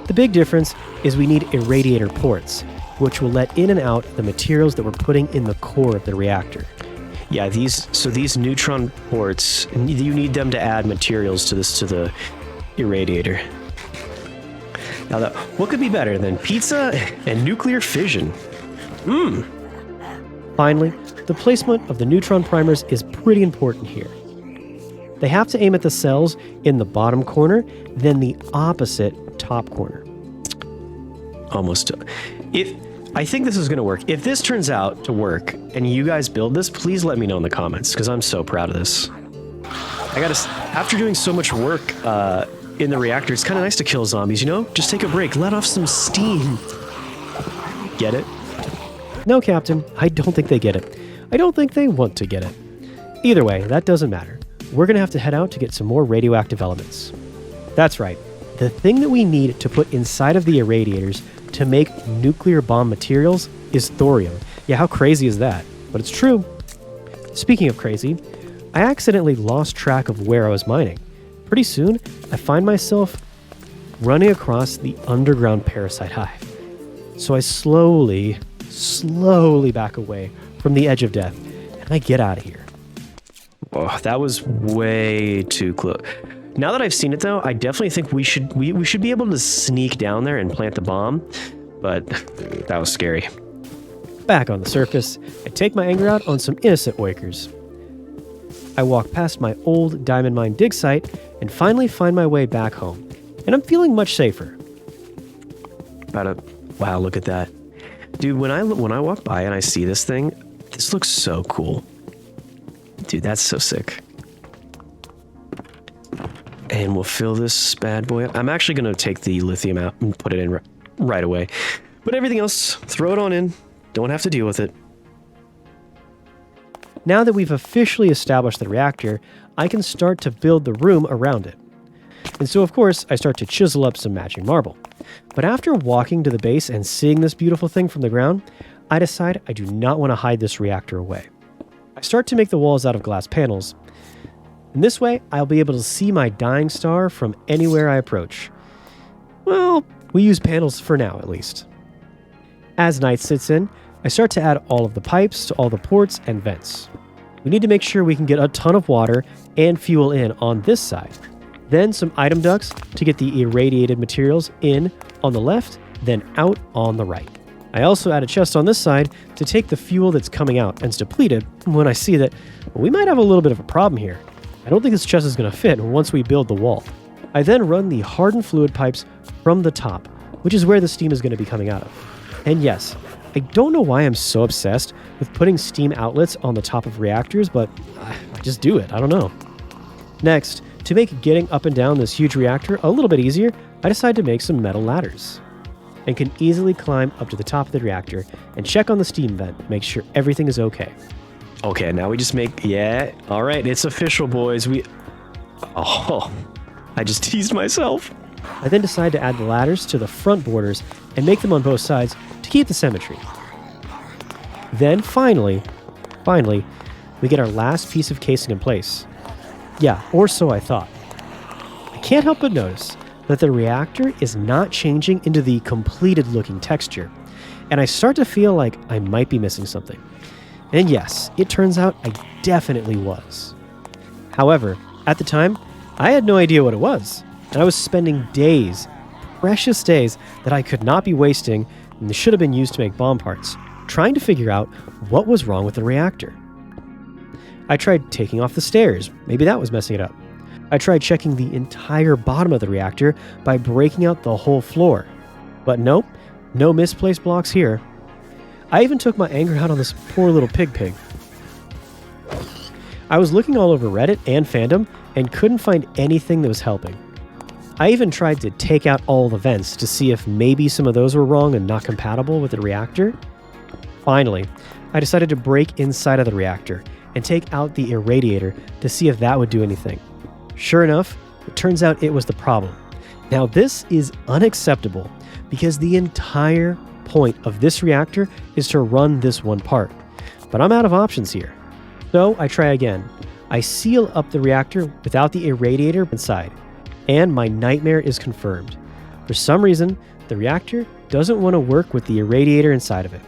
The big difference is we need irradiator ports, which will let in and out the materials that we're putting in the core of the reactor. Yeah, these neutron ports, you need them to add materials to the irradiator. Now, what could be better than pizza and nuclear fission? Finally, the placement of the neutron primers is pretty important here. They have to aim at the cells in the bottom corner, then the opposite top corner. Almost. I think this is going to work. If this turns out to work and you guys build this, please let me know in the comments because I'm so proud of this. After doing so much work in the reactor, it's kind of nice to kill zombies, you know? Just take a break, let off some steam. Get it? No, Captain, I don't think they get it. I don't think they want to get it. Either way, that doesn't matter. We're going to have to head out to get some more radioactive elements. That's right. The thing that we need to put inside of the irradiators to make nuclear bomb materials is thorium. Yeah, how crazy is that? But it's true. Speaking of crazy, I accidentally lost track of where I was mining. Pretty soon, I find myself running across the underground Parasite hive. So I slowly back away from the edge of death, and I get out of here. Oh, that was way too close. Now that I've seen it, though, I definitely think we should be able to sneak down there and plant the bomb, but that was scary. Back on the surface, I take my anger out on some innocent oikers. I walk past my old diamond mine dig site and finally find my way back home, and I'm feeling much safer. Wow, look at that. Dude, when I walk by and I see this thing, this looks so cool. Dude, that's so sick. And we'll fill this bad boy up. I'm actually going to take the lithium out and put it in right away. But everything else, throw it on in. Don't have to deal with it. Now that we've officially established the reactor, I can start to build the room around it. And so, of course, I start to chisel up some matching marble. But after walking to the base and seeing this beautiful thing from the ground, I decide I do not want to hide this reactor away. I start to make the walls out of glass panels. In this way, I'll be able to see my dying star from anywhere I approach. Well, we use panels for now, at least. As night sits in, I start to add all of the pipes to all the ports and vents. We need to make sure we can get a ton of water and fuel in on this side. Then some item ducts to get the irradiated materials in on the left, then out on the right. I also add a chest on this side to take the fuel that's coming out and it's depleted when I see that we might have a little bit of a problem here. I don't think this chest is going to fit once we build the wall. I then run the hardened fluid pipes from the top, which is where the steam is going to be coming out of. And yes, I don't know why I'm so obsessed with putting steam outlets on the top of reactors, but I just do it. I don't know. Next, to make getting up and down this huge reactor a little bit easier, I decide to make some metal ladders and can easily climb up to the top of the reactor and check on the steam vent, make sure everything is okay. Okay, now we just yeah, all right, it's official, boys. I just teased myself. I then decide to add the ladders to the front borders and make them on both sides to keep the symmetry. Then finally, we get our last piece of casing in place. Yeah, or so I thought. I can't help but notice that the reactor is not changing into the completed looking texture, and I start to feel like I might be missing something. And yes, it turns out I definitely was. However, at the time, I had no idea what it was, and I was spending days, precious days, that I could not be wasting and should have been used to make bomb parts, trying to figure out what was wrong with the reactor. I tried taking off the stairs, maybe that was messing it up. I tried checking the entire bottom of the reactor by breaking out the whole floor. But nope, no misplaced blocks here. I even took my anger out on this poor little pig. I was looking all over Reddit and fandom and couldn't find anything that was helping. I even tried to take out all the vents to see if maybe some of those were wrong and not compatible with the reactor. Finally, I decided to break inside of the reactor and take out the irradiator to see if that would do anything. Sure enough, it turns out it was the problem. Now this is unacceptable because the entire point of this reactor is to run this one part. But I'm out of options here. So I try again. I seal up the reactor without the irradiator inside, and my nightmare is confirmed. For some reason, the reactor doesn't want to work with the irradiator inside of it.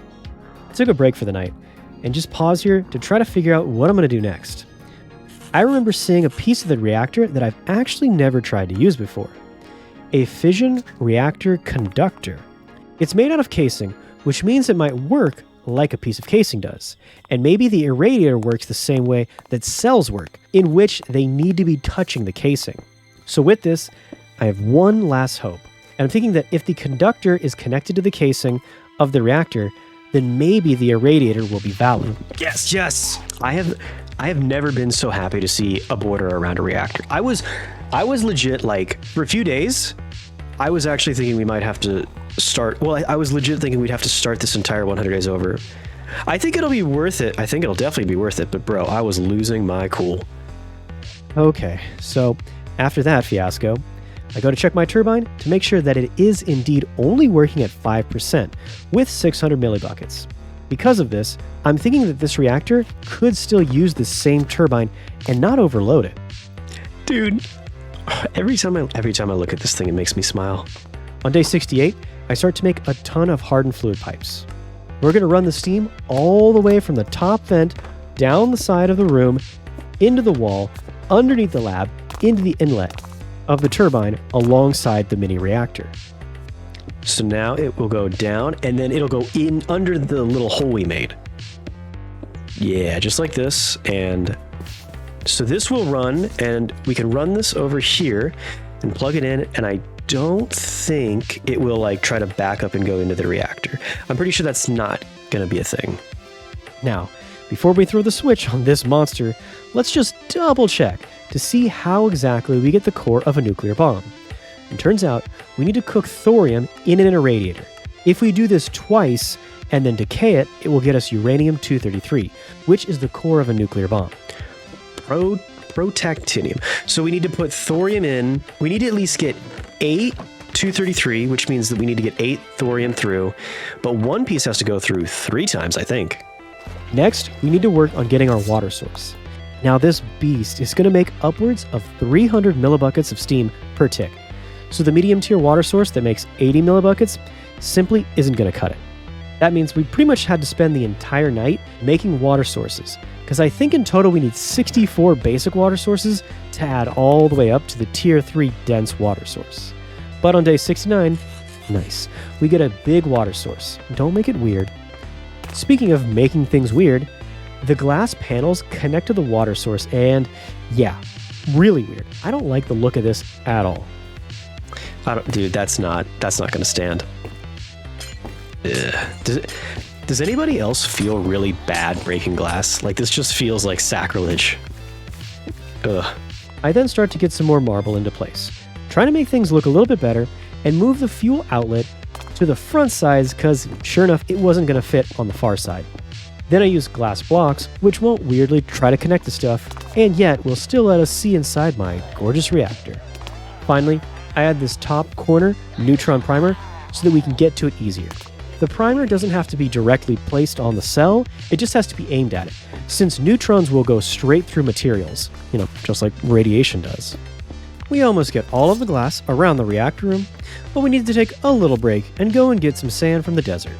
I took a break for the night, and just pause here to try to figure out what I'm going to do next. I remember seeing a piece of the reactor that I've actually never tried to use before. A fission reactor conductor. It's made out of casing, which means it might work like a piece of casing does. And maybe the irradiator works the same way that cells work, in which they need to be touching the casing. So with this, I have one last hope. And I'm thinking that if the conductor is connected to the casing of the reactor, then maybe the irradiator will be valid. Yes. I have never been so happy to see a border around a reactor. I was legit, like, for a few days, I was actually thinking we might have to start. Well, I was legit thinking we'd have to start this entire 100 days over. I think it'll be worth it. I think it'll definitely be worth it. But bro, I was losing my cool. Okay, so after that fiasco, I go to check my turbine to make sure that it is indeed only working at 5% with 600 millibuckets. Because of this, I'm thinking that this reactor could still use the same turbine and not overload it. Dude, every time I look at this thing, it makes me smile. On day 68, I start to make a ton of hardened fluid pipes. We're going to run the steam all the way from the top vent, down the side of the room, into the wall, underneath the lab, into the inlet of the turbine alongside the mini reactor. So now it will go down and then it'll go in under the little hole we made. Yeah, just like this. And so this will run, and we can run this over here and plug it in, and I don't think it will like try to back up and go into the reactor. I'm pretty sure that's not gonna be a thing. Now, before we throw the switch on this monster, let's just double check to see how exactly we get the core of a nuclear bomb. It turns out we need to cook thorium in an irradiator. If we do this twice and then decay it, it will get us uranium-233, which is the core of a nuclear bomb. Protactinium. So we need to put thorium in. We need to at least get 8 233, which means that we need to get 8 thorium through, but one piece has to go through 3 times, I think. Next, we need to work on getting our water source. Now this beast is going to make upwards of 300 millibuckets of steam per tick. So the medium tier water source that makes 80 millibuckets simply isn't going to cut it. That means we pretty much had to spend the entire night making water sources, because I think in total we need 64 basic water sources to add all the way up to the tier 3 dense water source. But on day 69, nice, we get a big water source. Don't make it weird. Speaking of making things weird, the glass panels connect to the water source, and yeah, really weird. I don't like the look of this at all. Dude, that's not gonna stand. Ugh. Does anybody else feel really bad breaking glass? Like, this just feels like sacrilege. Ugh. I then start to get some more marble into place, trying to make things look a little bit better, and move the fuel outlet to the front sides because, sure enough, it wasn't going to fit on the far side. Then I use glass blocks, which won't weirdly try to connect the stuff, and yet will still let us see inside my gorgeous reactor. Finally, I add this top corner neutron primer so that we can get to it easier. The primer doesn't have to be directly placed on the cell, it just has to be aimed at it, since neutrons will go straight through materials, just like radiation does. We almost get all of the glass around the reactor room, but we need to take a little break and go and get some sand from the desert.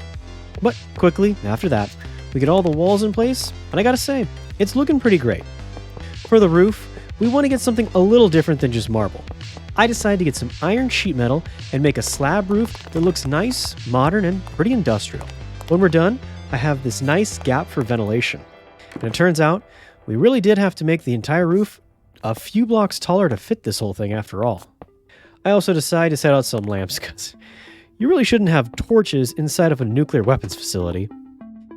But quickly, after that, we get all the walls in place, and I gotta say, it's looking pretty great. For the roof, we want to get something a little different than just marble. I decided to get some iron sheet metal and make a slab roof that looks nice, modern, and pretty industrial. When we're done, I have this nice gap for ventilation. And it turns out, we really did have to make the entire roof a few blocks taller to fit this whole thing after all. I also decided to set out some lamps because you really shouldn't have torches inside of a nuclear weapons facility.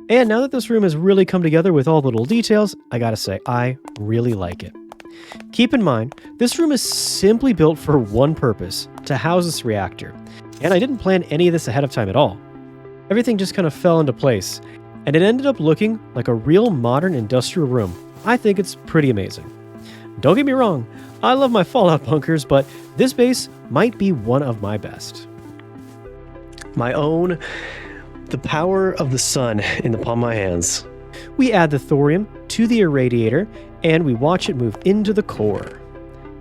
And now that this room has really come together with all the little details, I gotta say, I really like it. Keep in mind, this room is simply built for one purpose, to house this reactor. And I didn't plan any of this ahead of time at all. Everything just kind of fell into place, and it ended up looking like a real modern industrial room. I think it's pretty amazing. Don't get me wrong, I love my Fallout bunkers, but this base might be one of my best. My own, the power of the sun in the palm of my hands. We add the thorium to the irradiator, and we watch it move into the core.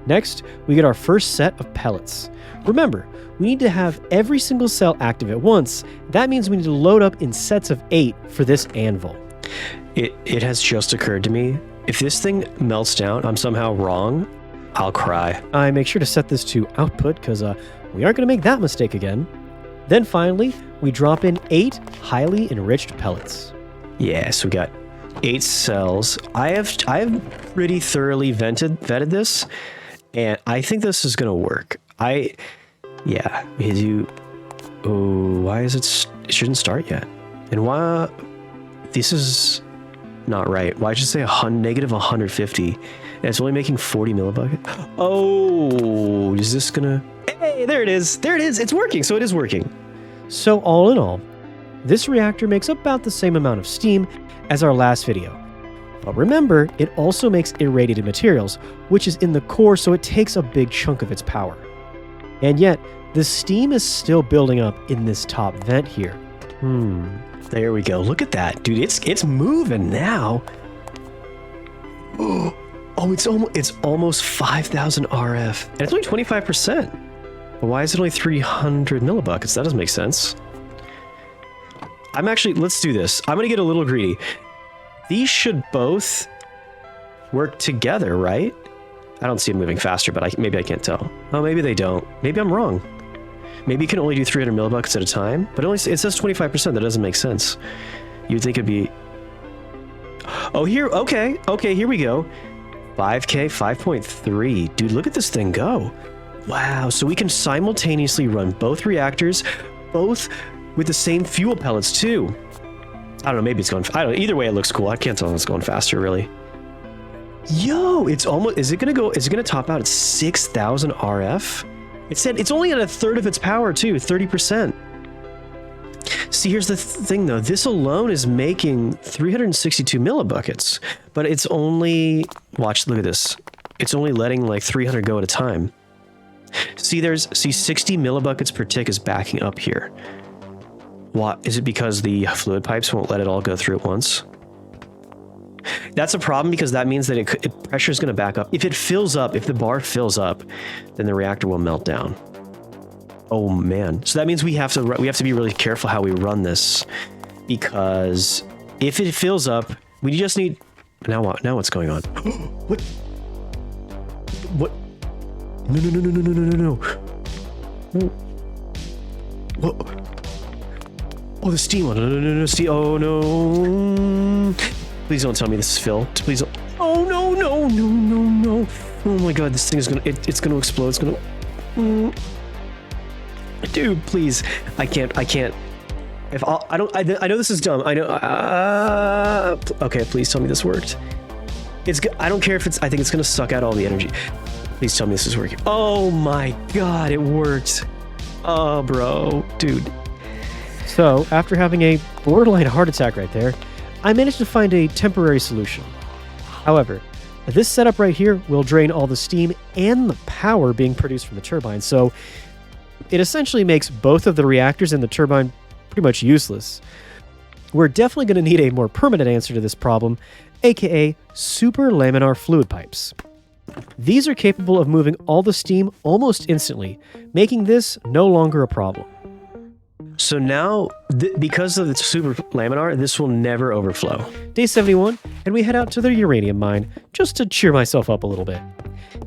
Next, we get our first set of pellets. Remember, we need to have every single cell active at once. That means we need to load up in sets of 8 for this anvil. It has just occurred to me, if this thing melts down, I'm somehow wrong, I'll cry. I make sure to set this to output because we aren't going to make that mistake again. Then finally, we drop in 8 highly enriched pellets. Yes, we got 8 cells. I have pretty thoroughly vetted this, and I think this is gonna work. Why is it shouldn't start yet? And why, this is not right. Why did you say negative 150? And it's only making 40 millibuckets? Oh, is this gonna, hey, there it is, it's working, so it is working. So all in all, this reactor makes about the same amount of steam as our last video. But remember, it also makes irradiated materials, which is in the core, so it takes a big chunk of its power. And yet, the steam is still building up in this top vent here. There we go. Look at that, dude. It's moving now. Oh, it's almost 5,000 RF, and it's only 25%. But why is it only 300 millibuckets? That doesn't make sense. Let's do this. I'm gonna get a little greedy. These should both work together, right? I don't see them moving faster, but maybe I can't tell. Oh, maybe they don't. Maybe I'm wrong. Maybe you can only do 300 millibuckets at a time, but it says 25%. That doesn't make sense. You'd think it'd be... Oh, here, okay, here we go. 5K, 5.3. Dude, look at this thing go. Wow, so we can simultaneously run both reactors, both with the same fuel pellets too. I don't know, maybe it's going, I don't know, either way it looks cool. I can't tell if it's going faster really. Yo, it's almost, is it gonna top out at 6,000 RF? It said it's only at a third of its power too, 30%. See, here's the thing though, this alone is making 362 millibuckets, but it's only, look at this. It's only letting like 300 go at a time. See, 60 millibuckets per tick is backing up here. What, is it because the fluid pipes won't let it all go through at once? That's a problem because that means that pressure is going to back up. If it fills up, if the bar fills up, then the reactor will melt down. Oh man. So that means we have to be really careful how we run this, because if it fills up, we just need, now what? Now what's going on? What? No. What? Oh, the steam one. No, steam. Oh, no. Please don't tell me this is Phil. Please don't. Oh, no. Oh my god, this thing is it's gonna explode. It's gonna... Dude, please. I can't. I know this is dumb. I know. Okay, please tell me this worked. I don't care if I think it's gonna suck out all the energy. Please tell me this is working. Oh my god, it worked. Oh, bro. Dude. So, after having a borderline heart attack right there, I managed to find a temporary solution. However, this setup right here will drain all the steam and the power being produced from the turbine, so it essentially makes both of the reactors and the turbine pretty much useless. We're definitely going to need a more permanent answer to this problem, aka super laminar fluid pipes. These are capable of moving all the steam almost instantly, making this no longer a problem. So now, because of the super laminar, this will never overflow. Day 71, and we head out to the uranium mine, just to cheer myself up a little bit.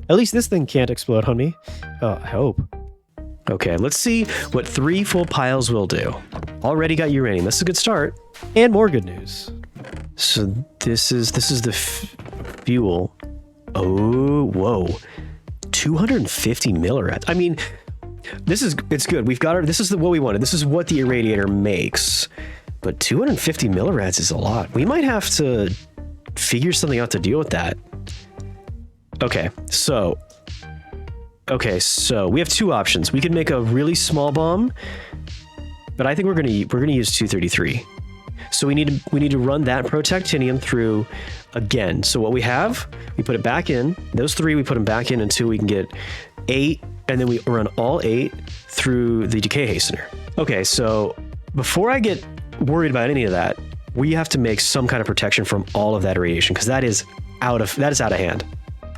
At least this thing can't explode on me. I hope. Okay, let's see what 3 full piles will do. Already got uranium. That's a good start. And more good news. So this is the fuel. Oh, whoa. 250 millirats. I mean, it's good. We've got this is what we wanted. This is what the irradiator makes. But 250 millirads is a lot. We might have to figure something out to deal with that. Okay, so we have two options. We could make a really small bomb, but I think we're gonna use 233. So we need to run that protactinium through again. So what we have, we put it back in. Those 3 we put them back in until we can get 8, and then we run all 8 through the decay hastener. Okay, so before I get worried about any of that, we have to make some kind of protection from all of that irradiation, because that is out of hand.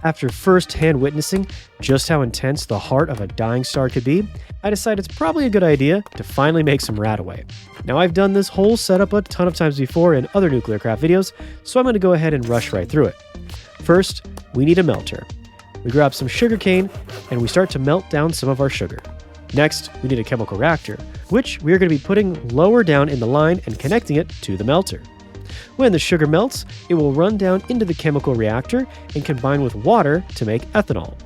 After first-hand witnessing just how intense the heart of a dying star could be, I decided it's probably a good idea to finally make some Radaway. Now, I've done this whole setup a ton of times before in other Nuclearcraft videos, so I'm going to go ahead and rush right through it. First, we need a melter. We grab some sugarcane, and we start to melt down some of our sugar. Next, we need a chemical reactor, which we are going to be putting lower down in the line and connecting it to the melter. When the sugar melts, it will run down into the chemical reactor and combine with water to make ethanol.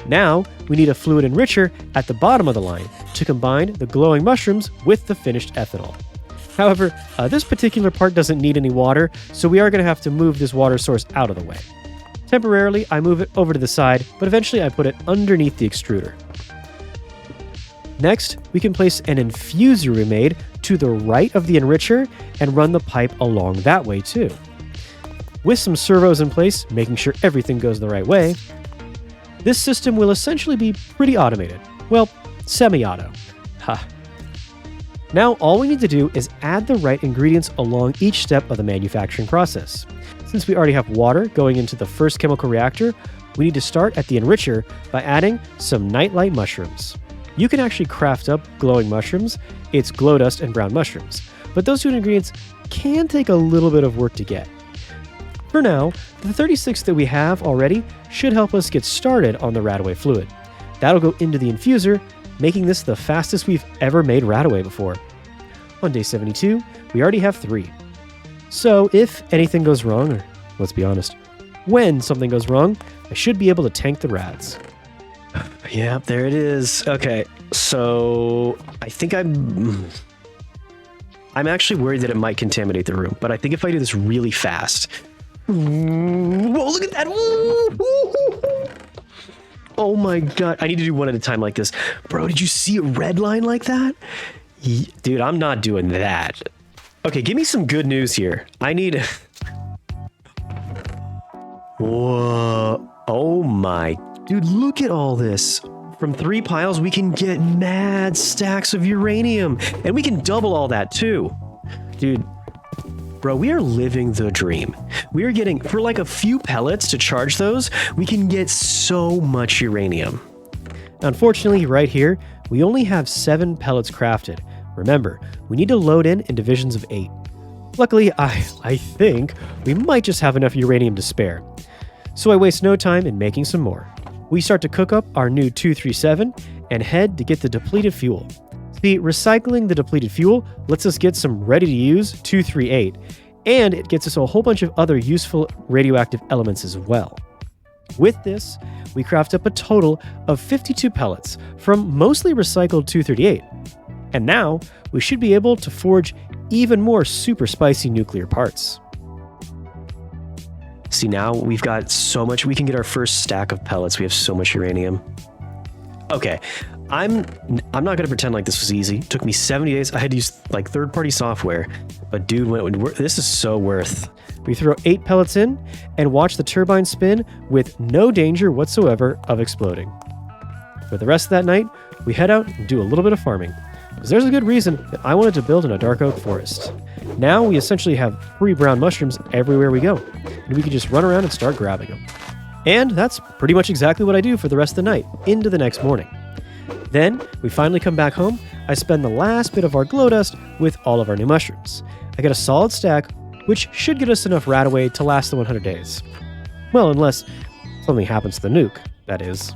Now, we need a fluid enricher at the bottom of the line to combine the glowing mushrooms with the finished ethanol. However, this particular part doesn't need any water, so we are going to have to move this water source out of the way. Temporarily, I move it over to the side, but eventually I put it underneath the extruder. Next, we can place an infuser we made to the right of the enricher and run the pipe along that way too. With some servos in place, making sure everything goes the right way, this system will essentially be pretty automated. Well, semi-auto. Ha. Now all we need to do is add the right ingredients along each step of the manufacturing process. Since we already have water going into the first chemical reactor, we need to start at the enricher by adding some nightlight mushrooms. You can actually craft up glowing mushrooms, it's glow dust and brown mushrooms, but those two ingredients can take a little bit of work to get. For now, the 36 that we have already should help us get started on the Radaway fluid. That'll go into the infuser, making this the fastest we've ever made Radaway before. On day 72, we already have 3. So if anything goes wrong, or let's be honest, when something goes wrong, I should be able to tank the rads. Yep, there it is. Okay, so I think I'm actually worried that it might contaminate the room, but I think if I do this really fast... Whoa, look at that! Oh my god, I need to do one at a time like this. Bro, did you see a red line like that? Dude, I'm not doing that. Okay, give me some good news here. I need... Whoa. Oh my... Dude, look at all this. From 3 piles, we can get mad stacks of uranium. And we can double all that too. Dude, bro, we are living the dream. We are getting, for like a few pellets to charge those, we can get so much uranium. Unfortunately, right here, we only have 7 pellets crafted. Remember, we need to load in divisions of 8. Luckily, I think we might just have enough uranium to spare. So I waste no time in making some more. We start to cook up our new 237 and head to get the depleted fuel. See, recycling the depleted fuel lets us get some ready-to-use 238, and it gets us a whole bunch of other useful radioactive elements as well. With this, we craft up a total of 52 pellets from mostly recycled 238. And now, we should be able to forge even more super spicy nuclear parts. See, now we've got so much. We can get our first stack of pellets. We have so much uranium. Okay, I'm not going to pretend like this was easy. It took me 70 days. I had to use like third-party software. But dude, this is so worth. We throw 8 pellets in and watch the turbine spin with no danger whatsoever of exploding. For the rest of that night, we head out and do a little bit of farming. Because there's a good reason that I wanted to build in a dark oak forest. Now we essentially have free brown mushrooms everywhere we go, and we can just run around and start grabbing them. And that's pretty much exactly what I do for the rest of the night, into the next morning. Then, we finally come back home. I spend the last bit of our glow dust with all of our new mushrooms. I get a solid stack, which should get us enough Radaway to last the 100 days. Well, unless something happens to the nuke, that is.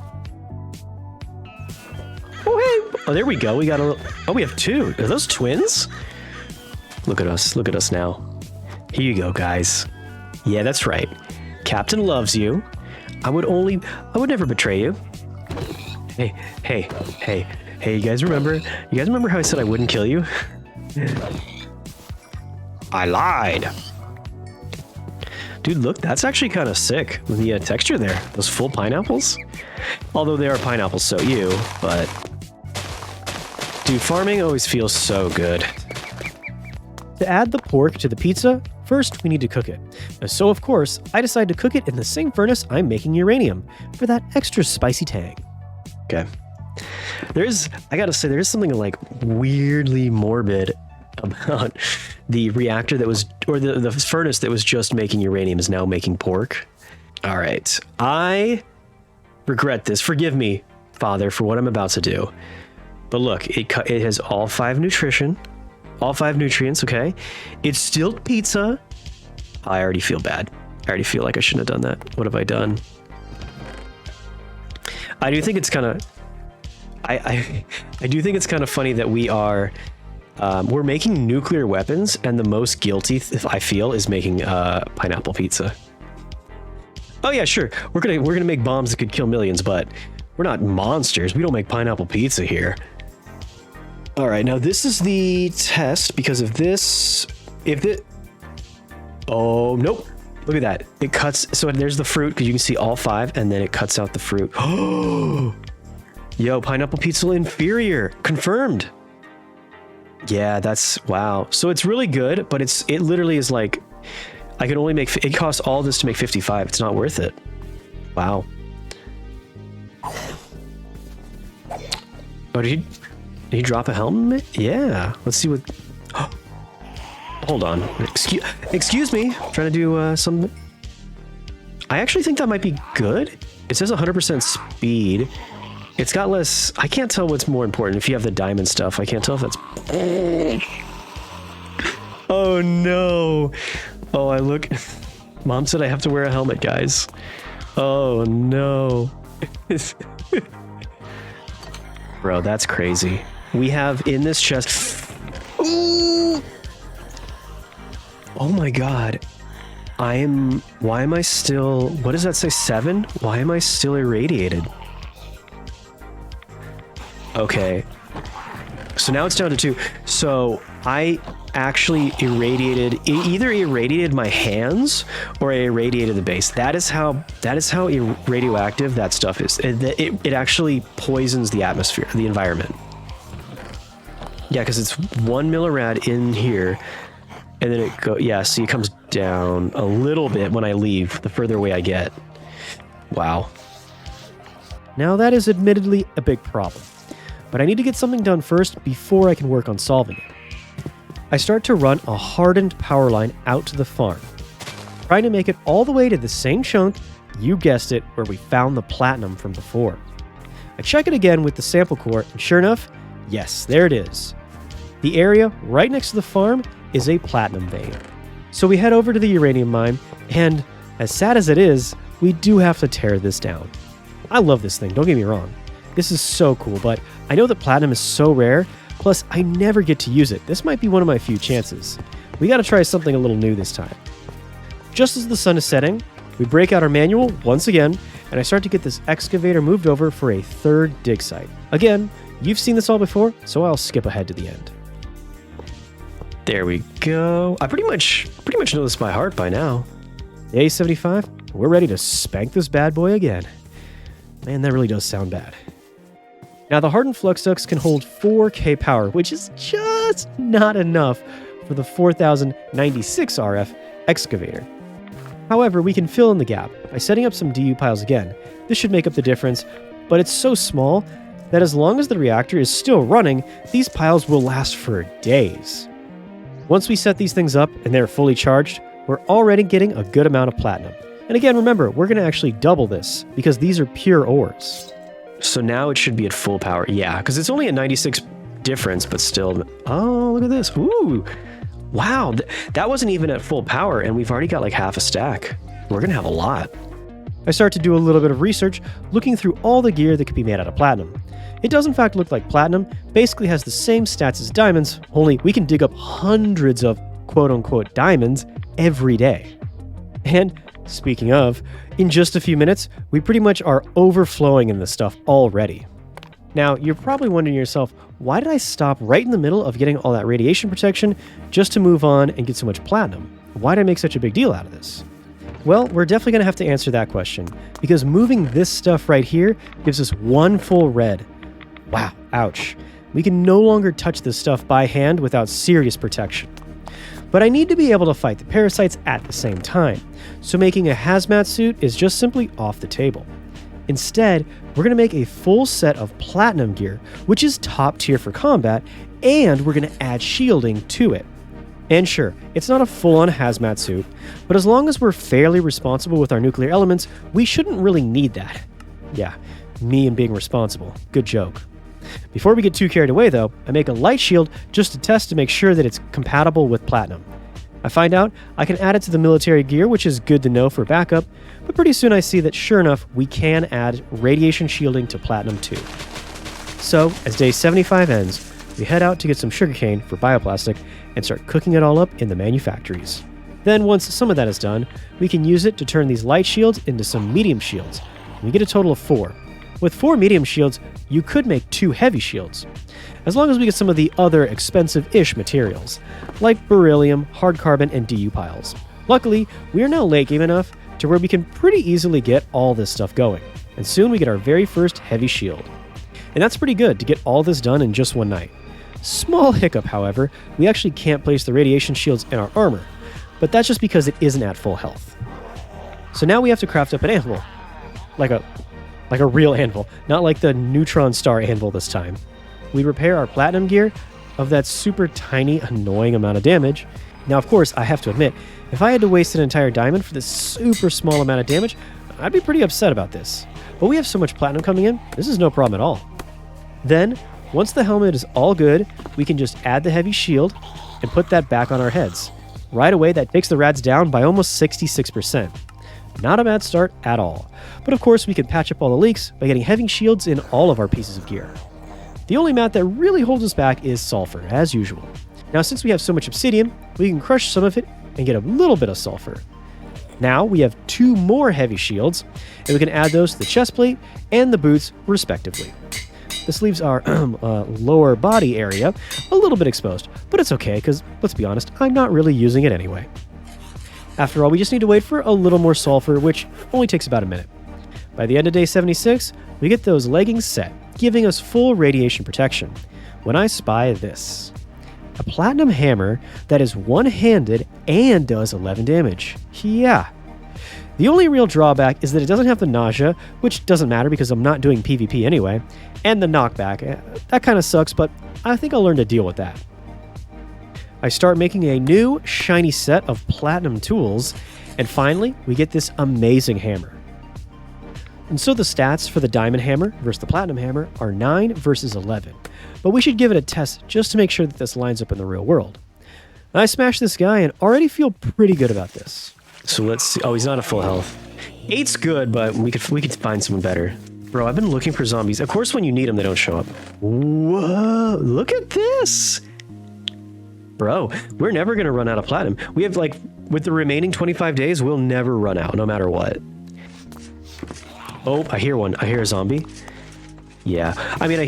Oh, there we go. We got a little... Oh, we have 2. Are those twins? Look at us. Look at us now. Here you go, guys. Yeah, that's right. Captain loves you. I would never betray you. Hey, you guys remember? You guys remember how I said I wouldn't kill you? I lied. Dude, look, that's actually kind of sick. The texture there. Those full pineapples. Although they are pineapples, so ew, but... Dude, farming always feels so good. To add the pork to the pizza, first we need to cook it. So of course, I decide to cook it in the same furnace I'm making uranium, for that extra spicy tang. Okay. I gotta say, there is something like weirdly morbid about the reactor that was, or the furnace that was just making uranium is now making pork. All right. I regret this. Forgive me, Father, for what I'm about to do. But look, it has all 5 nutrients, okay? It's still pizza. I already feel bad. I already feel like I shouldn't have done that. What have I done? I do think it's kind of... I do think it's kind of funny that we're making nuclear weapons, and the most guilty, if I feel, is making pineapple pizza. Oh yeah, sure. We're gonna make bombs that could kill millions, but we're not monsters. We don't make pineapple pizza here. All right, now this is the test because of this. Oh nope! Look at that. It cuts. So there's the fruit because you can see all 5, and then it cuts out the fruit. Oh, yo, pineapple pizza inferior confirmed. Yeah, that's wow. So it's really good, but it literally is like I can only make. It costs all this to make 55. It's not worth it. Wow. Oh, did he drop a helmet? Yeah. Let's see what... Hold on. Excuse me. I'm trying to do some... I actually think that might be good. It says 100% speed. It's got less... I can't tell what's more important. If you have the diamond stuff, I can't tell if that's... Oh, no. Oh, I look... Mom said I have to wear a helmet, guys. Oh, no. Bro, that's crazy. We have in this chest... Ooh! Oh my god. Why am I still... What does that say? 7? Why am I still irradiated? Okay. So now it's down to 2. So I actually either irradiated my hands or I irradiated the base. That is how radioactive that stuff is. It actually poisons the atmosphere, the environment. Yeah, because it's 1 millirad in here, and then see, it comes down a little bit when I leave, the further away I get. Wow. Now that is admittedly a big problem, but I need to get something done first before I can work on solving it. I start to run a hardened power line out to the farm, trying to make it all the way to the same chunk, you guessed it, where we found the platinum from before. I check it again with the sample core, and sure enough, yes, there it is. The area right next to the farm is a platinum vein. So we head over to the uranium mine, and as sad as it is, we do have to tear this down. I love this thing, don't get me wrong. This is so cool, but I know that platinum is so rare, plus I never get to use it. This might be one of my few chances. We gotta try something a little new this time. Just as the sun is setting, we break out our manual once again, and I start to get this excavator moved over for a 3rd dig site. Again, you've seen this all before, so I'll skip ahead to the end. There we go. I pretty much know this by heart by now. Day 75, we're ready to spank this bad boy again. Man, that really does sound bad. Now, the hardened flux ducts can hold 4K power, which is just not enough for the 4096 RF excavator. However, we can fill in the gap by setting up some DU piles again. This should make up the difference, but it's so small that as long as the reactor is still running, these piles will last for days. Once we set these things up and they're fully charged, we're already getting a good amount of platinum. And again, remember, we're going to actually double this because these are pure ores. So now it should be at full power. Yeah, because it's only a 96 difference, but still... Oh, look at this. Ooh. Wow. That wasn't even at full power, and we've already got like half a stack. We're going to have a lot. I start to do a little bit of research, looking through all the gear that could be made out of platinum. It does in fact look like platinum, basically has the same stats as diamonds, only we can dig up hundreds of quote-unquote diamonds every day. And speaking of, in just a few minutes, we pretty much are overflowing in this stuff already. Now, you're probably wondering to yourself, why did I stop right in the middle of getting all that radiation protection just to move on and get so much platinum? Why did I make such a big deal out of this? Well, we're definitely going to have to answer that question, because moving this stuff right here gives us one full red. Wow, ouch. We can no longer touch this stuff by hand without serious protection. But I need to be able to fight the parasites at the same time, so making a hazmat suit is just simply off the table. Instead, we're going to make a full set of platinum gear, which is top tier for combat, and we're going to add shielding to it. And sure, it's not a full-on hazmat suit, but as long as we're fairly responsible with our nuclear elements, we shouldn't really need that. Yeah, me and being responsible. Good joke. Before we get too carried away though, I make a light shield just to test to make sure that it's compatible with platinum. I find out I can add it to the military gear, which is good to know for backup, but pretty soon I see that sure enough, we can add radiation shielding to platinum too. So, as day 75 ends, we head out to get some sugarcane for bioplastic and start cooking it all up in the manufactories. Then once some of that is done, we can use it to turn these light shields into some medium shields. We get a total of 4. With 4 medium shields, you could make 2 heavy shields, as long as we get some of the other expensive-ish materials, like beryllium, hard carbon, and DU piles. Luckily, we are now late game enough to where we can pretty easily get all this stuff going, and soon we get our very first heavy shield. And that's pretty good to get all this done in just one night. Small hiccup, however, we actually can't place the radiation shields in our armor, but that's just because it isn't at full health. So now we have to craft up an anvil, like a real anvil, not like the neutron star anvil this time. We repair our platinum gear of that super tiny, annoying amount of damage. Now, of course, I have to admit, if I had to waste an entire diamond for this super small amount of damage, I'd be pretty upset about this. But we have so much platinum coming in, this is no problem at all. Then, once the helmet is all good, we can just add the heavy shield and put that back on our heads. Right away, that takes the rads down by almost 66%. Not a bad start at all. But of course, we can patch up all the leaks by getting heavy shields in all of our pieces of gear. The only mat that really holds us back is sulfur, as usual. Now, since we have so much obsidian, we can crush some of it and get a little bit of sulfur. Now, we have 2 more heavy shields, and we can add those to the chest plate and the boots, respectively. This leaves our lower body area a little bit exposed, but it's okay, because, let's be honest, I'm not really using it anyway. After all, we just need to wait for a little more sulfur, which only takes about a minute. By the end of day 76, we get those leggings set, giving us full radiation protection, when I spy this. A platinum hammer that is one-handed and does 11 damage. Yeah. The only real drawback is that it doesn't have the nausea, which doesn't matter because I'm not doing PvP anyway, and the knockback. That kind of sucks, but I think I'll learn to deal with that. I start making a new, shiny set of platinum tools, and finally, we get this amazing hammer. And so the stats for the diamond hammer versus the platinum hammer are 9 versus 11, but we should give it a test just to make sure that this lines up in the real world. I smashed this guy and already feel pretty good about this. So let's see. Oh, he's not at full health. 8's good, but we could find someone better. Bro, I've been looking for zombies. Of course, when you need them, they don't show up. Whoa, look at this. Bro, we're never going to run out of platinum. We have, like, with the remaining 25 days, we'll never run out, no matter what. Oh, I hear one. I hear a zombie. Yeah. I mean,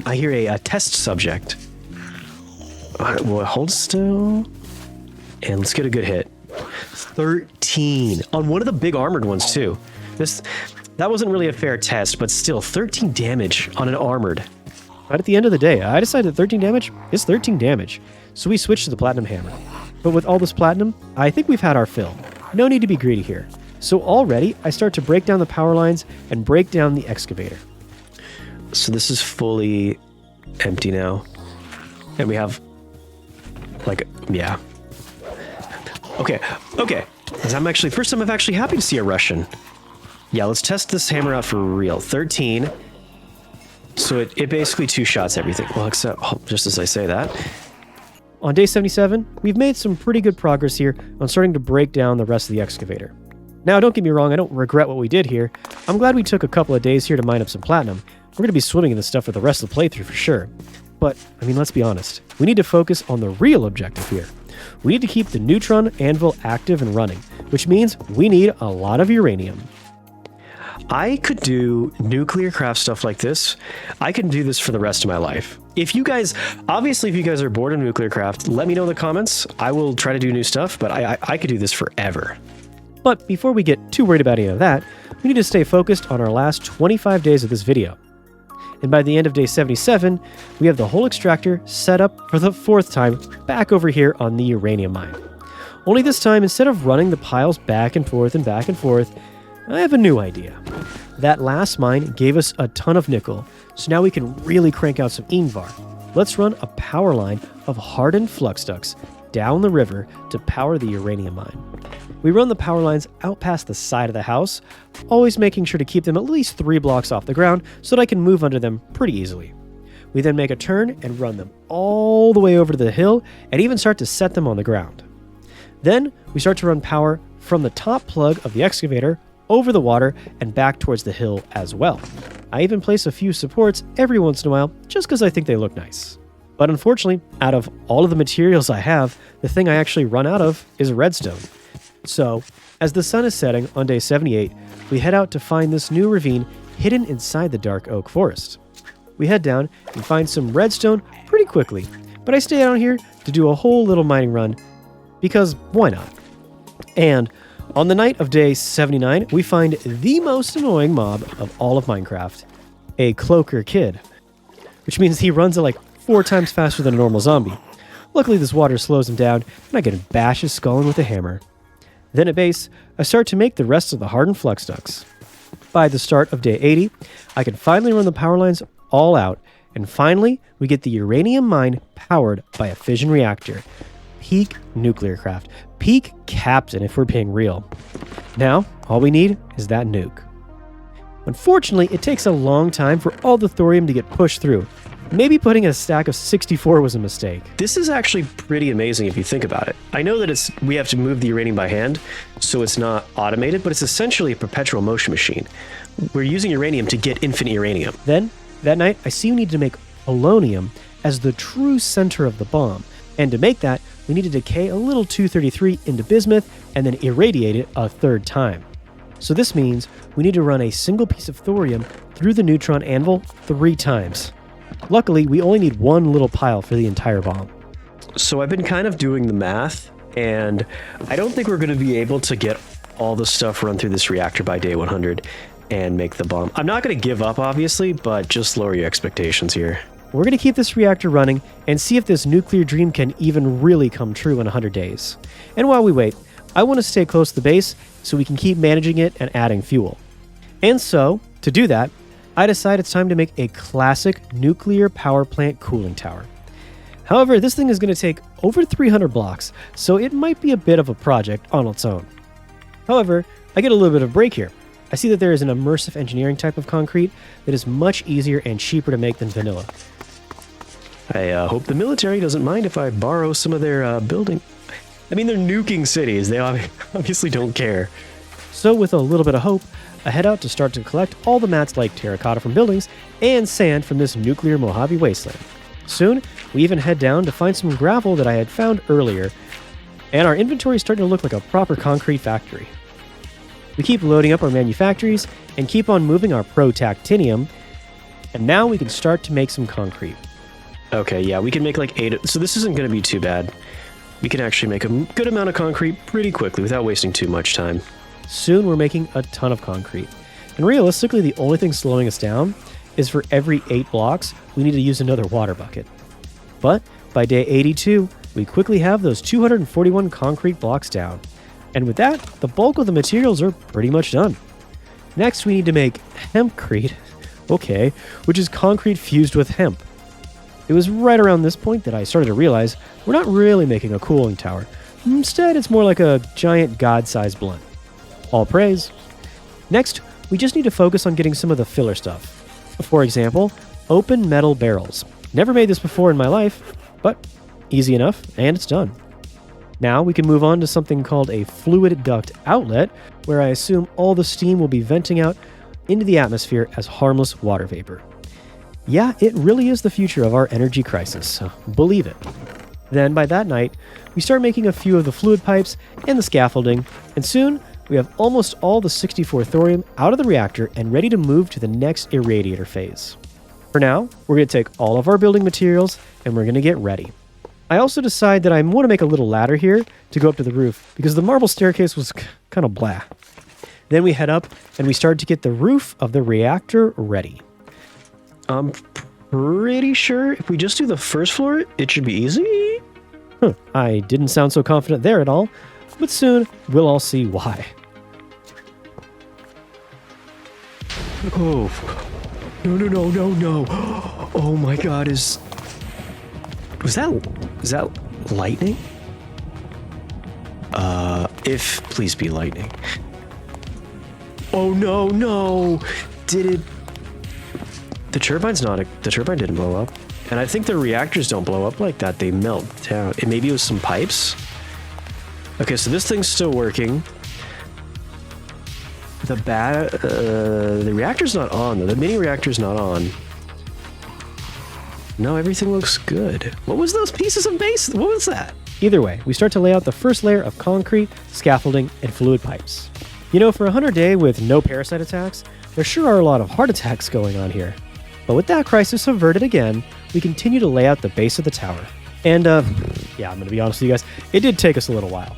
I hear a test subject. Well, hold still. And let's get a good hit. 13. On one of the big armored ones, too. That wasn't really a fair test, but still, 13 damage on an armored. Right at the end of the day, I decided that 13 damage is 13 damage. So we switched to the platinum hammer. But with all this platinum, I think we've had our fill. No need to be greedy here. So already, I start to break down the power lines and break down the excavator. So this is fully empty now. And we have, like, yeah. Okay. First time I'm actually happy to see a Russian. Yeah, let's test this hammer out for real. 13. So it basically 2 shots everything. Well, except, just as I say that. On day 77, we've made some pretty good progress here on starting to break down the rest of the excavator. Now, don't get me wrong, I don't regret what we did here. I'm glad we took a couple of days here to mine up some platinum. We're going to be swimming in this stuff for the rest of the playthrough for sure. But, I mean, let's be honest. We need to focus on the real objective here. We need to keep the neutron anvil active and running, which means we need a lot of uranium. I could do Nuclearcraft stuff like this. I can do this for the rest of my life. If you guys are bored of Nuclearcraft, let me know in the comments. I will try to do new stuff, but I could do this forever. But before we get too worried about any of that, we need to stay focused on our last 25 days of this video. And by the end of day 77, we have the whole extractor set up for the 4th time back over here on the uranium mine. Only this time, instead of running the piles back and forth, I have a new idea. That last mine gave us a ton of nickel, so now we can really crank out some Ingvar. Let's run a power line of hardened flux ducts down the river to power the uranium mine. We run the power lines out past the side of the house, always making sure to keep them at least 3 blocks off the ground so that I can move under them pretty easily. We then make a turn and run them all the way over to the hill and even start to set them on the ground. Then we start to run power from the top plug of the excavator over the water and back towards the hill as well. I even place a few supports every once in a while just because I think they look nice. But unfortunately, out of all of the materials I have, the thing I actually run out of is redstone. So, as the sun is setting on day 78, we head out to find this new ravine hidden inside the dark oak forest. We head down and find some redstone pretty quickly, but I stay down here to do a whole little mining run because why not? And on the night of day 79, we find the most annoying mob of all of Minecraft, a cloaker kid, which means he runs at like 4 times faster than a normal zombie. Luckily, this water slows him down, and I get to bash his skull in with a hammer. Then at base, I start to make the rest of the hardened flux ducts. By the start of day 80, I can finally run the power lines all out, and finally, we get the uranium mine powered by a fission reactor. Peak Nuclearcraft. Peak Captain, if we're being real. Now, all we need is that nuke. Unfortunately, it takes a long time for all the thorium to get pushed through. Maybe putting a stack of 64 was a mistake. This is actually pretty amazing if you think about it. I know that we have to move the uranium by hand, so it's not automated, but it's essentially a perpetual motion machine. We're using uranium to get infinite uranium. Then, that night, I see we need to make polonium as the true center of the bomb. And to make that, we need to decay a little 233 into bismuth and then irradiate it a 3rd time. So this means we need to run a single piece of thorium through the neutron anvil 3 times. Luckily, we only need 1 little pile for the entire bomb. So I've been kind of doing the math, and I don't think we're going to be able to get all the stuff run through this reactor by day 100 and make the bomb. I'm not going to give up, obviously, but just lower your expectations here. We're going to keep this reactor running and see if this nuclear dream can even really come true in 100 days. And while we wait, I want to stay close to the base so we can keep managing it and adding fuel. And so, to do that, I decide it's time to make a classic nuclear power plant cooling tower. However, this thing is going to take over 300 blocks, so it might be a bit of a project on its own. However, I get a little bit of a break here. I see that there is an immersive engineering type of concrete that is much easier and cheaper to make than vanilla. I hope the military doesn't mind if I borrow some of their building. I mean, they're nuking cities. They obviously don't care. So with a little bit of hope, I head out to start to collect all the mats like terracotta from buildings and sand from this nuclear Mojave wasteland. Soon, we even head down to find some gravel that I had found earlier, and our inventory is starting to look like a proper concrete factory. We keep loading up our manufactories and keep on moving our pro-tactinium, and now we can start to make some concrete. Okay, yeah, we can make like 8, so this isn't going to be too bad. We can actually make a good amount of concrete pretty quickly without wasting too much time. Soon we're making a ton of concrete. And realistically, the only thing slowing us down is for every 8 blocks, we need to use another water bucket. But by day 82, we quickly have those 241 concrete blocks down. And with that, the bulk of the materials are pretty much done. Next, we need to make hempcrete, okay, which is concrete fused with hemp. It was right around this point that I started to realize we're not really making a cooling tower. Instead, it's more like a giant god-sized blunt. All praise. Next, we just need to focus on getting some of the filler stuff. For example, open metal barrels. Never made this before in my life, but easy enough, and it's done. Now we can move on to something called a fluid duct outlet, where I assume all the steam will be venting out into the atmosphere as harmless water vapor. Yeah, it really is the future of our energy crisis, so believe it. Then by that night, we start making a few of the fluid pipes and the scaffolding, and soon we have almost all the 64 thorium out of the reactor and ready to move to the next irradiator phase. For now, we're going to take all of our building materials and we're going to get ready. I also decide that I want to make a little ladder here to go up to the roof because the marble staircase was kind of blah. Then we head up and we start to get the roof of the reactor ready. I'm pretty sure if we just do the first floor, it should be easy. I didn't sound so confident there at all, but soon we'll all see why. Oh, no. Oh my god, is that lightning? If please be lightning. Oh no. Did it? The turbine didn't blow up. And I think the reactors don't blow up like that. They melt down. Maybe it was some pipes. Okay, so this thing's still working. The reactor's not on, though. The mini reactor's not on. No, everything looks good. What was those pieces of base? What was that? Either way, we start to lay out the first layer of concrete, scaffolding, and fluid pipes. You know, for a 100-day with no parasite attacks, there sure are a lot of heart attacks going on here. But with that crisis averted again, we continue to lay out the base of the tower. And, yeah, I'm going to be honest with you guys, it did take us a little while.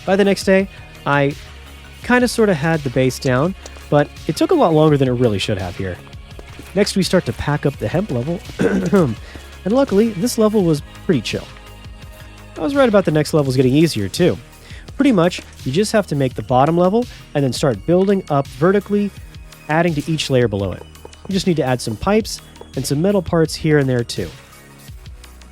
By the next day, I kind of sort of had the base down, but it took a lot longer than it really should have here. Next, we start to pack up the hemp level, and luckily, this level was pretty chill. I was right about the next levels getting easier, too. Pretty much, you just have to make the bottom level, and then start building up vertically, adding to each layer below it. You just need to add some pipes and some metal parts here and there too.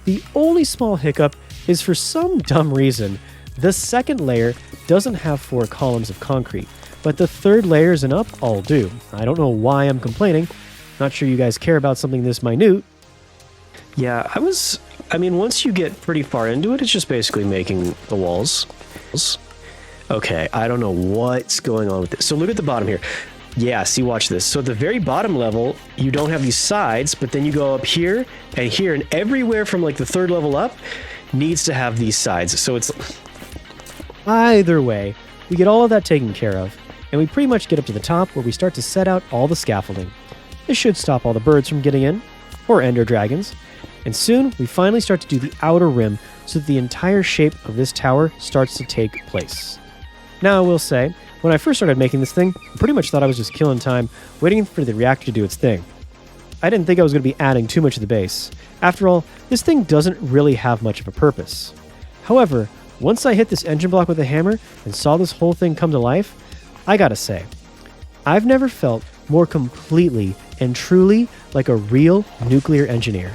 The only small hiccup is for some dumb reason, the second layer doesn't have 4 columns of concrete, but the third layers and up all do. I don't know why I'm complaining. Not sure you guys care about something this minute. Yeah, I mean, once you get pretty far into it, it's just basically making the walls. Okay, I don't know what's going on with this. So look at the bottom here. Yeah, see, watch this. So at the very bottom level, you don't have these sides, but then you go up here, and everywhere from like the third level up needs to have these sides. So it's... Either way, we get all of that taken care of, and we pretty much get up to the top where we start to set out all the scaffolding. This should stop all the birds from getting in, or ender dragons, and soon we finally start to do the outer rim so that the entire shape of this tower starts to take place. Now I will say, when I first started making this thing, I pretty much thought I was just killing time, waiting for the reactor to do its thing. I didn't think I was going to be adding too much to the base. After all, this thing doesn't really have much of a purpose. However, once I hit this engine block with a hammer and saw this whole thing come to life, I gotta say, I've never felt more completely and truly like a real nuclear engineer.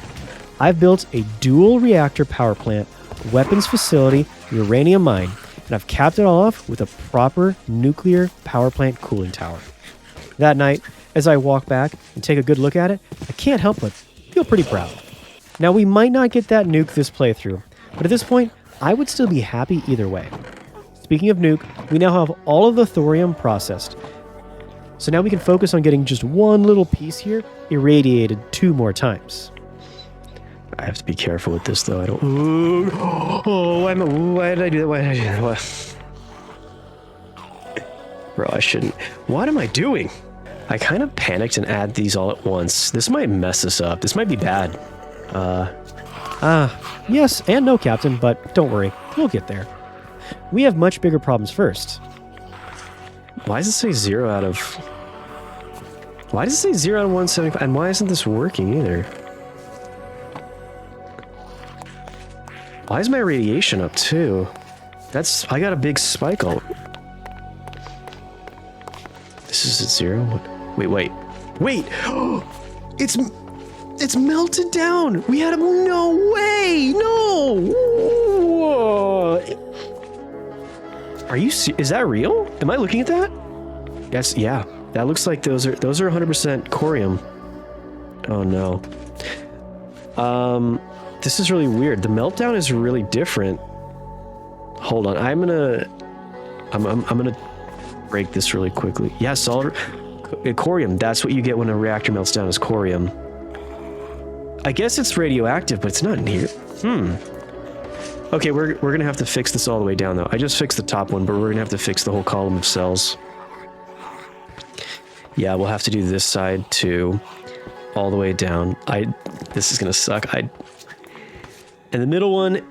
I've built a dual reactor power plant, weapons facility, uranium mine, and I've capped it all off with a proper nuclear power plant cooling tower. That night, as I walk back and take a good look at it, I can't help but feel pretty proud. Now, we might not get that nuke this playthrough, but at this point, I would still be happy either way. Speaking of nuke, we now have all of the thorium processed. So now we can focus on getting just one little piece here irradiated 2 more times. I have to be careful with this, though. I don't... why did I do that? Why did I do that? What? Bro, I shouldn't. What am I doing? I kind of panicked and add these all at once. This might mess us up. This might be bad. Yes and no, Captain, but don't worry. We'll get there. We have much bigger problems first. Why does it say 0 out of... Why does it say 0 out of 175? And why isn't this working either? Why is my radiation up too? I got a big spike on. This is at 0? Wait. It's melted down! We had a... No way! No! Are you... Is that real? Am I looking at that? Yes, yeah. That looks like those are 100% corium. Oh no. This is really weird. The meltdown is really different. Hold on. I'm gonna break this really quickly. Yeah, solid corium. That's what you get when a reactor melts down, is corium. I guess it's radioactive, but it's not in here. Okay, we're gonna have to fix this all the way down though. I just fixed the top one, but we're gonna have to fix the whole column of cells. Yeah, we'll have to do this side too, all the way down. This is gonna suck. And the middle one,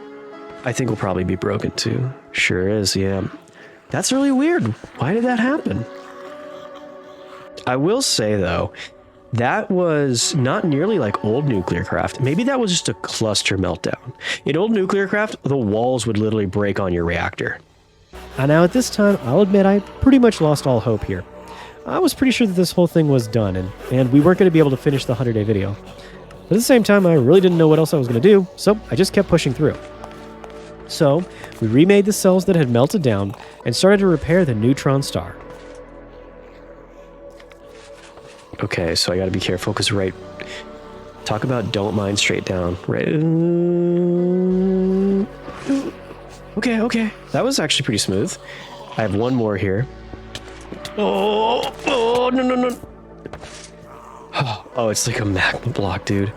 I think will probably be broken too. Sure is, yeah. That's really weird. Why did that happen? I will say though, that was not nearly like old Nuclearcraft. Maybe that was just a cluster meltdown. In old Nuclearcraft, the walls would literally break on your reactor. And now at this time, I'll admit I pretty much lost all hope here. I was pretty sure that this whole thing was done, and we weren't going to be able to finish the 100-day video. But at the same time, I really didn't know what else I was going to do, so I just kept pushing through. So, we remade the cells that had melted down, and started to repair the neutron star. Okay, so I gotta be careful, because talk about don't mine straight down. Right. Okay. That was actually pretty smooth. I have one more here. Oh, no. Oh, it's like a magma block, dude.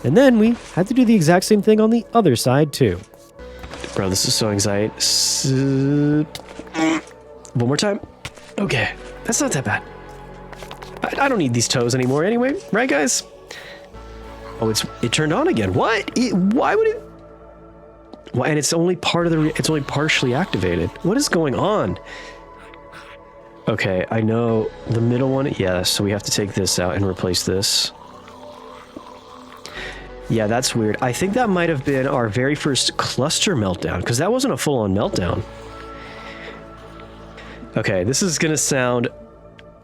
And then we had to do the exact same thing on the other side, too. Bro, this is so anxiety. One more time. Okay, that's not that bad. I don't need these toes anymore anyway, right, guys? Oh, it turned on again. What? Why would it? Why? And it's only it's only partially activated. What is going on? Okay, I know the middle one. Yeah, so we have to take this out and replace this. Yeah, that's weird. I think that might have been our very first cluster meltdown, because that wasn't a full-on meltdown. Okay, this is gonna sound...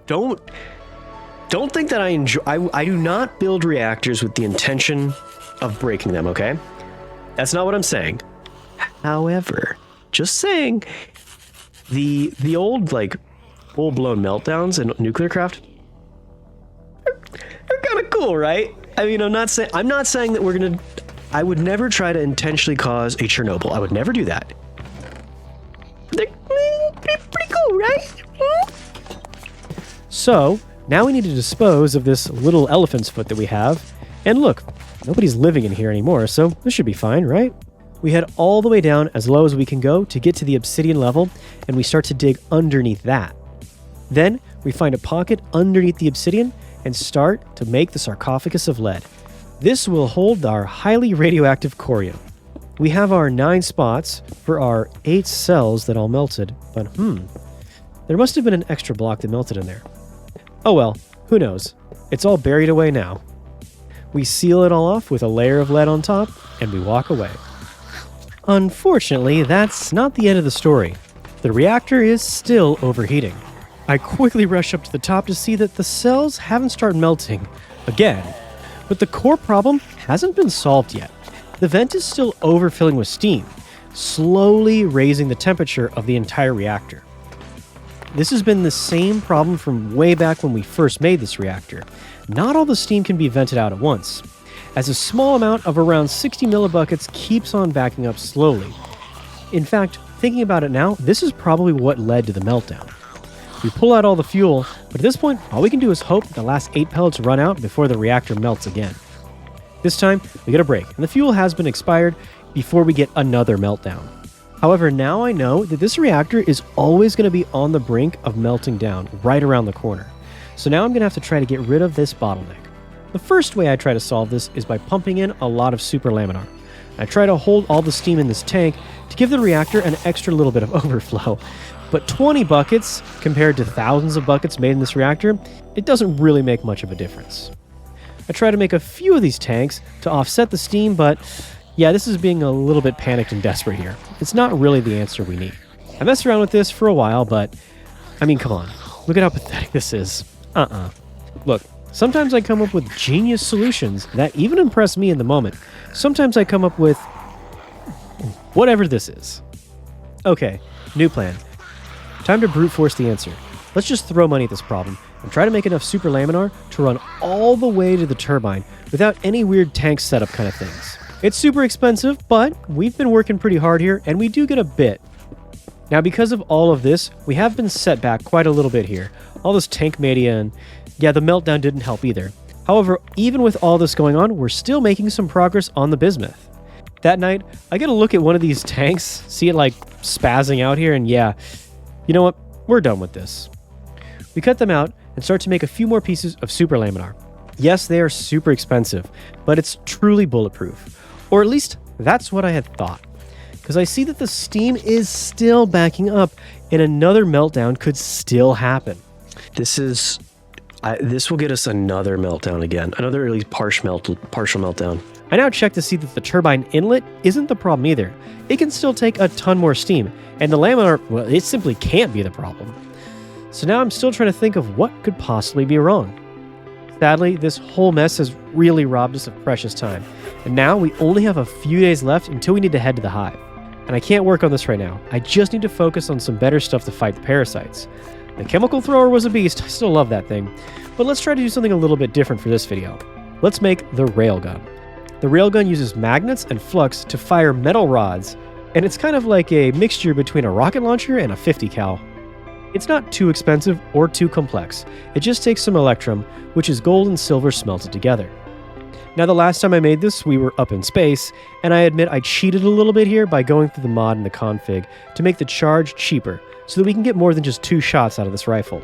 Don't think that I enjoy... I do not build reactors with the intention of breaking them, okay? That's not what I'm saying. However, just saying, the old, like, full-blown meltdowns in Nuclearcraft are kind of cool, right? I mean, I'm not saying that we're gonna... I would never try to intentionally cause a Chernobyl. I would never do that. They're pretty cool, right? So, now we need to dispose of this little elephant's foot that we have. And look, nobody's living in here anymore, so this should be fine, right? We head all the way down as low as we can go to get to the obsidian level, and we start to dig underneath that. Then, we find a pocket underneath the obsidian and start to make the sarcophagus of lead. This will hold our highly radioactive corium. We have our 9 spots for our 8 cells that all melted, but there must have been an extra block that melted in there. Oh well, who knows? It's all buried away now. We seal it all off with a layer of lead on top, and we walk away. Unfortunately, that's not the end of the story. The reactor is still overheating. I quickly rush up to the top to see that the cells haven't started melting again. But the core problem hasn't been solved yet. The vent is still overfilling with steam, slowly raising the temperature of the entire reactor. This has been the same problem from way back when we first made this reactor. Not all the steam can be vented out at once, as a small amount of around 60 millibuckets keeps on backing up slowly. In fact, thinking about it now, this is probably what led to the meltdown. We pull out all the fuel, but at this point, all we can do is hope the last 8 pellets run out before the reactor melts again. This time, we get a break, and the fuel has been expired before we get another meltdown. However, now I know that this reactor is always going to be on the brink of melting down, right around the corner. So now I'm going to have to try to get rid of this bottleneck. The first way I try to solve this is by pumping in a lot of superlaminar. I try to hold all the steam in this tank to give the reactor an extra little bit of overflow. But 20 buckets, compared to thousands of buckets made in this reactor, it doesn't really make much of a difference. I try to make a few of these tanks to offset the steam, but yeah, this is being a little bit panicked and desperate here. It's not really the answer we need. I messed around with this for a while, but I mean, come on. Look at how pathetic this is. Look, sometimes I come up with genius solutions that even impress me in the moment. Sometimes I come up with whatever this is. Okay, new plan. Time to brute force the answer. Let's just throw money at this problem and try to make enough superlaminar to run all the way to the turbine without any weird tank setup kind of things. It's super expensive, but we've been working pretty hard here and we do get a bit. Now, because of all of this, we have been set back quite a little bit here. All this tank mania and yeah, the meltdown didn't help either. However, even with all this going on, we're still making some progress on the bismuth. That night, I get a look at one of these tanks, see it like spazzing out here, and yeah, you know what? We're done with this. We cut them out and start to make a few more pieces of super laminar. Yes, they are super expensive, but it's truly bulletproof. Or at least that's what I had thought. Because I see that the steam is still backing up and another meltdown could still happen. This will get us another meltdown again. Another at least partial meltdown. I now check to see that the turbine inlet isn't the problem either. It can still take a ton more steam, and the laminar, well, it simply can't be the problem. So now I'm still trying to think of what could possibly be wrong. Sadly, this whole mess has really robbed us of precious time, and now we only have a few days left until we need to head to the hive. And I can't work on this right now. I just need to focus on some better stuff to fight the parasites. The chemical thrower was a beast, I still love that thing, but let's try to do something a little bit different for this video. Let's make the railgun. The railgun uses magnets and flux to fire metal rods, and it's kind of like a mixture between a rocket launcher and a 50 cal. It's not too expensive or too complex. It just takes some electrum, which is gold and silver smelted together. Now, the last time I made this, we were up in space, and I admit I cheated a little bit here by going through the mod and the config to make the charge cheaper, so that we can get more than just 2 shots out of this rifle.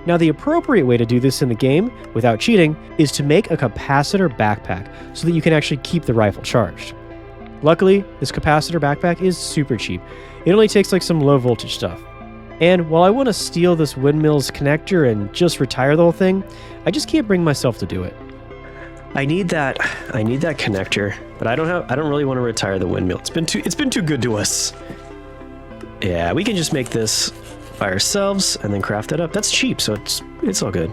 Now, the appropriate way to do this in the game, without cheating, is to make a capacitor backpack, so that you can actually keep the rifle charged. Luckily, this capacitor backpack is super cheap. It only takes like some low voltage stuff. And while I want to steal this windmill's connector and just retire the whole thing, I just can't bring myself to do it. I need that connector, but I don't really want to retire the windmill. It's been too good to us. Yeah, we can just make this by ourselves and then craft it up. That's cheap, so it's all good.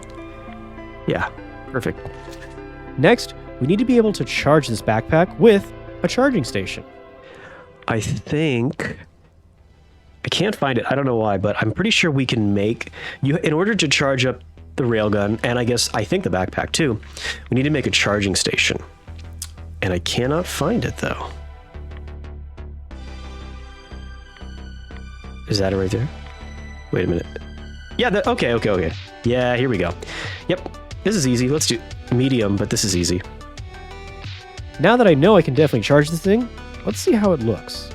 Yeah, perfect. Next, we need to be able to charge this backpack with a charging station. I think I can't find it. I don't know why, but I'm pretty sure we can make in order to charge up the railgun, and I think the backpack too, we need to make a charging station. And I cannot find it though. Is that it right there? Wait a minute. Yeah, okay. Yeah, here we go. Yep, this is easy. Let's do medium, but this is easy. Now that I know I can definitely charge this thing, let's see how it looks.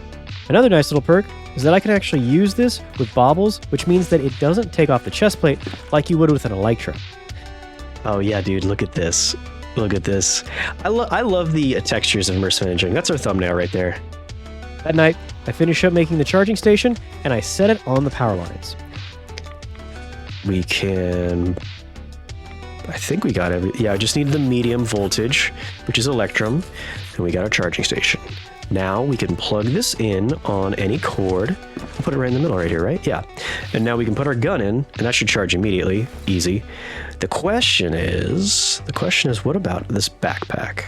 Another nice little perk is that I can actually use this with baubles, which means that it doesn't take off the chest plate like you would with an Elytra. Oh yeah, dude, look at this. Look at this. I love the textures of Immersive Engineering. That's our thumbnail right there. That night, I finish up making the charging station, and I set it on the power lines. We can... I think we got yeah, I just need the medium voltage, which is electrum, and we got our charging station. Now we can plug this in on any cord. We'll put it right in the middle right here, right? Yeah. And now we can put our gun in, and that should charge immediately. Easy. The question is, what about this backpack?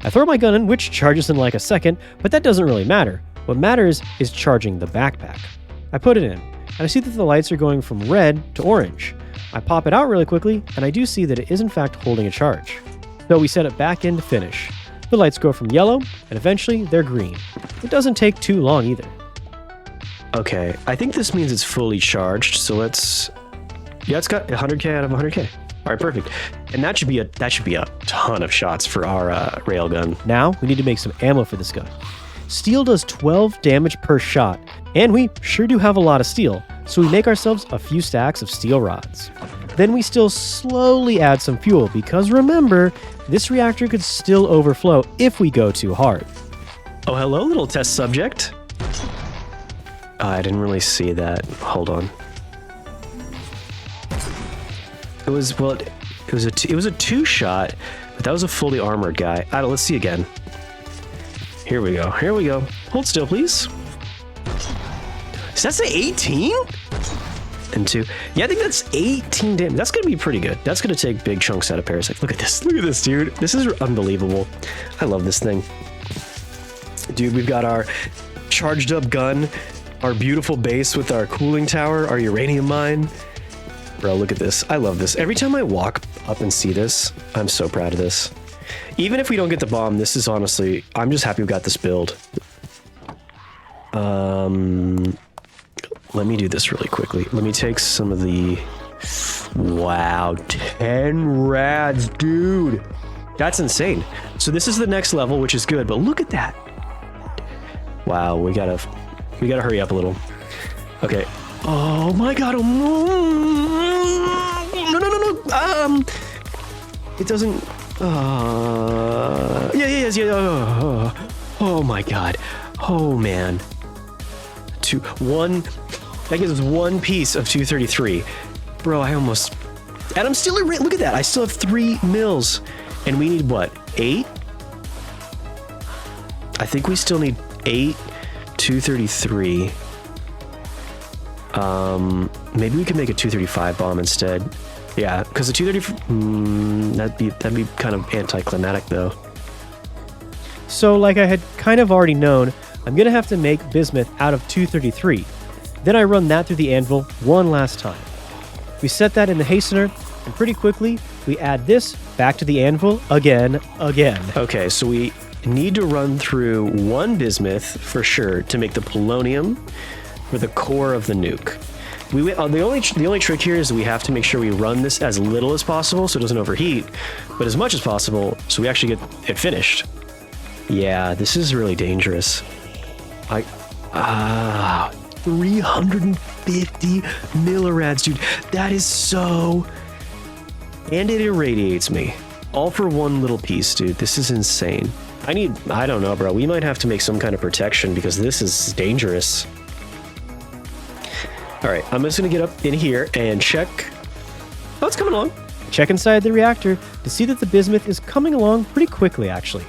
I throw my gun in, which charges in like a second, but that doesn't really matter. What matters is charging the backpack. I put it in, and I see that the lights are going from red to orange. I pop it out really quickly, and I do see that it is in fact holding a charge. So we set it back in to finish. The lights go from yellow, and eventually they're green. It doesn't take too long either. Okay, I think this means it's fully charged, so let's... Yeah, it's got 100k out of 100k. All right, perfect. And that should be a ton of shots for our railgun. Now we need to make some ammo for this gun. Steel does 12 damage per shot, and we sure do have a lot of steel, so we make ourselves a few stacks of steel rods. Then we still slowly add some fuel, because remember, this reactor could still overflow if we go too hard. Oh, hello, little test subject. I didn't really see that. Hold on. It was a 2-shot, but that was a fully armored guy. Let's see again. Here we go. Hold still, please. Does that say 18? And 2. Yeah, I think that's 18 damage. That's going to be pretty good. That's going to take big chunks out of Parasite. Look at this, dude. This is unbelievable. I love this thing. Dude, we've got our charged up gun, our beautiful base with our cooling tower, our uranium mine. Bro, look at this. I love this. Every time I walk up and see this, I'm so proud of this. Even if we don't get the bomb, this is honestly, I'm just happy we got this build. Let me do this really quickly. Let me take some of the... Wow, 10 rads, dude. That's insane. So this is the next level, which is good, but look at that. Wow, we gotta hurry up a little. Okay. Oh my god. No. It doesn't. Yeah. Oh my god. Oh man. That gives us one piece of 233. Bro, I almost. And I'm still look at that. I still have 3 mils. And we need what? 8? I think we still need 8 233. Maybe we can make a 235 bomb instead. Yeah, because the 230 that'd be kind of anticlimactic though. So like I had kind of already known, I'm gonna have to make bismuth out of 233. Then I run that through the anvil one last time. We set that in the hastener, and pretty quickly we add this back to the anvil again. Okay, so we need to run through 1 bismuth for sure to make the polonium for the core of the nuke. The only trick here is we have to make sure we run this as little as possible so it doesn't overheat, but as much as possible so we actually get it finished. Yeah, this is really dangerous. 350 millirads, dude. That is so... And it irradiates me. All for 1 little piece, dude. This is insane. I don't know, bro. We might have to make some kind of protection because this is dangerous. All right, I'm just gonna get up in here and check. Oh, it's coming along. Check inside the reactor to see that the bismuth is coming along pretty quickly, actually.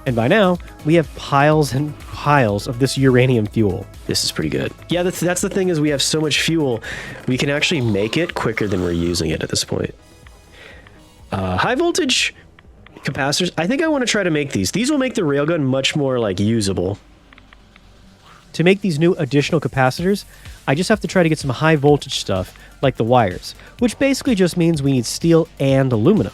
And by now, we have piles and piles of this uranium fuel. This is pretty good. Yeah, that's the thing is we have so much fuel, we can actually make it quicker than we're using it at this point. High voltage capacitors. I think I want to try to make these. These will make the railgun much more like usable. To make these new additional capacitors, I just have to try to get some high voltage stuff, like the wires, which basically just means we need steel and aluminum.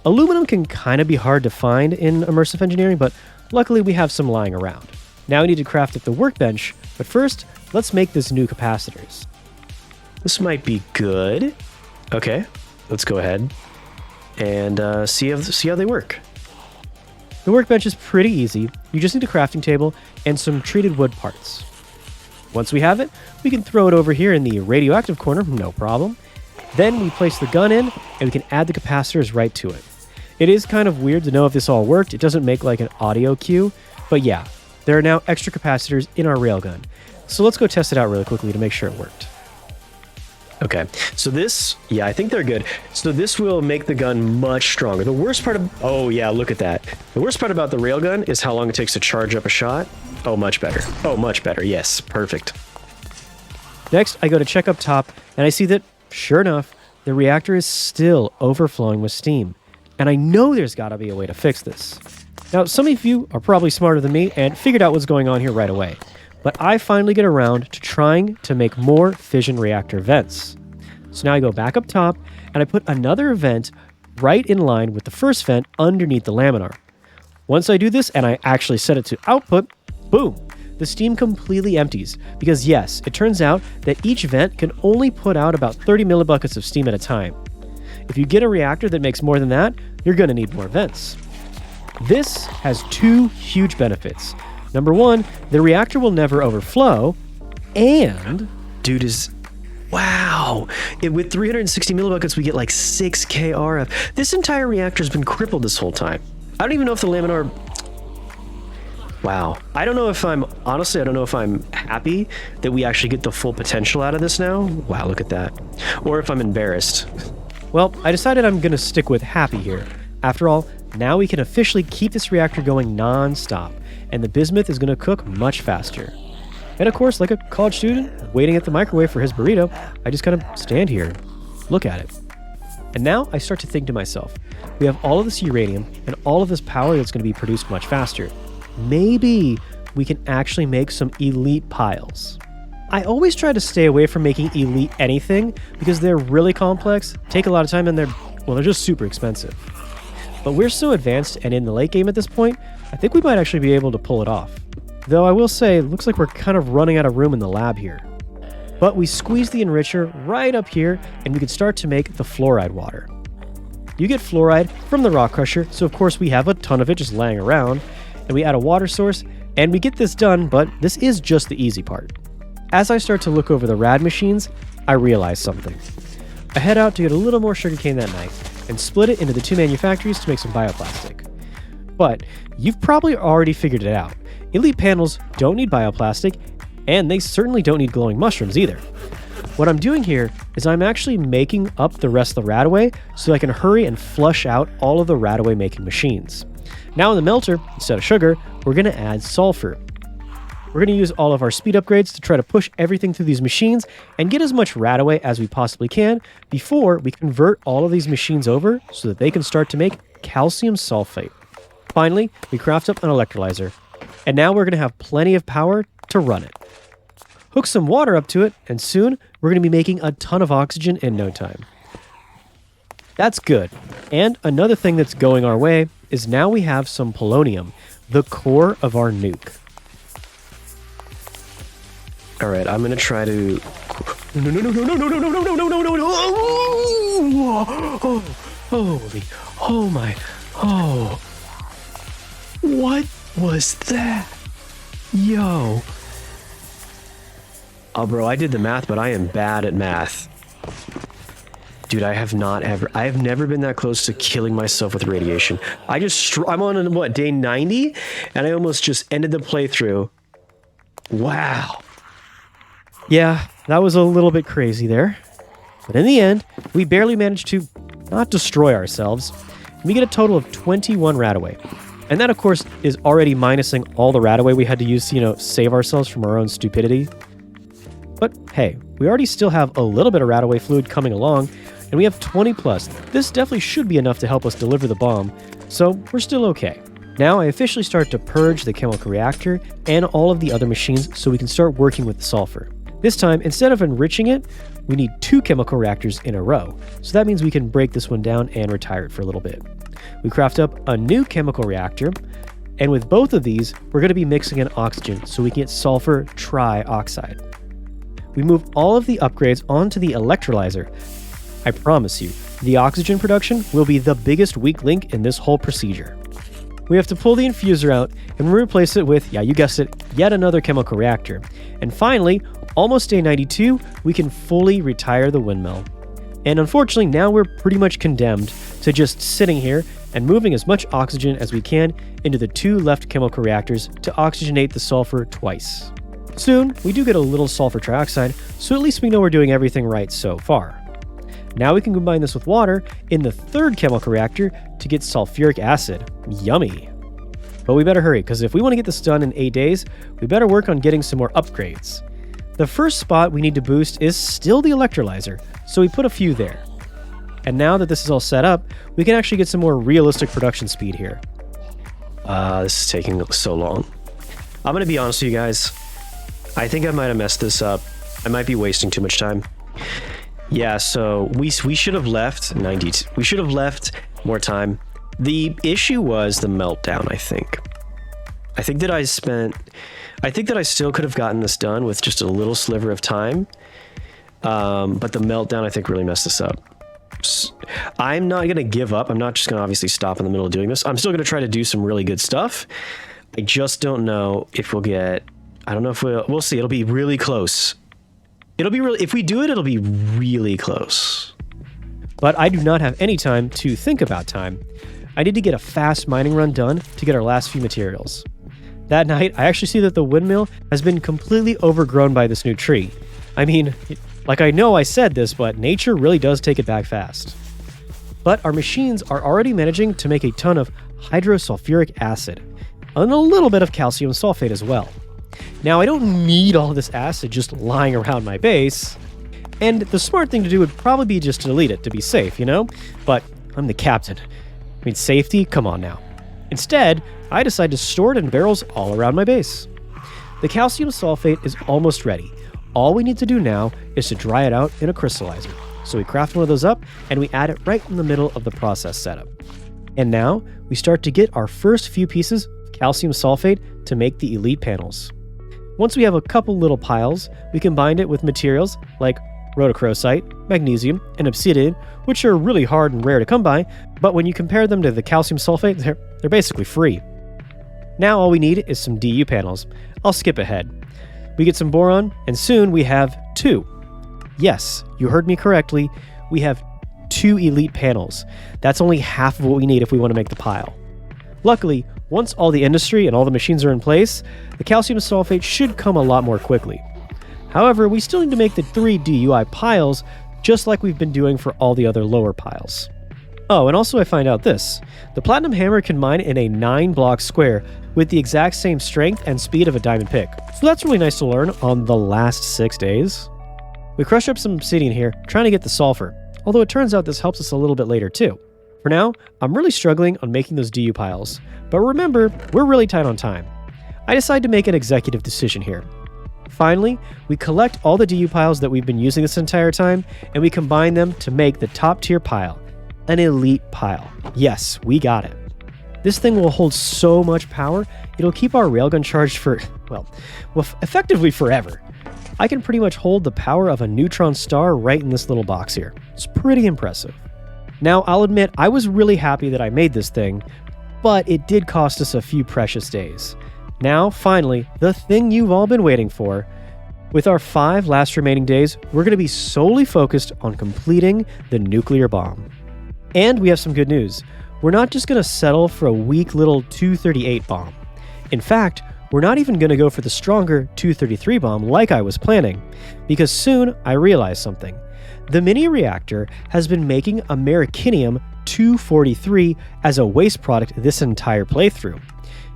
Aluminum can kind of be hard to find in Immersive Engineering, but luckily we have some lying around. Now we need to craft at the workbench, but first, let's make this new capacitors. This might be good. Okay, let's go ahead and see how they work. The workbench is pretty easy. You just need a crafting table and some treated wood parts. Once we have it, we can throw it over here in the radioactive corner, no problem. Then we place the gun in, and we can add the capacitors right to it. It is kind of weird to know if this all worked. It doesn't make like an audio cue, but yeah, there are now extra capacitors in our railgun. So let's go test it out really quickly to make sure it worked. Okay, so this, yeah, I think they're good. So this will make the gun much stronger. The worst part of, oh yeah, look at that. The worst part about the railgun is how long it takes to charge up a shot. Oh, much better. Oh, much better. Yes, perfect. Next, I go to check up top, and I see that, sure enough, the reactor is still overflowing with steam. And I know there's got to be a way to fix this. Now, some of you are probably smarter than me and figured out what's going on here right away. But I finally get around to trying to make more fission reactor vents. So now I go back up top, and I put another vent right in line with the first vent underneath the laminar. Once I do this, and I actually set it to output, boom, the steam completely empties. Because yes, it turns out that each vent can only put out about 30 millibuckets of steam at a time. If you get a reactor that makes more than that, you're going to need more vents. This has 2 huge benefits. Number 1, the reactor will never overflow, and... Dude is... Wow! With 360 millibuckets, we get like 6k RF. This entire reactor's been crippled this whole time. I don't even know if the laminar... Wow. I don't know if I'm... Honestly, I don't know if I'm happy that we actually get the full potential out of this now. Wow, look at that. Or if I'm embarrassed. Well, I decided I'm going to stick with happy here. After all, now we can officially keep this reactor going non-stop, and the bismuth is going to cook much faster. And of course, like a college student waiting at the microwave for his burrito, I just kind of stand here, look at it. And now I start to think to myself, we have all of this uranium and all of this power that's going to be produced much faster. Maybe we can actually make some elite piles. I always try to stay away from making elite anything because they're really complex, take a lot of time, and they're just super expensive. But we're so advanced and in the late game at this point, I think we might actually be able to pull it off. Though I will say, it looks like we're kind of running out of room in the lab here. But we squeeze the enricher right up here, and we can start to make the fluoride water. you get fluoride from the rock crusher, so of course we have a ton of it just laying around, and we add a water source, and we get this done, but this is just the easy part. As I start to look over the rad machines, I realize something. I head out to get a little more sugarcane that night, and split it into the 2 manufactories to make some bioplastic. But you've probably already figured it out. Elite panels don't need bioplastic, and they certainly don't need glowing mushrooms either. What I'm doing here is I'm actually making up the rest of the radaway so I can hurry and flush out all of the radaway making machines. Now in the melter, instead of sugar, we're going to add sulfur. We're going to use all of our speed upgrades to try to push everything through these machines and get as much radaway as we possibly can before we convert all of these machines over so that they can start to make calcium sulfate. Finally, we craft up an electrolyzer, and now we're going to have plenty of power to run it. Hook some water up to it, and soon we're going to be making a ton of oxygen in no time. That's good. And another thing that's going our way is now we have some polonium, the core of our nuke. All right, I'm gonna try to. Holy, oh my, oh! What was that? Yo! Oh, bro, I did the math, but I am bad at math. Dude, I have never been that close to killing myself with radiation. I'm on, what, day 90? And I almost just ended the playthrough. Wow. Yeah, that was a little bit crazy there. But in the end, we barely managed to not destroy ourselves. We get a total of 21 radaway. And that, of course, is already minusing all the radaway we had to use to, save ourselves from our own stupidity. But hey, we already still have a little bit of radaway fluid coming along, and we have 20 plus. This definitely should be enough to help us deliver the bomb, so we're still okay. Now I officially start to purge the chemical reactor and all of the other machines so we can start working with the sulfur. This time, instead of enriching it, we need 2 chemical reactors in a row, so that means we can break this one down and retire it for a little bit. We craft up a new chemical reactor, and with both of these, we're going to be mixing in oxygen so we can get sulfur trioxide. We move all of the upgrades onto the electrolyzer. I promise you, the oxygen production will be the biggest weak link in this whole procedure. We have to pull the infuser out and replace it with, yeah, you guessed it, yet another chemical reactor. And finally, almost day 92, we can fully retire the windmill. And unfortunately, now we're pretty much condemned to just sitting here and moving as much oxygen as we can into the 2 left chemical reactors to oxygenate the sulfur twice. Soon, we do get a little sulfur trioxide, so at least we know we're doing everything right so far. Now we can combine this with water in the 3rd chemical reactor to get sulfuric acid. Yummy! But we better hurry, because if we want to get this done in 8 days, we better work on getting some more upgrades. The first spot we need to boost is still the electrolyzer, so we put a few there. And now that this is all set up, we can actually get some more realistic production speed here. This is taking so long. I'm gonna be honest with you guys. I think I might have messed this up. I might be wasting too much time. Yeah, so we should have left 92. We should have left more time. The issue was the meltdown, I think. I think that I still could have gotten this done with just a little sliver of time. But the meltdown, I think, really messed this up. I'm not going to give up. I'm not just going to obviously stop in the middle of doing this. I'm still going to try to do some really good stuff. I just don't know if we'll get... I don't know if we'll see. It'll be really close. It'll be really... If we do it, it'll be really close. But I do not have any time to think about time. I need to get a fast mining run done to get our last few materials. That night, I actually see that the windmill has been completely overgrown by this new tree. I mean, like, I know I said this, but nature really does take it back fast. But our machines are already managing to make a ton of hydrosulfuric acid, and a little bit of calcium sulfate as well. Now, I don't need all this acid just lying around my base, and the smart thing to do would probably be just to delete it to be safe, But I'm the captain. I mean, safety? Come on now. Instead, I decide to store it in barrels all around my base. The calcium sulfate is almost ready. All we need to do now is to dry it out in a crystallizer. So we craft one of those up, and we add it right in the middle of the process setup. And now, we start to get our first few pieces of calcium sulfate to make the elite panels. Once we have a couple little piles, we combine it with materials like rhodochrosite, magnesium, and obsidian, which are really hard and rare to come by, but when you compare them to the calcium sulfate, they're basically free. Now all we need is some DU panels. I'll skip ahead. We get some boron, and soon we have 2. Yes, you heard me correctly. We have 2 elite panels. That's only half of what we need if we want to make the pile. Luckily, once all the industry and all the machines are in place, the calcium sulfate should come a lot more quickly. However, we still need to make the 3 DUI piles, just like we've been doing for all the other lower piles. Oh, and also I find out this. The platinum hammer can mine in a 9-block square with the exact same strength and speed of a diamond pick. So that's really nice to learn on the last 6 days. We crushed up some obsidian here, trying to get the sulfur, although it turns out this helps us a little bit later too. For now, I'm really struggling on making those DU piles, but remember, we're really tight on time. I decide to make an executive decision here. Finally, we collect all the DU piles that we've been using this entire time, and we combine them to make the top tier pile, an elite pile. Yes, we got it. This thing will hold so much power, it'll keep our railgun charged for, well, effectively forever. I can pretty much hold the power of a neutron star right in this little box here. It's pretty impressive. Now, I'll admit, I was really happy that I made this thing, but it did cost us a few precious days. Now, finally, the thing you've all been waiting for. With our 5 last remaining days, we're going to be solely focused on completing the nuclear bomb. And we have some good news. We're not just going to settle for a weak little 238 bomb. In fact, we're not even going to go for the stronger 233 bomb like I was planning, because soon I realized something. The mini reactor has been making Americinium 243 as a waste product this entire playthrough.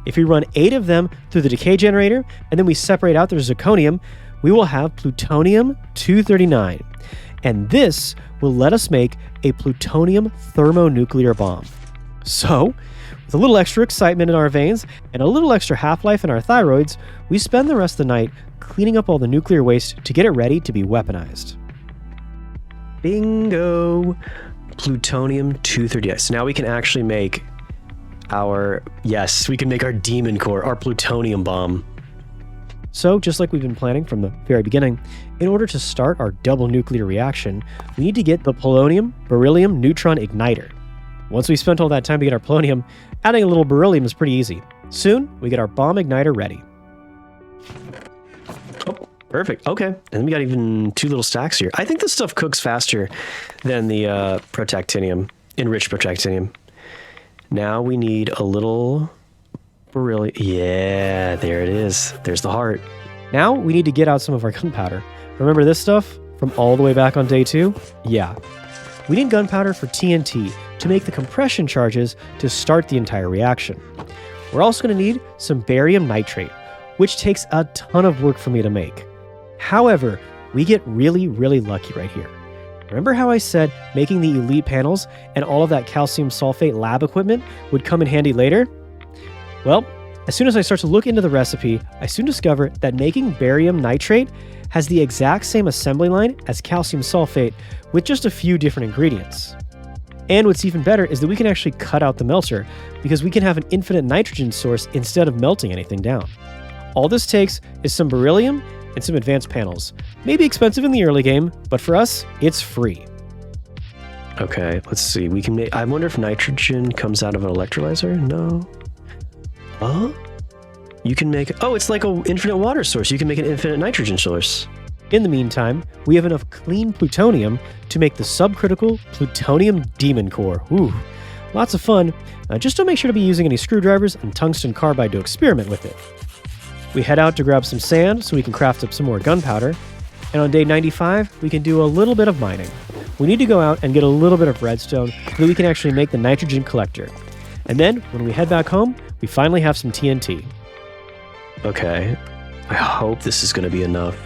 If we run 8 of them through the decay generator, and then we separate out their zirconium, we will have plutonium 239. And this will let us make a plutonium thermonuclear bomb. So, with a little extra excitement in our veins and a little extra half-life in our thyroids, we spend the rest of the night cleaning up all the nuclear waste to get it ready to be weaponized. Bingo! Plutonium 238. So now we can actually make we can make our demon core, our plutonium bomb. So, just like we've been planning from the very beginning, in order to start our double nuclear reaction, we need to get the polonium beryllium neutron igniter. Once we spent all that time to get our polonium, adding a little beryllium is pretty easy. Soon, we get our bomb igniter ready. Oh, perfect. Okay. And then we got even 2 little stacks here. I think this stuff cooks faster than the protactinium, enriched protactinium. Now we need a little beryllium. Yeah, there it is. There's the heart. Now we need to get out some of our gunpowder. Remember this stuff from all the way back on day 2? Yeah. We need gunpowder for TNT to make the compression charges to start the entire reaction. We're also going to need some barium nitrate, which takes a ton of work for me to make. However, we get really, really lucky right here. Remember how I said making the elite panels and all of that calcium sulfate lab equipment would come in handy later? Well, as soon as I start to look into the recipe, I soon discover that making barium nitrate has the exact same assembly line as calcium sulfate with just a few different ingredients. And what's even better is that we can actually cut out the melter because we can have an infinite nitrogen source instead of melting anything down. All this takes is some beryllium and some advanced panels. Maybe expensive in the early game, but for us, it's free. Okay, let's see. We can make. I wonder if nitrogen comes out of an electrolyzer? No. Huh? You can make. Oh, it's like an infinite water source. You can make an infinite nitrogen source. In the meantime, we have enough clean plutonium to make the subcritical plutonium demon core. Ooh, lots of fun. Just don't make sure to be using any screwdrivers and tungsten carbide to experiment with it. We head out to grab some sand so we can craft up some more gunpowder. And on day 95, we can do a little bit of mining. We need to go out and get a little bit of redstone so that we can actually make the nitrogen collector. And then, when we head back home, we finally have some TNT. Okay, I hope this is going to be enough.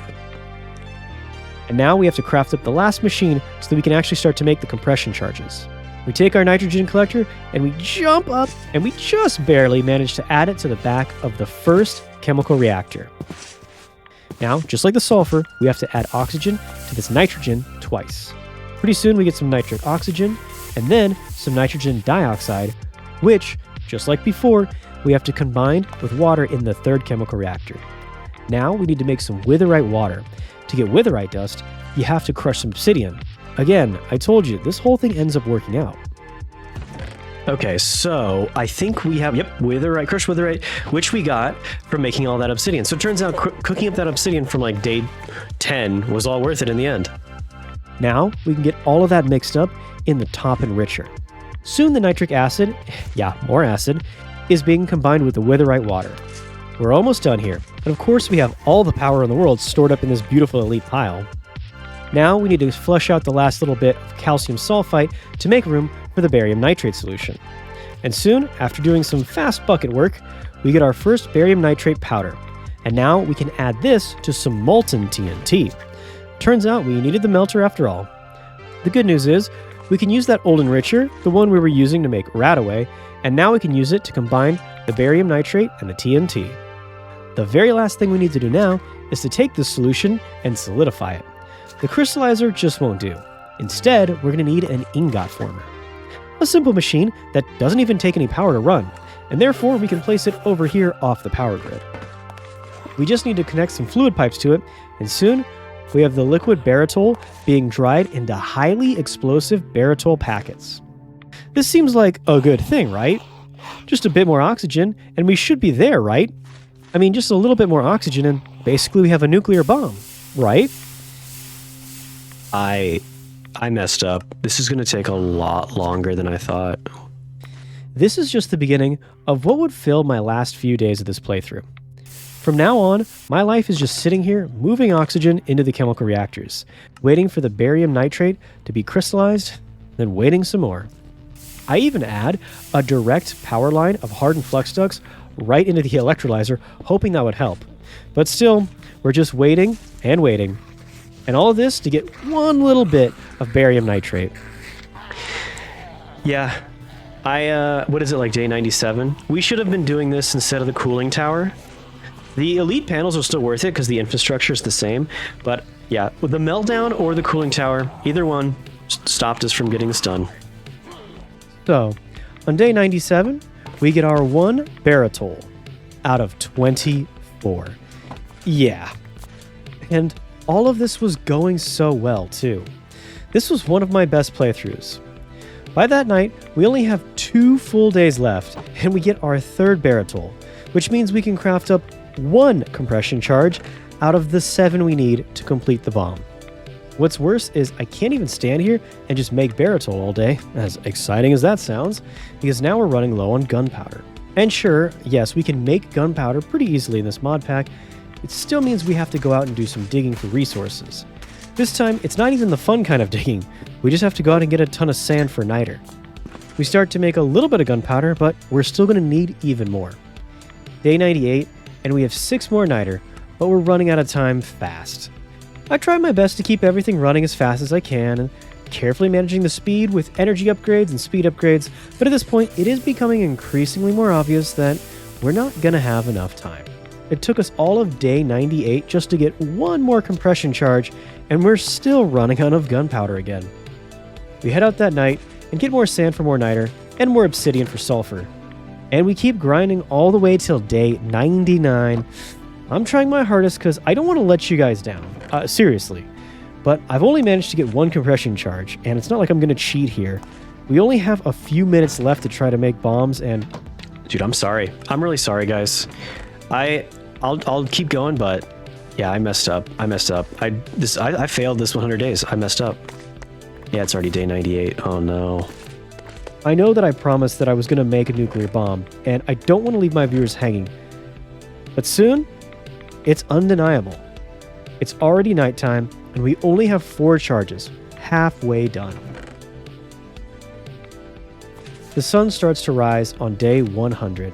And now we have to craft up the last machine so that we can actually start to make the compression charges. We take our nitrogen collector and we jump up and we just barely manage to add it to the back of the first chemical reactor. Now, just like the sulfur, we have to add oxygen to this nitrogen twice. Pretty soon we get some nitric oxygen and then some nitrogen dioxide, which, just like before, we have to combine with water in the third chemical reactor. Now we need to make some witherite water. to get witherite dust, you have to crush some obsidian. Again, I told you, this whole thing ends up working out. Okay, so I think we have, witherite, crushed witherite, which we got from making all that obsidian. So it turns out cooking up that obsidian from like day 10 was all worth it in the end. Now we can get all of that mixed up in the top enricher. Soon the nitric acid, more acid, is being combined with the witherite water. We're almost done here, and of course we have all the power in the world stored up in this beautiful elite pile. Now we need to flush out the last little bit of calcium sulfite to make room for the barium nitrate solution. And soon, after doing some fast bucket work, we get our first barium nitrate powder. And now we can add this to some molten TNT. Turns out we needed the melter after all. The good news is, we can use that old enricher, the one we were using to make Radaway, and now we can use it to combine the barium nitrate and the TNT. The very last thing we need to do now is to take this solution and solidify it. The crystallizer just won't do. Instead, we're going to need an ingot former. A simple machine that doesn't even take any power to run, and therefore we can place it over here off the power grid. We just need to connect some fluid pipes to it, and soon we have the liquid baritol being dried into highly explosive baritol packets. This seems like a good thing, right? Just a bit more oxygen, and we should be there, right? I mean, just a little bit more oxygen, and basically we have a nuclear bomb, right? I messed up. This is going to take a lot longer than I thought. This is just the beginning of what would fill my last few days of this playthrough. From now on, my life is just sitting here moving oxygen into the chemical reactors, waiting for the barium nitrate to be crystallized, then waiting some more. I even add a direct power line of hardened flux ducts right into the electrolyzer, hoping that would help. But still, we're just waiting and waiting. And all of this to get one little bit of barium nitrate. Yeah, what is it, like day 97? We should have been doing this instead of the cooling tower. The elite panels are still worth it because the infrastructure is the same. But yeah, with the meltdown or the cooling tower, either one stopped us from getting this done. So, on day 97, we get our 1 baritol out of 24. Yeah. And all of this was going so well, too. This was one of my best playthroughs. By that night, we only have 2 full days left, and we get our 3rd baritol, which means we can craft up 1 compression charge out of the 7 we need to complete the bomb. What's worse is I can't even stand here and just make baritol all day, as exciting as that sounds, because now we're running low on gunpowder. And sure, yes, we can make gunpowder pretty easily in this mod pack. It still means we have to go out and do some digging for resources. This time, it's not even the fun kind of digging. We just have to go out and get a ton of sand for niter. We start to make a little bit of gunpowder, but we're still going to need even more. Day 98, and we have 6 more niter, but we're running out of time fast. I try my best to keep everything running as fast as I can, and carefully managing the speed with energy upgrades and speed upgrades, but at this point, it is becoming increasingly more obvious that we're not going to have enough time. It took us all of day 98 just to get 1 more compression charge, and we're still running out of gunpowder again. We head out that night and get more sand for more niter and more obsidian for sulfur. And we keep grinding all the way till day 99. I'm trying my hardest because I don't want to let you guys down. Seriously. But I've only managed to get 1 compression charge, and it's not like I'm going to cheat here. We only have a few minutes left to try to make bombs, and... Dude, I'm sorry. I'm really sorry, guys. I'll keep going, but yeah, I messed up. I failed this 100 days. I messed up. Yeah, it's already day 98. Oh no. I know that I promised that I was going to make a nuclear bomb, and I don't want to leave my viewers hanging. But soon, it's undeniable. It's already nighttime, and we only have 4 charges, halfway done. The sun starts to rise on day 100,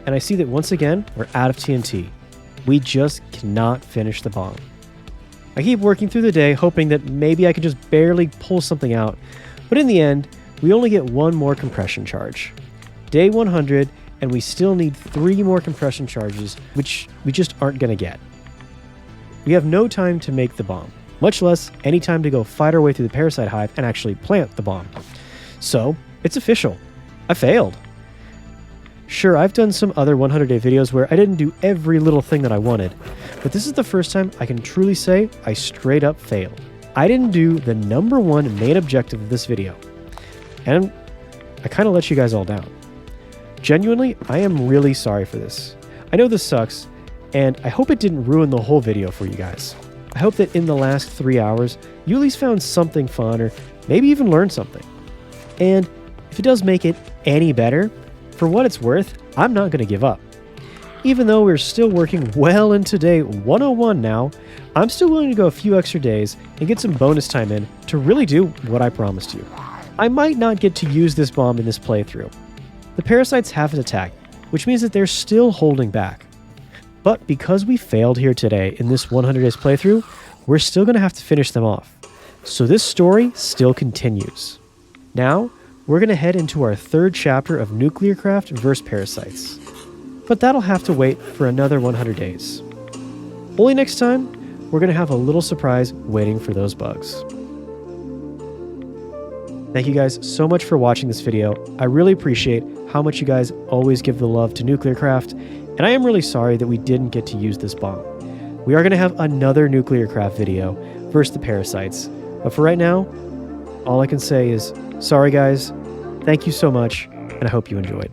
and I see that once again, we're out of TNT. We just cannot finish the bomb. I keep working through the day, hoping that maybe I could just barely pull something out, but in the end, we only get 1 more compression charge. Day 100, and we still need 3 more compression charges, which we just aren't going to get. We have no time to make the bomb, much less any time to go fight our way through the Parasite hive and actually plant the bomb. So, it's official. I failed. Sure, I've done some other 100-day videos where I didn't do every little thing that I wanted, but this is the first time I can truly say I straight up failed. I didn't do the #1 main objective of this video, and I kind of let you guys all down. Genuinely, I am really sorry for this. I know this sucks, and I hope it didn't ruin the whole video for you guys. I hope that in the last 3 hours, you at least found something fun or maybe even learned something. And if it does make it any better, for what it's worth, I'm not going to give up. Even though we're still working well into day 101 now, I'm still willing to go a few extra days and get some bonus time in to really do what I promised you. I might not get to use this bomb in this playthrough. The parasites haven't attacked, which means that they're still holding back. But because we failed here today in this 100 days playthrough, we're still going to have to finish them off. So this story still continues. Now, we're going to head into our 3rd chapter of Nuclearcraft vs. Parasites. But that'll have to wait for another 100 days. Only next time, we're going to have a little surprise waiting for those bugs. Thank you guys so much for watching this video. I really appreciate how much you guys always give the love to Nuclearcraft, and I am really sorry that we didn't get to use this bomb. We are going to have another Nuclearcraft video versus the Parasites, but for right now, all I can say is, sorry guys, thank you so much, and I hope you enjoyed.